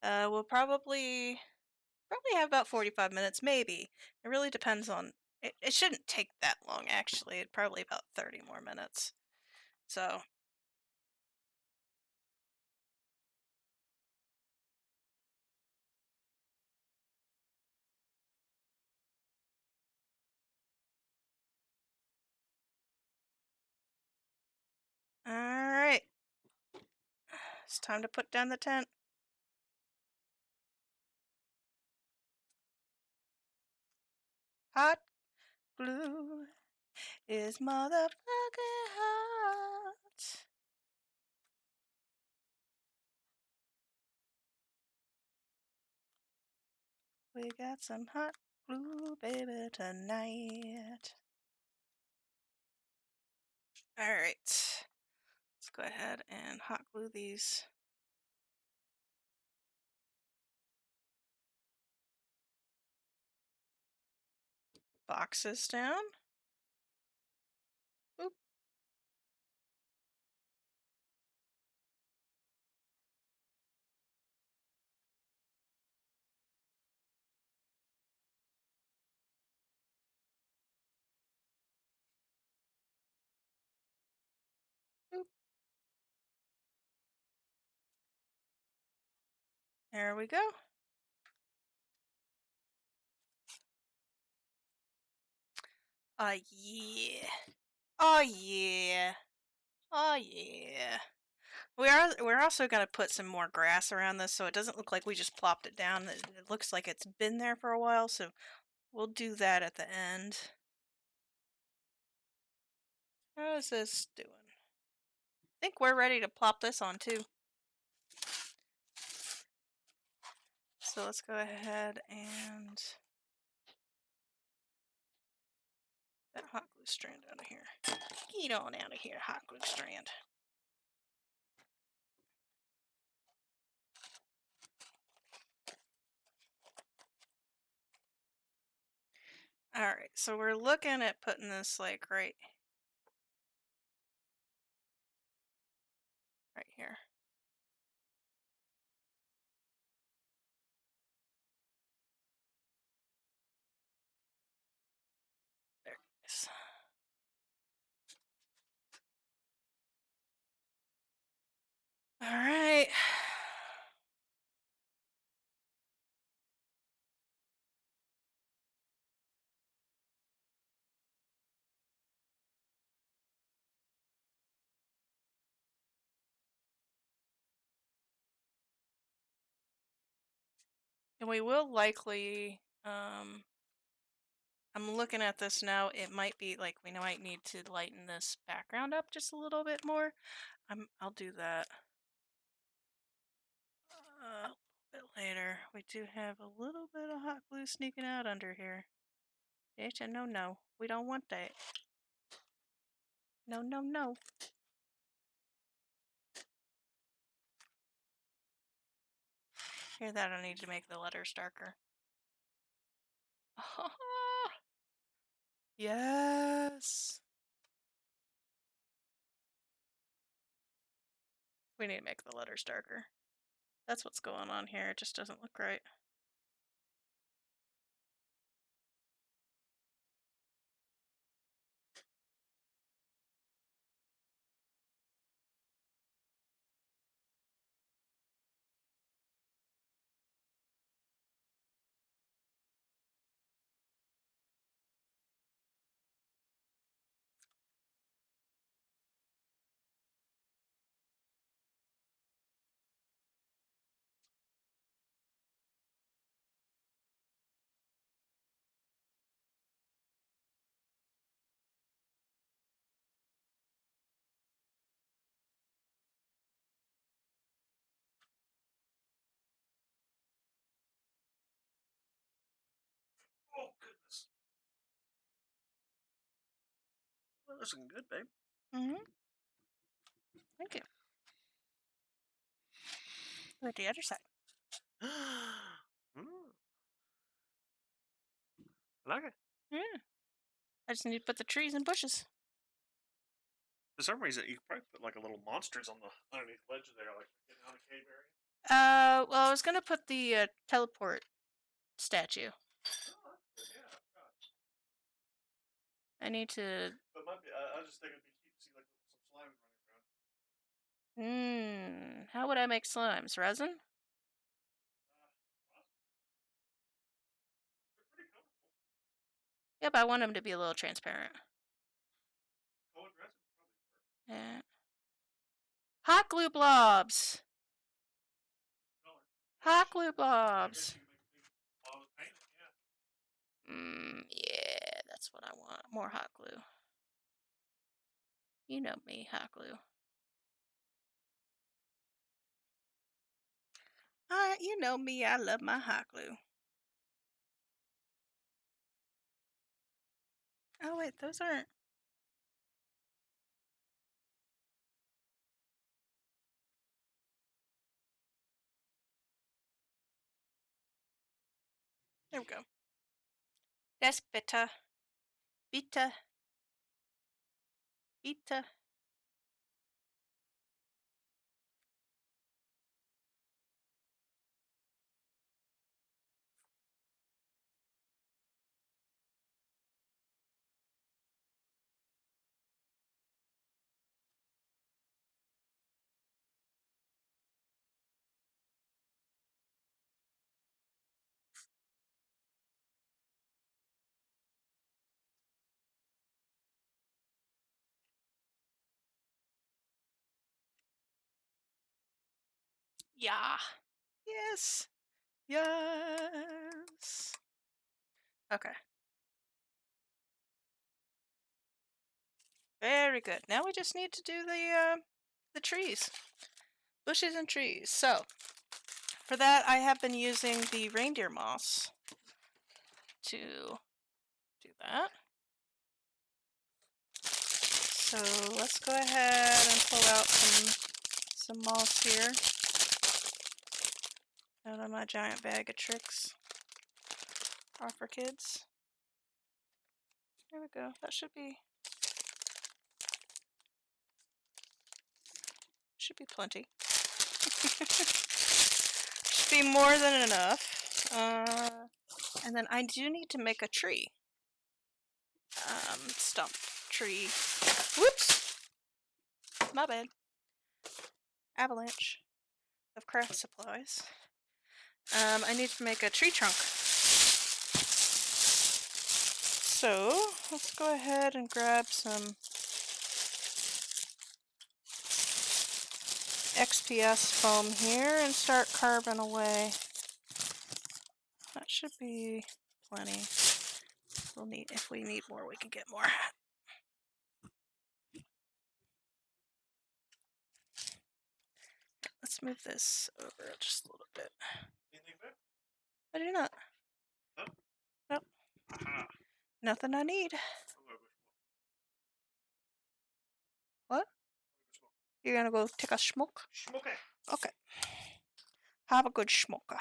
We'll probably have about 45 minutes, maybe. It really depends on. It shouldn't take that long, actually. It'd probably about 30 more minutes. So It's time to put down the tent. Hot glue is motherfucking hot. We got some hot glue, baby, tonight. Alright. Let's go ahead and hot glue these boxes down. Oop. Oop. There we go. Yeah. Oh yeah. Oh yeah. We're also gonna put some more grass around this so it doesn't look like we just plopped it down. It looks like it's been there for a while, so we'll do that at the end. How is this doing? I think we're ready to plop this on too. So let's go ahead and that hot glue strand out of here. Get on out of here, hot glue strand. Alright, so we're looking at putting this like right here. There it is. Alright. And we will likely, I'm looking at this now, it might be like we might need to lighten this background up just a little bit more. I'll do that a bit later. We do have a little bit of hot glue sneaking out under here. No, no. We don't want that. No, no, no. Hear that? I need to make the letters darker. Yes. We need to make the letters darker. That's what's going on here. It just doesn't look right. Oh goodness. Well, that's looking good, babe. Mm-hmm. Thank you. Look at the other side. I like it. Yeah. I just need to put the trees and bushes. For some reason, you could probably put like a little monsters on the underneath ledge there, like getting out of cave area. Well, I was gonna put the teleport statue. Oh, that's good. Yeah, God. I need to. But might be, I was just thinking it'd be cute to see like some slime running around. How would I make slimes? Resin? Awesome. They're pretty colorful. Yep, I want them to be a little transparent. Colored resin would probably work. Yeah. Hot glue blobs! Hot glue I bet blobs. you can make a big blob of paint. Yeah. Yeah, that's what I want. More hot glue. You know me, hot glue. You know me, I love my hot glue. Oh wait, those aren't. There we go. That's better. Bitter. Bitter. Yeah. Yes. Yes. Okay. Very good. Now we just need to do the trees. Bushes and trees. So, for that I have been using the reindeer moss to do that. So, let's go ahead and pull out some moss here out of my giant bag of tricks. Are for kids. There we go. That should be plenty. Should be more than enough. And then I do need to make a tree. Stump tree. Whoops! My bad. Avalanche of craft supplies. I need to make a tree trunk. So, let's go ahead and grab some XPS foam here and start carving away. That should be plenty. We'll need, if we need more, we can get more. Let's move this over just a little bit. Anything back? I do not. No? Nope. Aha. Nothing I need. I'm gonna go smoke. What? I'm gonna go smoke. You're gonna go take a smoke? Smoke it. Okay. Have a good smoker.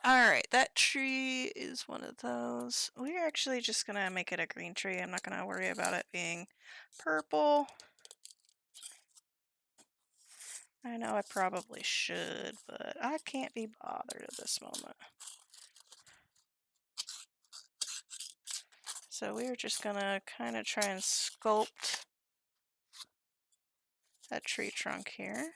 Alright, that tree is one of those. We're actually just gonna make it a green tree. I'm not gonna worry about it being purple. I know I probably should, but I can't be bothered at this moment. So we're just gonna kind of try and sculpt that tree trunk here.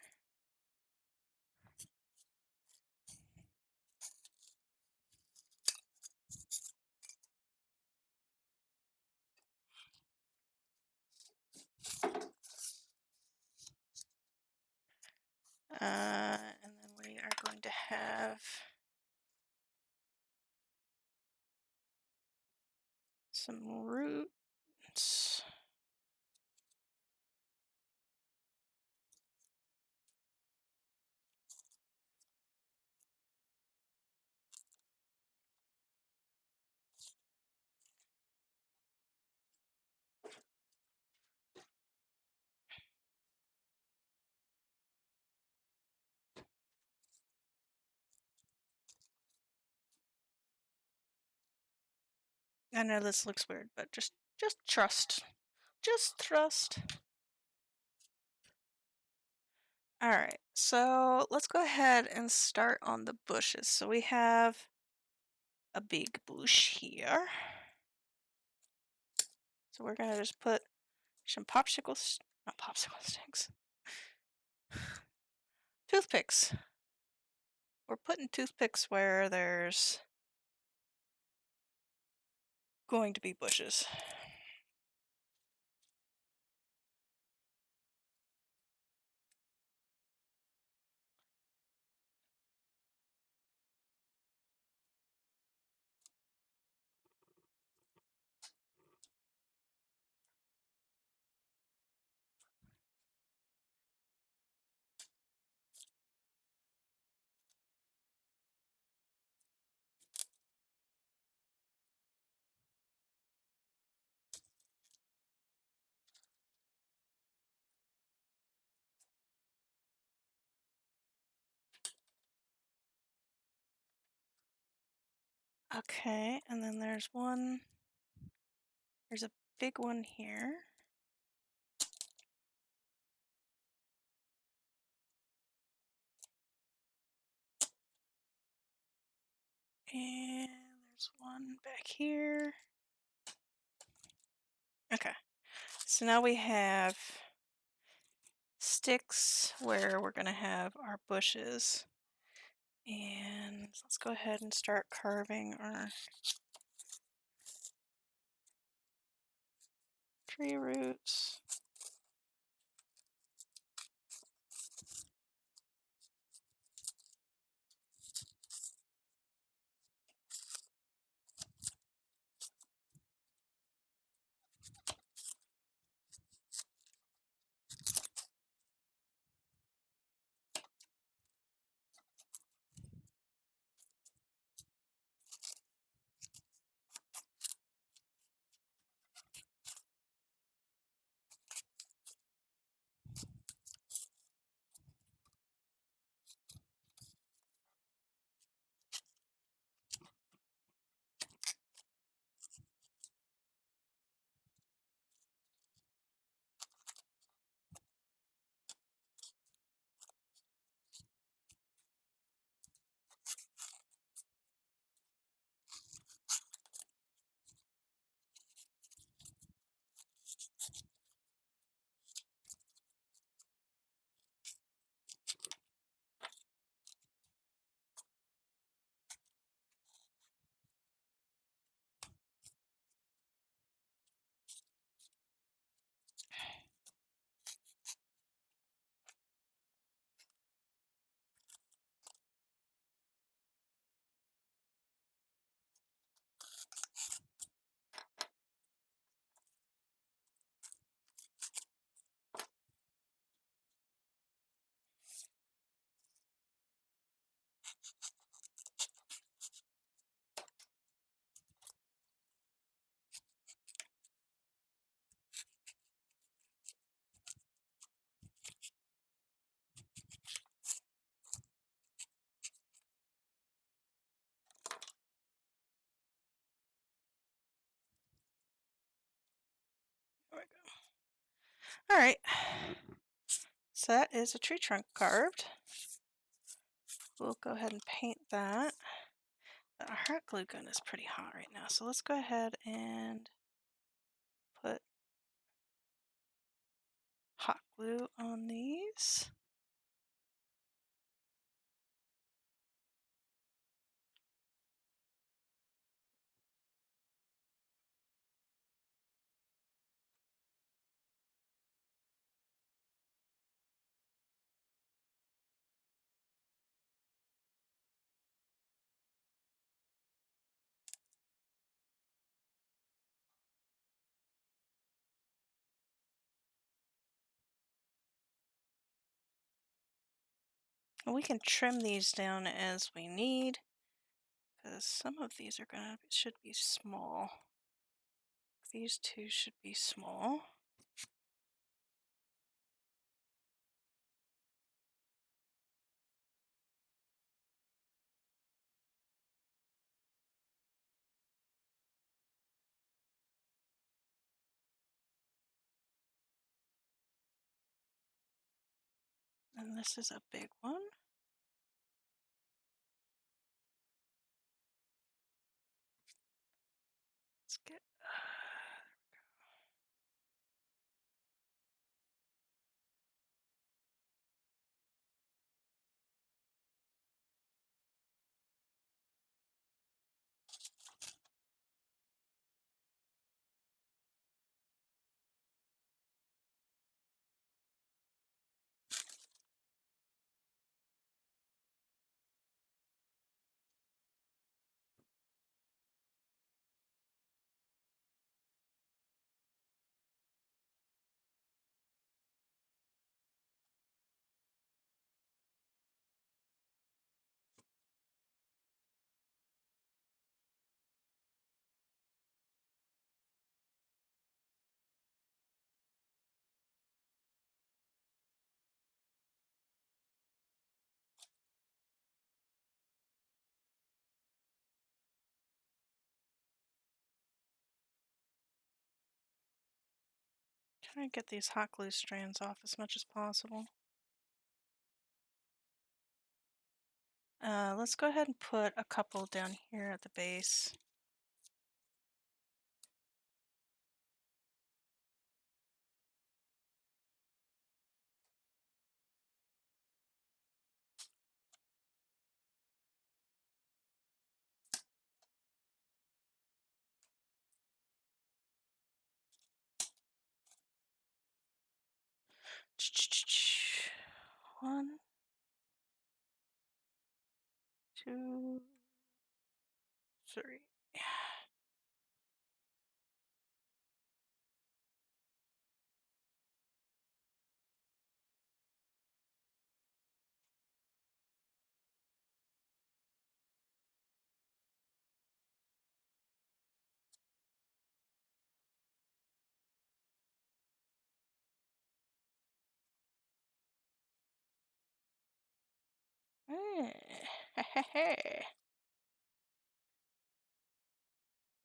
And then we are going to have some roots. I know this looks weird, but just trust. Just trust. Alright, so let's go ahead and start on the bushes. So we have a big bush here. So we're gonna just put some not popsicle sticks. Toothpicks. We're putting toothpicks where there's going to be bushes. Okay, and then there's a big one here. And there's one back here. Okay, so now we have sticks where we're going to have our bushes. And let's go ahead and start carving our tree roots. There we go. All right. So that is a tree trunk carved. We'll go ahead and paint that. Our hot glue gun is pretty hot right now, so let's go ahead and put hot glue on these. And we can trim these down as we need, because some of these should be small. These two should be small. And this is a big one. Let's get Try and get these hot glue strands off as much as possible. Let's go ahead and put a couple down here at the base. One, two, three.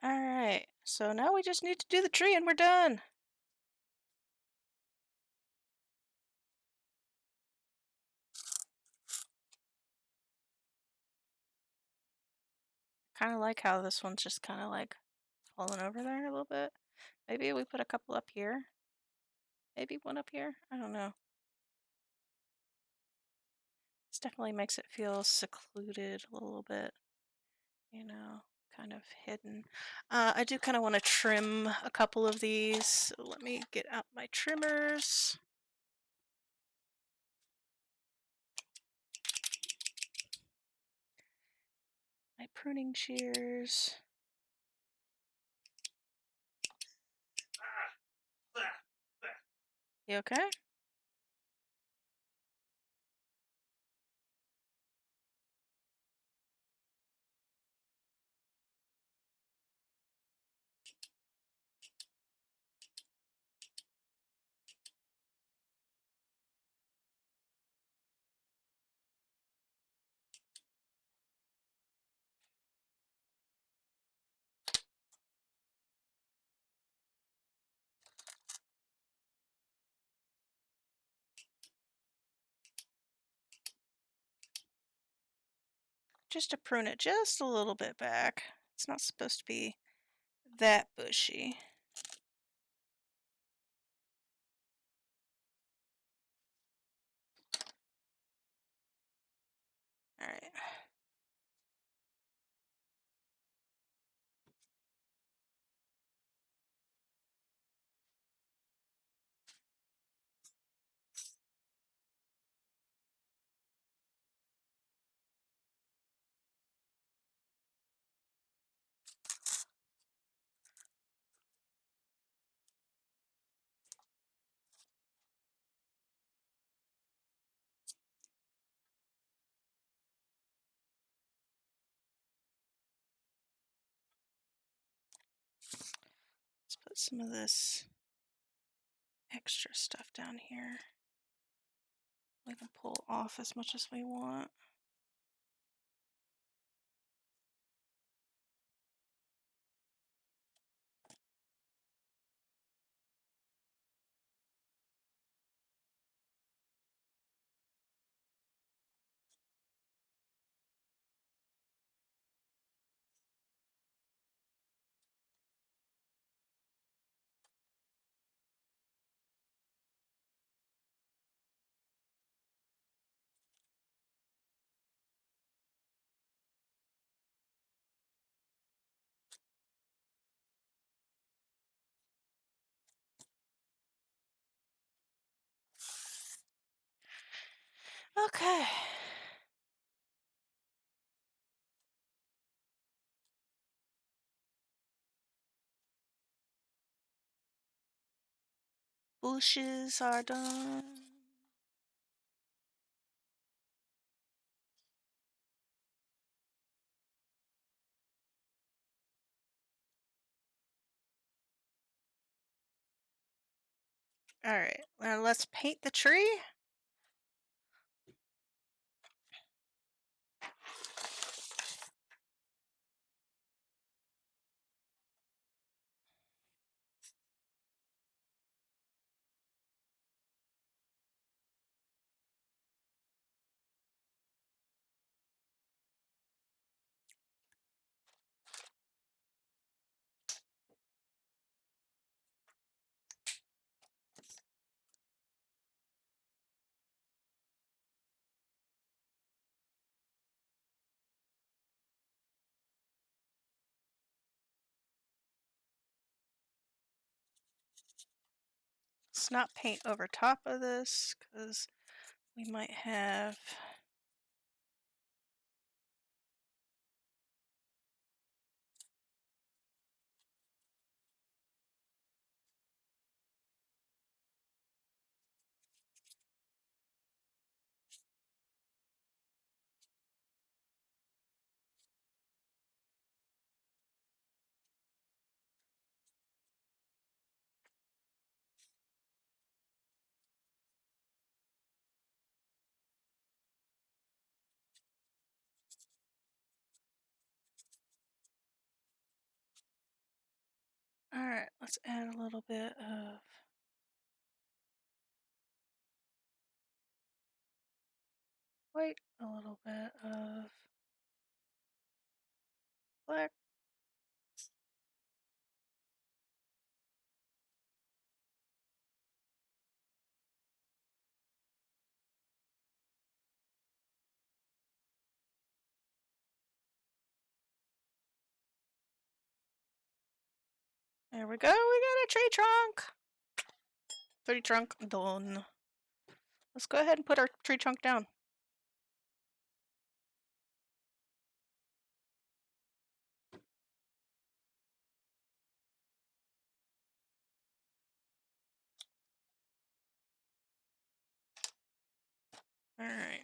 Alright, so now we just need to do the tree and we're done. Kind of like how this one's just kind of like falling over there a little bit. Maybe we put a couple up here. Maybe one up here. I don't know. This definitely makes it feel secluded a little bit, you know, kind of hidden. I do kind of want to trim a couple of these. So let me get out my trimmers. My pruning shears. You okay? Just to prune it just a little bit back. It's not supposed to be that bushy. All right. Let's put some of this extra stuff down here. We can pull off as much as we want. Okay. Bushes are done. All right, now let's paint the tree. Let's not paint over top of this because we might have. Alright, let's add a little bit of white, a little bit of black. There we go, we got a tree trunk! Tree trunk done. Let's go ahead and put our tree trunk down. Alright.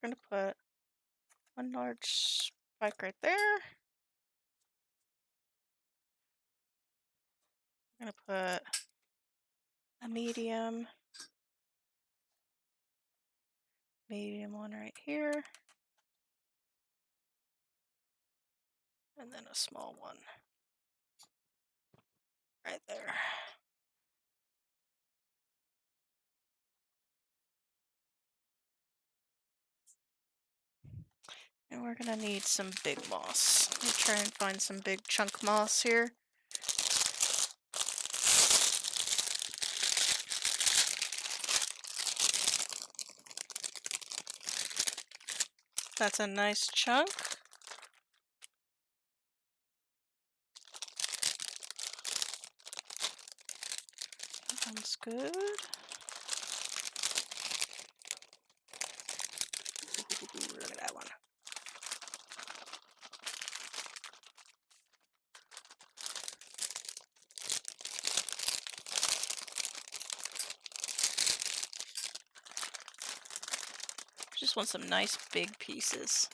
We're gonna put one large spike right there. I'm gonna put a medium one right here, and then a small one right there. And we're gonna need some big moss. Let me try and find some big chunk moss here. That's a nice chunk. That one's good. Ooh, look at that one. Just want some nice big pieces.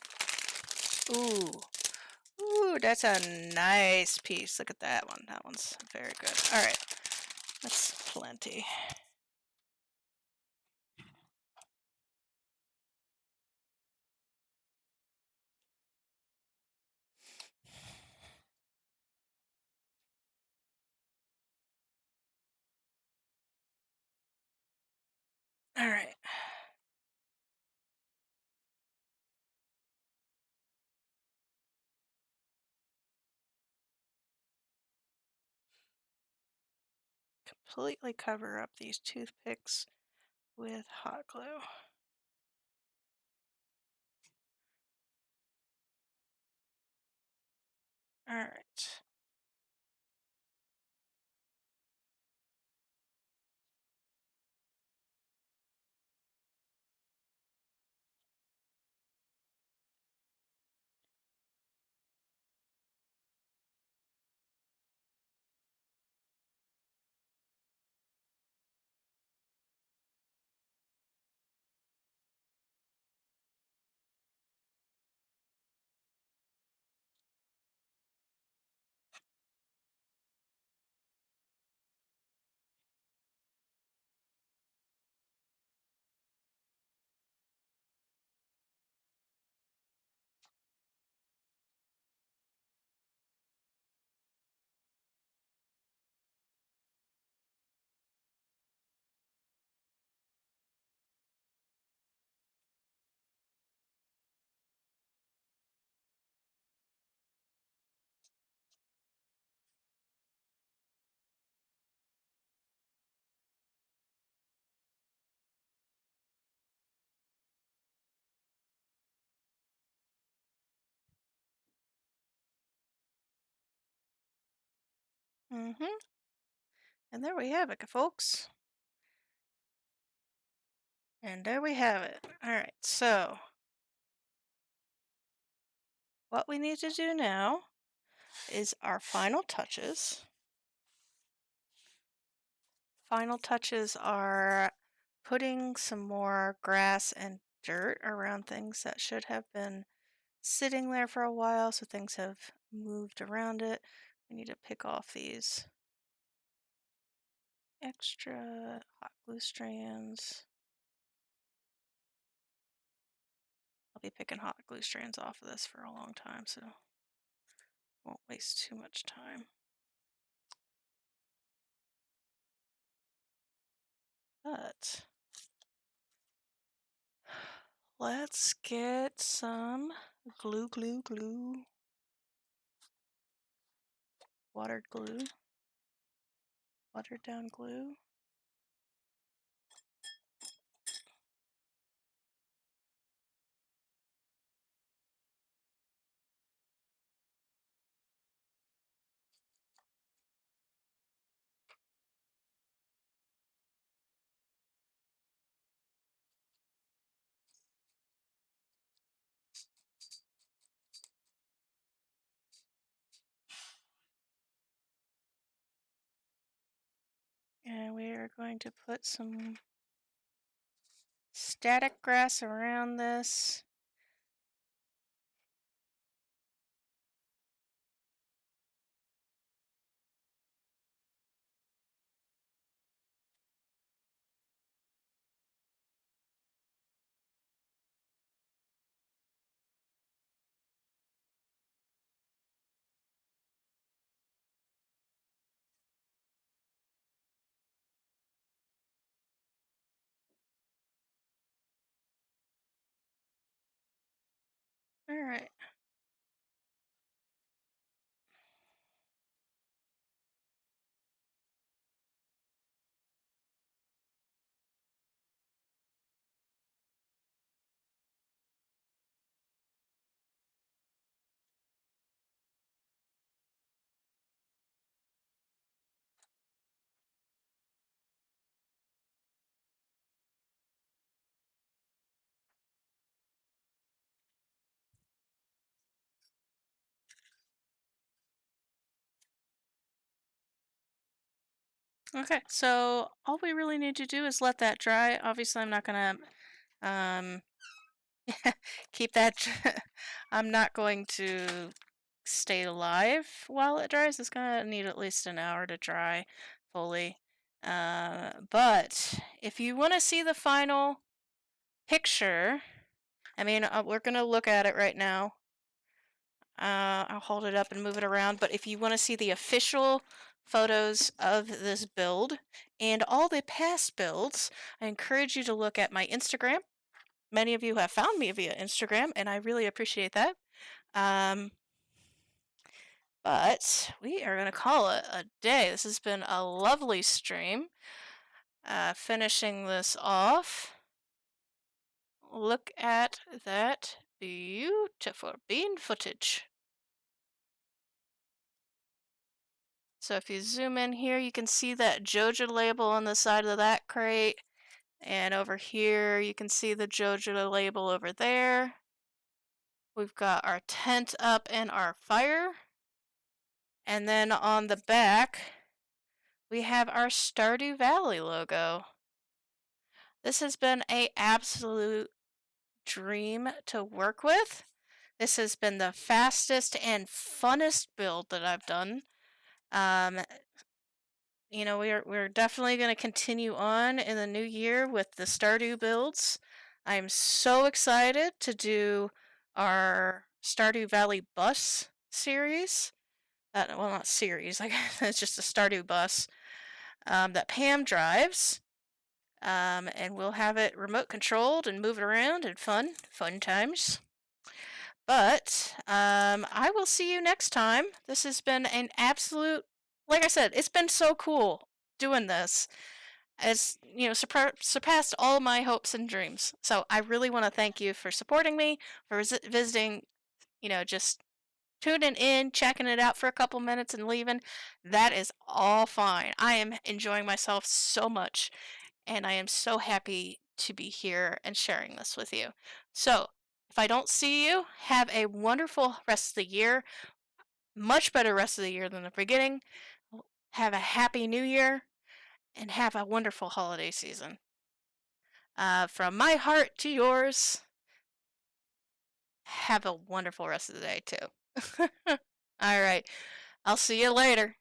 Ooh. Ooh, that's a nice piece. Look at that one. That one's very good. Alright. That's plenty. Alright. Completely cover up these toothpicks with hot glue. Alright. Mm-hmm. And there we have it, folks. And there we have it. Alright, so what we need to do now is our final touches. Final touches are putting some more grass and dirt around things that should have been sitting there for a while, so things have moved around it. We need to pick off these extra hot glue strands. I'll be picking hot glue strands off of this for a long time, so won't waste too much time. But let's get some glue, watered glue, watered down glue. And we are going to put some static grass around this. All right. Okay, so all we really need to do is let that dry. Obviously, I'm not gonna um, keep that. I'm not going to stay alive while it dries. It's gonna need at least an hour to dry fully. But if you want to see the final picture, I mean, we're gonna look at it right now. I'll hold it up and move it around. But if you want to see the official photos of this build and all the past builds, I encourage you to look at my Instagram. Many of you have found me via Instagram, and I really appreciate that. Um, but we are going to call it a day. This has been a lovely stream. Finishing this off. Look at that beautiful bean footage. So if you zoom in here, you can see that Jojo label on the side of that crate. And over here, you can see the Jojo label over there. We've got our tent up and our fire. And then on the back, we have our Stardew Valley logo. This has been an absolute dream to work with. This has been the fastest and funnest build that I've done. Um, we're definitely going to continue on in the new year with the Stardew builds. I'm so excited to do our Stardew Valley bus series. Well, not series, like it's just a Stardew bus that Pam drives. And we'll have it remote controlled and move it around and fun times. But I will see you next time. This has been an absolute, like I said, it's been so cool doing this. It's surpassed all my hopes and dreams. So I really want to thank you for supporting me, for visiting, just tuning in, checking it out for a couple minutes and leaving, that is all fine. I am enjoying myself so much, and I am so happy to be here and sharing this with you. So, if I don't see you, have a wonderful rest of the year. Much better rest of the year than the beginning. Have a happy new year and have a wonderful holiday season. From my heart to yours, have a wonderful rest of the day, too. All right. I'll see you later.